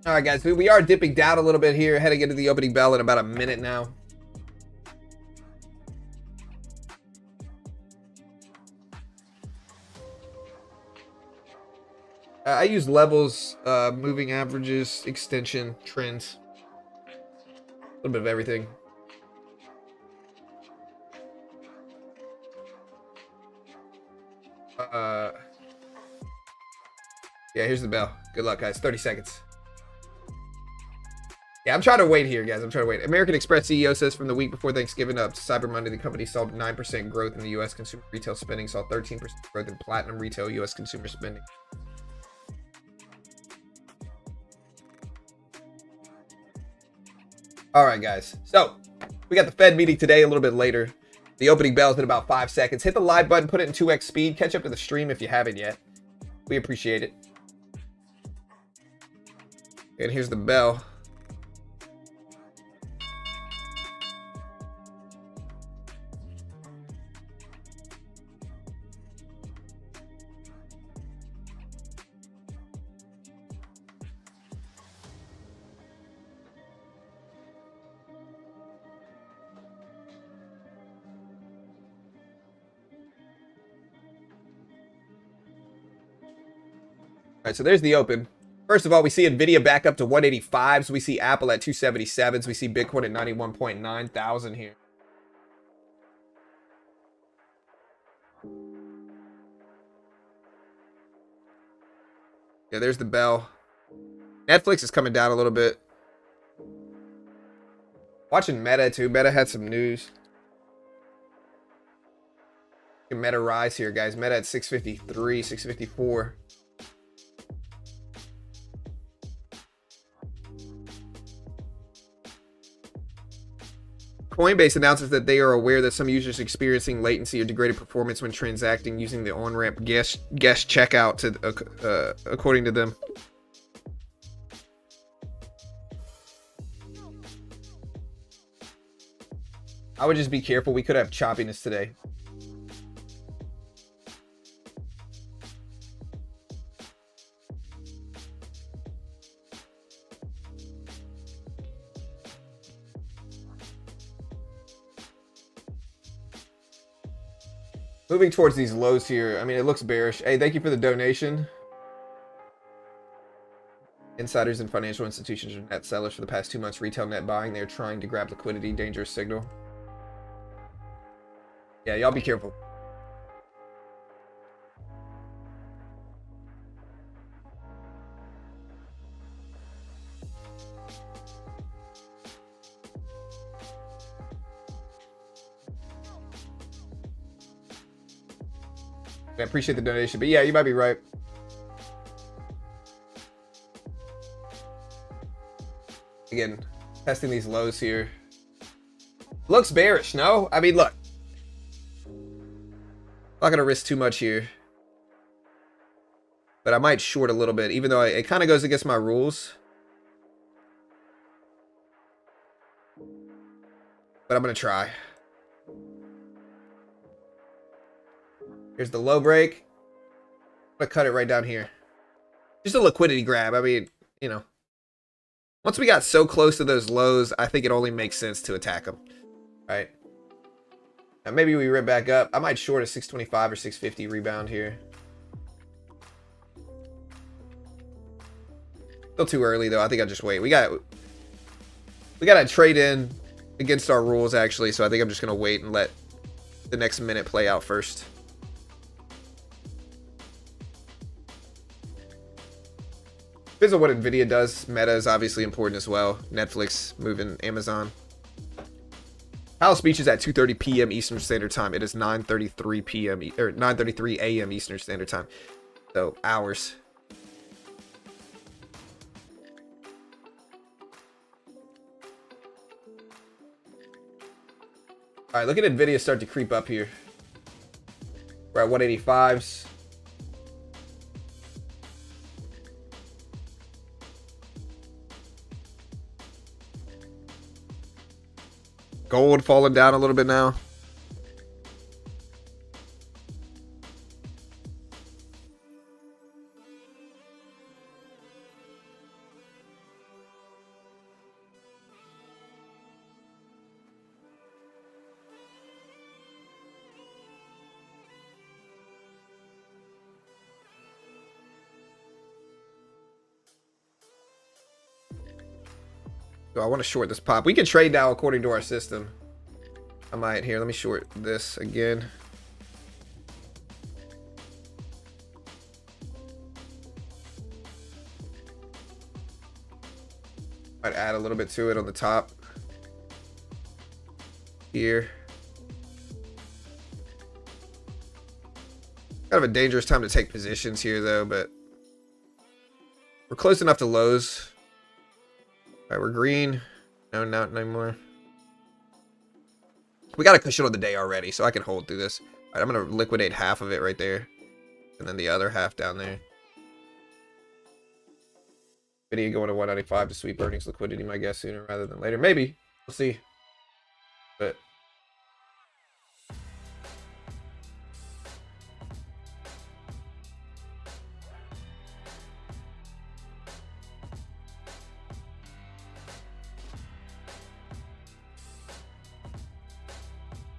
All right, guys, we are dipping down a little bit here, heading into the opening bell in about a minute now. I use levels, moving averages, extension, trends, a little bit of everything. Yeah, here's the bell. Good luck, guys. 30 seconds. Yeah, I'm trying to wait here, guys. I'm trying to wait. American Express CEO says from the week before Thanksgiving up to Cyber Monday, the company saw 9% growth in the U.S. consumer retail spending, saw 13% growth in platinum retail U.S. consumer spending. All right, guys. So we got the Fed meeting today a little bit later. The opening bell is in about 5 seconds. Hit the like button, put it in 2x speed. Catch up to the stream if you haven't yet. We appreciate it. And here's the bell. All right, so there's the open. First of all, we see Nvidia back up to 185s. We see Apple at 277s. We see Bitcoin at 91.9 thousand here. Yeah, there's the bell. Netflix is coming down a little bit. Watching Meta too. Meta had some news. Meta rise here, guys. Meta at 653, 654. Coinbase announces that they are aware that some users experiencing latency or degraded performance when transacting using the on-ramp guest checkout, to according to them. I would just be careful. We could have choppiness today. Moving towards these lows here. I mean, it looks bearish. Hey, thank you for the donation. Insiders and financial institutions are net sellers for the past 2 months. Retail net buying. They're trying to grab liquidity. Dangerous signal. Yeah, y'all be careful. I appreciate the donation, but yeah, you might be right. Again, testing these lows here. Looks bearish, no? I mean, look. Not going to risk too much here. But I might short a little bit, even though it kind of goes against my rules. But I'm going to try. Here's the low break. I'm going to cut it right down here. Just a liquidity grab. I mean, you know. Once we got so close to those lows, I think it only makes sense to attack them. All right. Now maybe we rip back up. I might short a 625 or 650 rebound here. Still too early though. I think I'll just wait. We got to trade in against our rules actually, so I think I'm just gonna wait and let the next minute play out first. Depends on what Nvidia does. Meta is obviously important as well. Netflix moving Amazon. Powell's speech is at 2:30 p.m. Eastern Standard Time. It is 9:33 p.m. or 9:33 a.m. Eastern Standard Time. So hours. All right, look at Nvidia start to creep up here. We're at 185s. Gold falling down a little bit now. So I want to short this pop. We can trade now according to our system. I might. Here, let me short this again. Might add a little bit to it on the top. Here. Kind of a dangerous time to take positions here though, but we're close enough to lows. All right, we're green. No, not anymore. We got a cushion on the day already, so I can hold through this. All right, I'm going to liquidate half of it right there. And then the other half down there. Video going to 195 to sweep earnings liquidity, my guess, sooner rather than later. Maybe. We'll see. But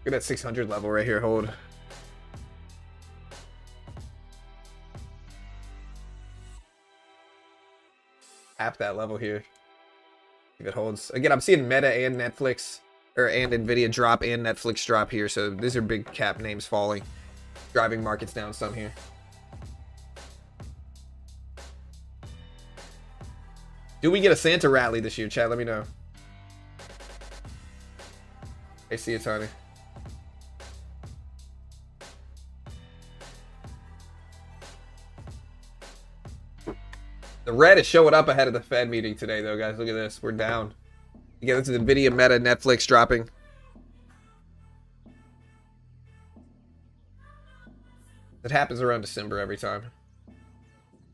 look at that 600 level right here. Hold. Tap that level here. If it holds. Again, I'm seeing Meta and Netflix, and Nvidia drop and Netflix drop here. So these are big cap names falling, driving markets down some here. Do we get a Santa rally this year, chat? Let me know. Hey, see you, Tony. The red is showing up ahead of the Fed meeting today, though, guys. Look at this. We're down. Again, this is Nvidia, Meta, Netflix dropping. It happens around December every time.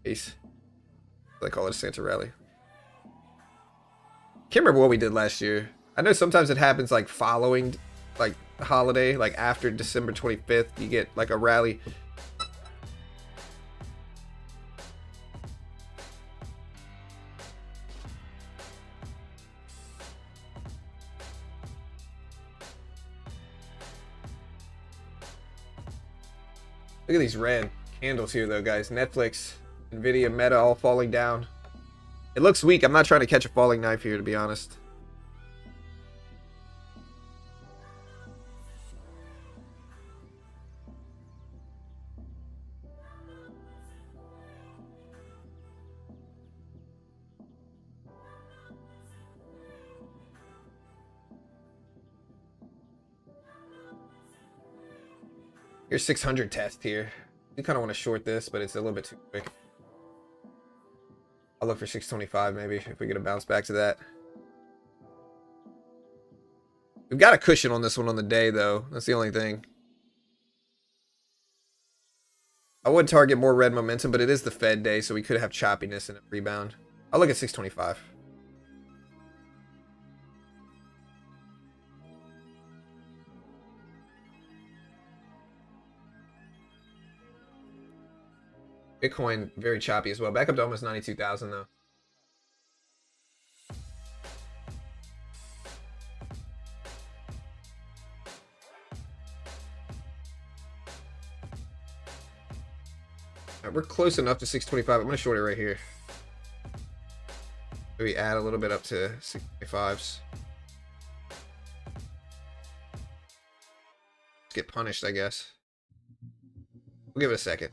Peace. They call it a Santa rally. Can't remember what we did last year. I know sometimes it happens like following like the holiday, like after December 25th, you get like a rally. Look at these red candles here, though, guys. Netflix, Nvidia, Meta, all falling down. It looks weak. I'm not trying to catch a falling knife here, to be honest. Here's 600 test here. You kind of want to short this, but it's a little bit too quick. I'll look for 625 maybe if we get a bounce back to that. We've got a cushion on this one on the day, though. That's the only thing. I would target more red momentum, but it is the Fed day, so we could have choppiness and a rebound. I'll look at 625. Bitcoin, very choppy as well. Back up to almost 92,000 though. All right, we're close enough to 625. I'm going to short it right here. Maybe add a little bit up to 65s. Get punished, I guess. We'll give it a second.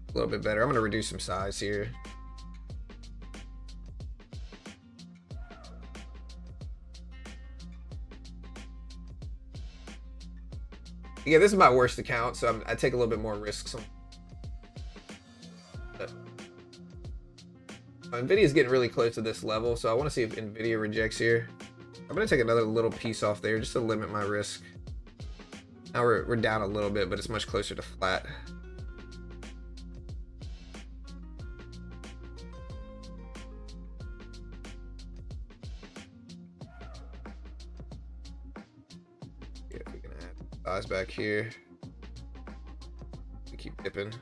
A little bit better. I'm going to reduce some size here. Yeah, this is my worst account, so I take a little bit more risks. Nvidia's getting really close to this level, so I want to see if Nvidia rejects here. I'm going to take another little piece off there just to limit my risk. Now we're down a little bit, but it's much closer to flat. Yeah, we can add size back here. We keep dipping.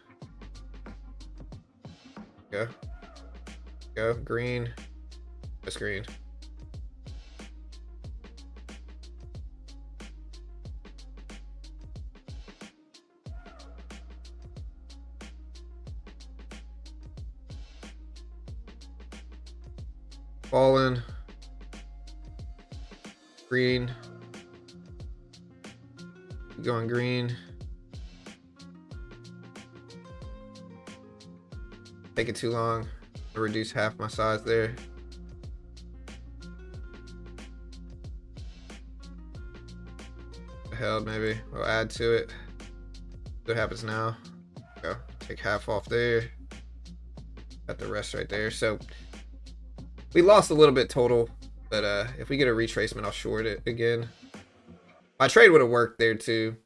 Go. Go. Green. Just green. Fallen. Green. Keep going green. Take it too long. I'll reduce half my size there. Held maybe. We'll add to it. What happens now? Go. Take half off there. Got the rest right there. So we lost a little bit total, but if we get a retracement, I'll short it again. My trade would have worked there too.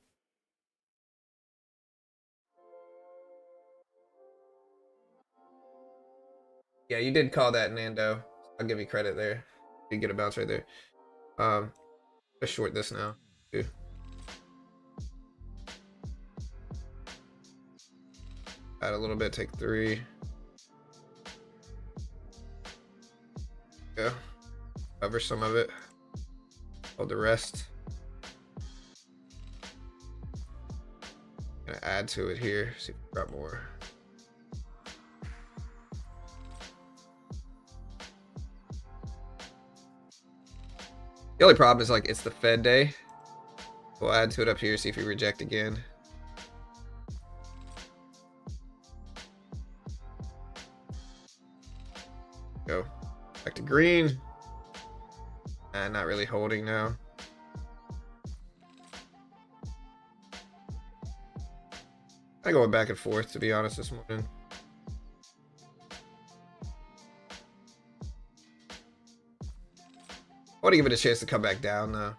Yeah, you did call that, Nando. I'll give you credit there. You get a bounce right there. Let's short this now too. Add a little bit, take 3. Go. Cover some of it. Hold the rest. Gonna add to it here. See if we got more. The only problem is like it's the Fed day. We'll add to it up here, see if we reject again. Go. Back to green. And not really holding now. I'm going back and forth, to be honest, this morning. I want to give it a chance to come back down though.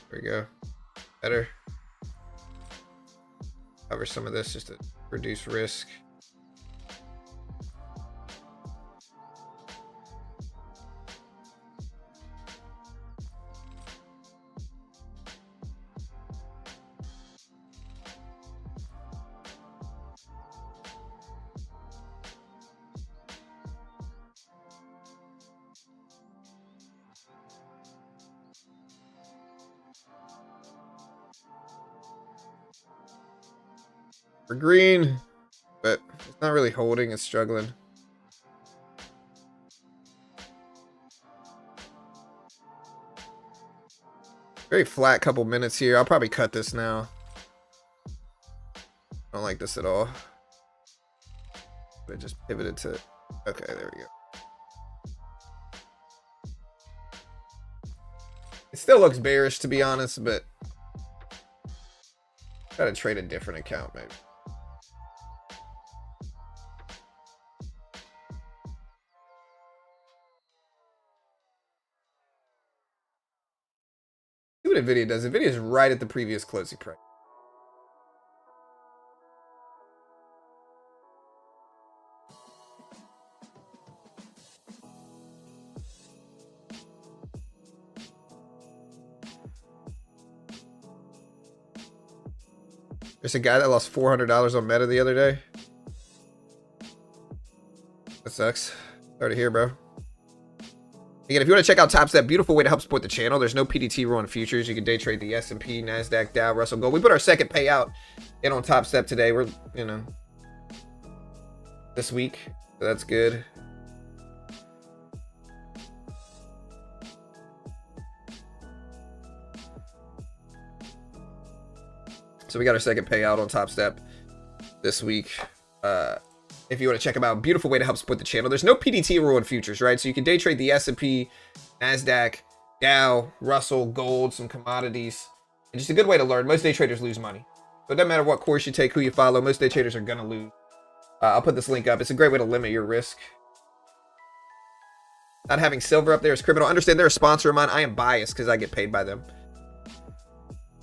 There we go. Better. Cover some of this just to reduce risk. For green, but it's not really holding, it's struggling. Very flat couple minutes here. I'll probably cut this now. I don't like this at all. But I just pivoted to, okay, there we go. It still looks bearish to be honest, but gotta trade a different account maybe. See what Nvidia does. Nvidia is right at the previous closing price. There's a guy that lost $400 on Meta the other day. That sucks. Sorry to hear, bro. Again, if you want to check out Top Step, beautiful way to help support the channel. There's no PDT rule on futures. You can day trade the S&P, NASDAQ, Dow, Russell, Gold. We put our second payout in on Top Step today. We're, you know, this week. So that's good. So we got our second payout on Top Step this week. If you want to check them out, beautiful way to help support the channel. There's no PDT rule in futures, right? So you can day trade the S&P, NASDAQ, Dow, Russell, Gold, some commodities. And just a good way to learn. Most day traders lose money. So it doesn't matter what course you take, who you follow. Most day traders are going to lose. I'll put this link up. It's a great way to limit your risk. Not having silver up there is criminal. Understand they're a sponsor of mine. I am biased because I get paid by them.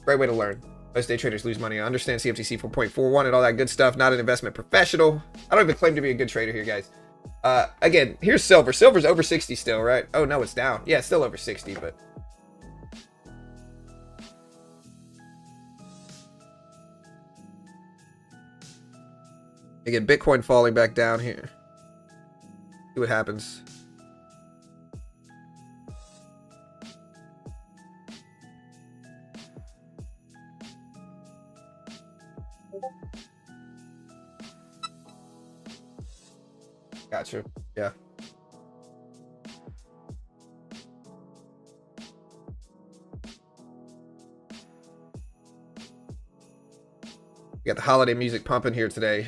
Great way to learn. Most day traders lose money. I understand CFTC 4.41 and all that good stuff. Not an investment professional. I don't even claim to be a good trader here, guys. Again, here's silver. Silver's over 60 still, right? Oh, no, it's down. Yeah, it's still over 60, but... Again, Bitcoin falling back down here. See what happens. Gotcha. Yeah. We got the holiday music pumping here today.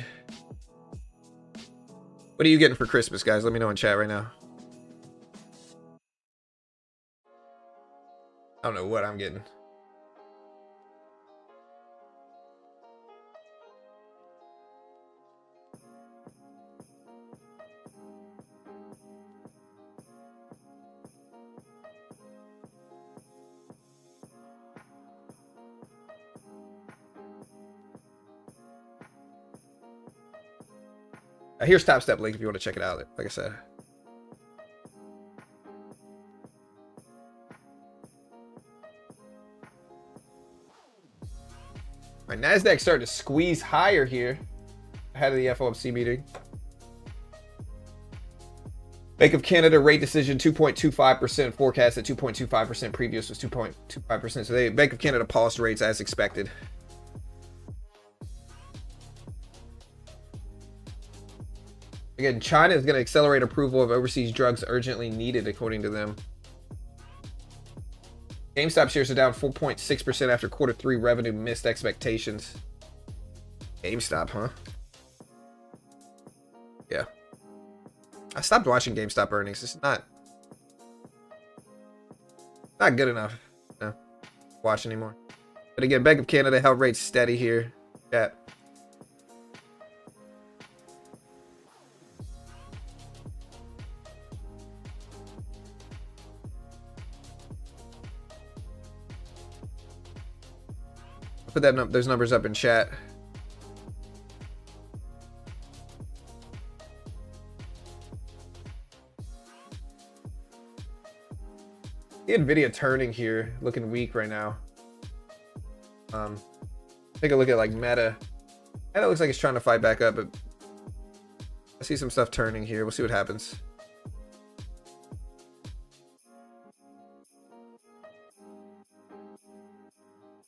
What are you getting for Christmas, guys? Let me know in chat right now. I don't know what I'm getting. Here's Top Step link if you want to check it out. Like I said. My NASDAQ starting to squeeze higher here ahead of the FOMC meeting. Bank of Canada rate decision 2.25%, forecast at 2.25%, previous was 2.25%. So Bank of Canada paused rates as expected. Again, China is going to accelerate approval of overseas drugs urgently needed, according to them. GameStop shares are down 4.6% after Q3 revenue missed expectations. GameStop, huh? Yeah. I stopped watching GameStop earnings. It's not good enough to watch anymore. But again, Bank of Canada held rates steady here. Yeah. Put those numbers up in chat. Nvidia turning here, looking weak right now. Take a look at like Meta. Meta looks like it's trying to fight back up, but I see some stuff turning here. We'll see what happens.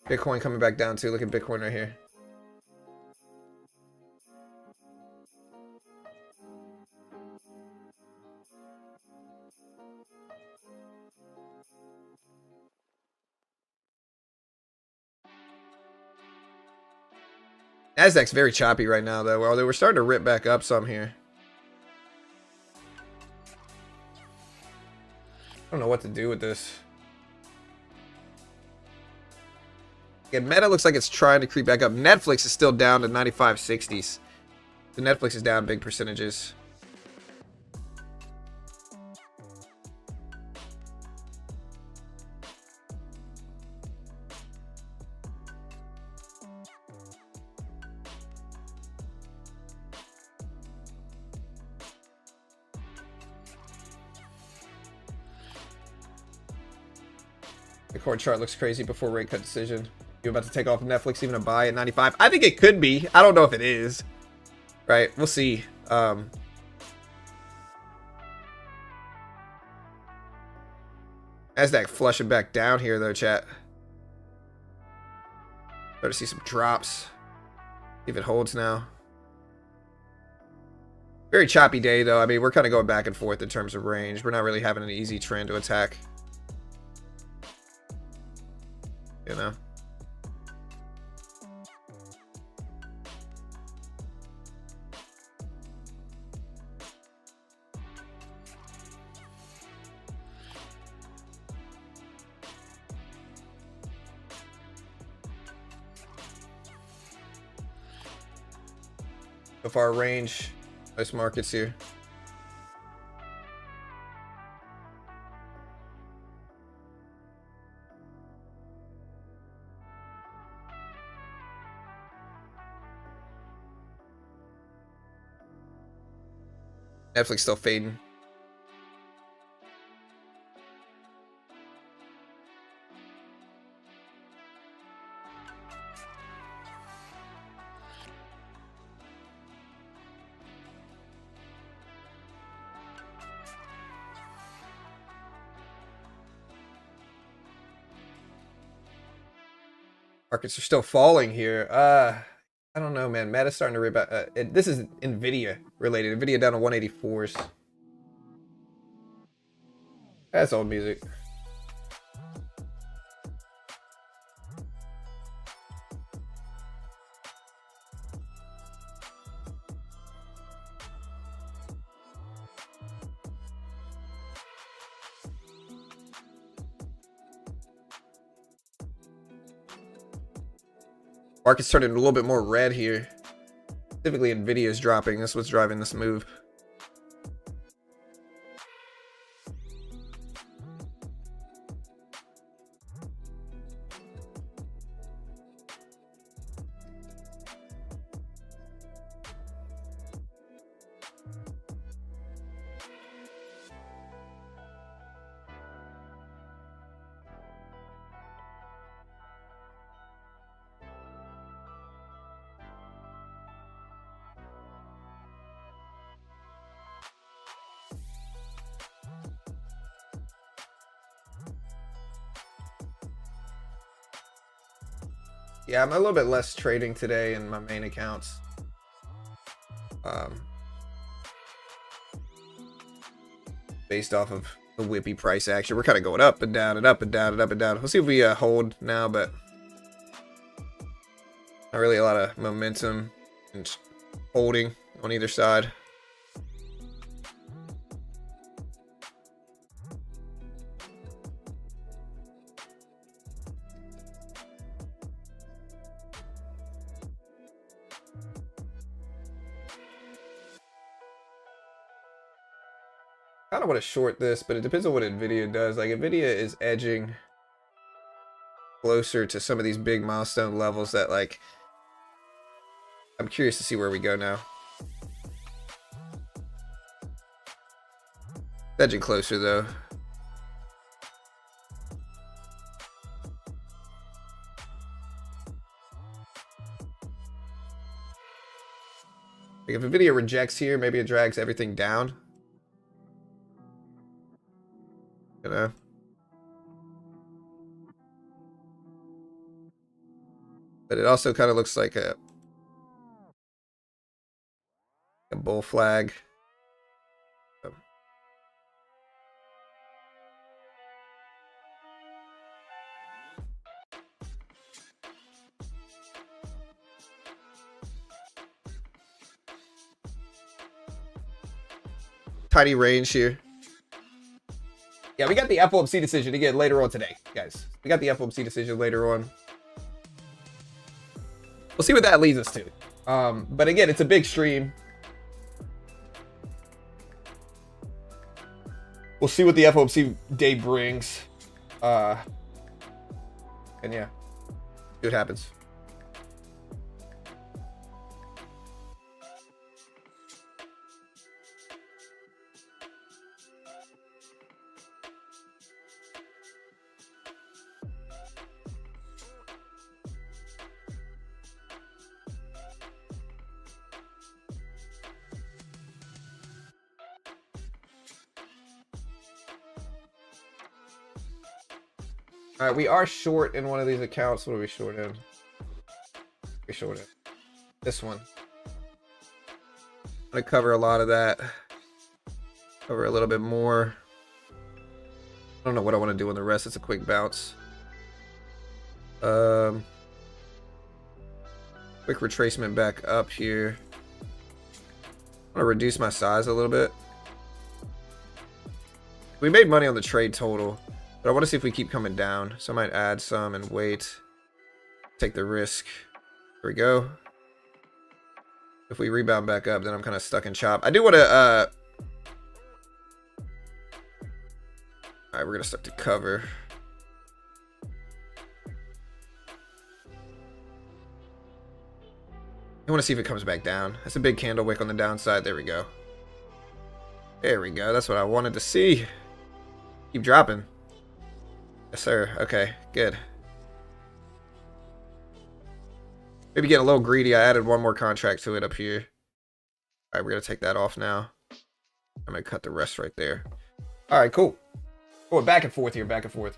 Bitcoin coming back down too. Look at Bitcoin right here. Nasdaq's very choppy right now, though. Well, they were starting to rip back up some here. I don't know what to do with this. Again, Meta looks like it's trying to creep back up. Netflix is still down to 95.60s. The Netflix is down big percentages. The core chart looks crazy before rate cut decision. You about to take off Netflix even a buy at 95? I think it could be. I don't know if it is. Right, we'll see. Nasdaq flushing back down here though, chat. Start to see some drops. See if it holds now. Very choppy day though. I mean, we're kind of going back and forth in terms of range. We're not really having an easy trend to attack. You know? So far range, most markets here. Netflix still fading. Markets are still falling here. I don't know, man. Meta's starting to rebound. This is Nvidia related. Nvidia down to 184s. That's old music. Market's turning a little bit more red here. Specifically, Nvidia is dropping. That's what's driving this move. Yeah, I'm a little bit less trading today in my main accounts. Based off of the whippy price action. We're kind of going up and down and up and down and up and down. We'll see if we hold now, but not really a lot of momentum and holding on either side. I don't want to short this, but it depends on what Nvidia does. Like, Nvidia is edging closer to some of these big milestone levels that, like, I'm curious to see where we go now. Edging closer though. Like, if Nvidia rejects here, maybe it drags everything down. You know? But it also kind of looks like a bull flag. Tiny range here. Yeah, we got the FOMC decision again later on today, guys. We got the FOMC decision later on. We'll see what that leads us to. But again, it's a big stream. We'll see what the FOMC day brings. And yeah, see what happens. All right, we are short in one of these accounts. What are we short in? We're short in this one. I'm gonna cover a lot of that. Cover a little bit more. I don't know what I want to do on the rest. It's a quick bounce. Quick retracement back up here. I'm gonna reduce my size a little bit. We made money on the trade total, but I want to see if we keep coming down. So I might add some and wait. Take the risk. Here we go. If we rebound back up, then I'm kind of stuck in chop. I do want to all right, we're gonna start to cover. I want to see if it comes back down. That's a big candle wick on the downside. There we go. There we go. That's what I wanted to see. Keep dropping. Yes, sir. Okay, good. Maybe getting a little greedy. I added one more contract to it up here. All right, we're going to take that off now. I'm going to cut the rest right there. All right, cool. Oh, back and forth here, back and forth.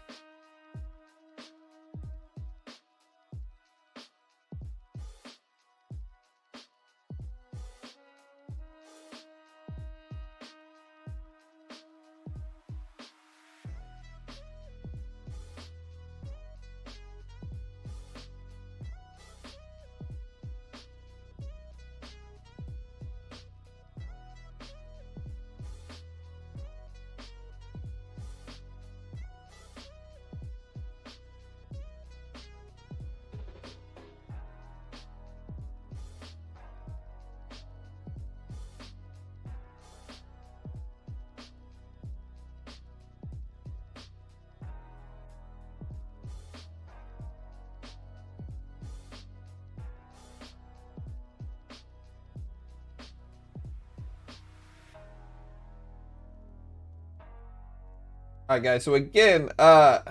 All right, guys. So again, where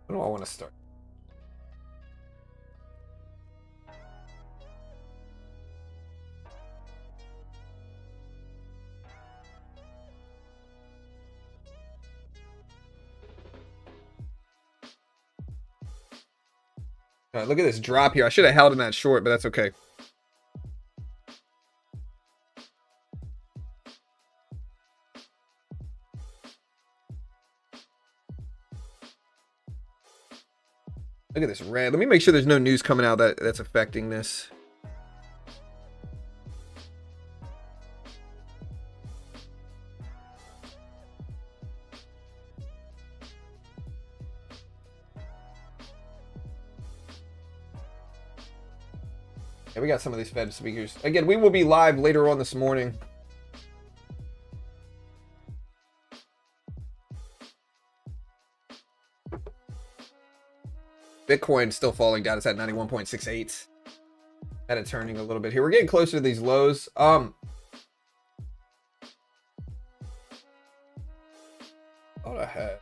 do I want to start? All right, look at this drop here. I should have held in that short, but that's okay. Look at this red. Let me make sure there's no news coming out that's affecting this. Yeah, we got some of these Fed speakers. Again, we will be live later on this morning. Bitcoin still falling down. It's at 91.68. Had it turning a little bit here. We're getting closer to these lows. Oh, the heck.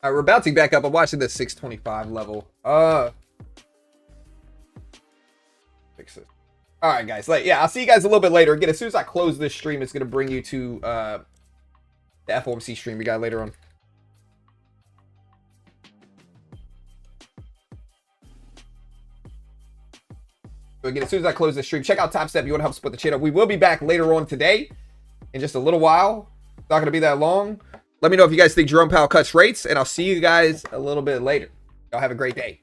All right, we're bouncing back up. I'm watching this 625 level. Fix it. All right, guys. Yeah, I'll see you guys a little bit later. Again, as soon as I close this stream, it's gonna bring you to the FOMC stream we got later on. So again, as soon as I close this stream, check out Top Step. You want to help support the channel. We will be back later on today in just a little while. It's not gonna be that long. Let me know if you guys think Jerome Powell cuts rates, and I'll see you guys a little bit later. Y'all have a great day.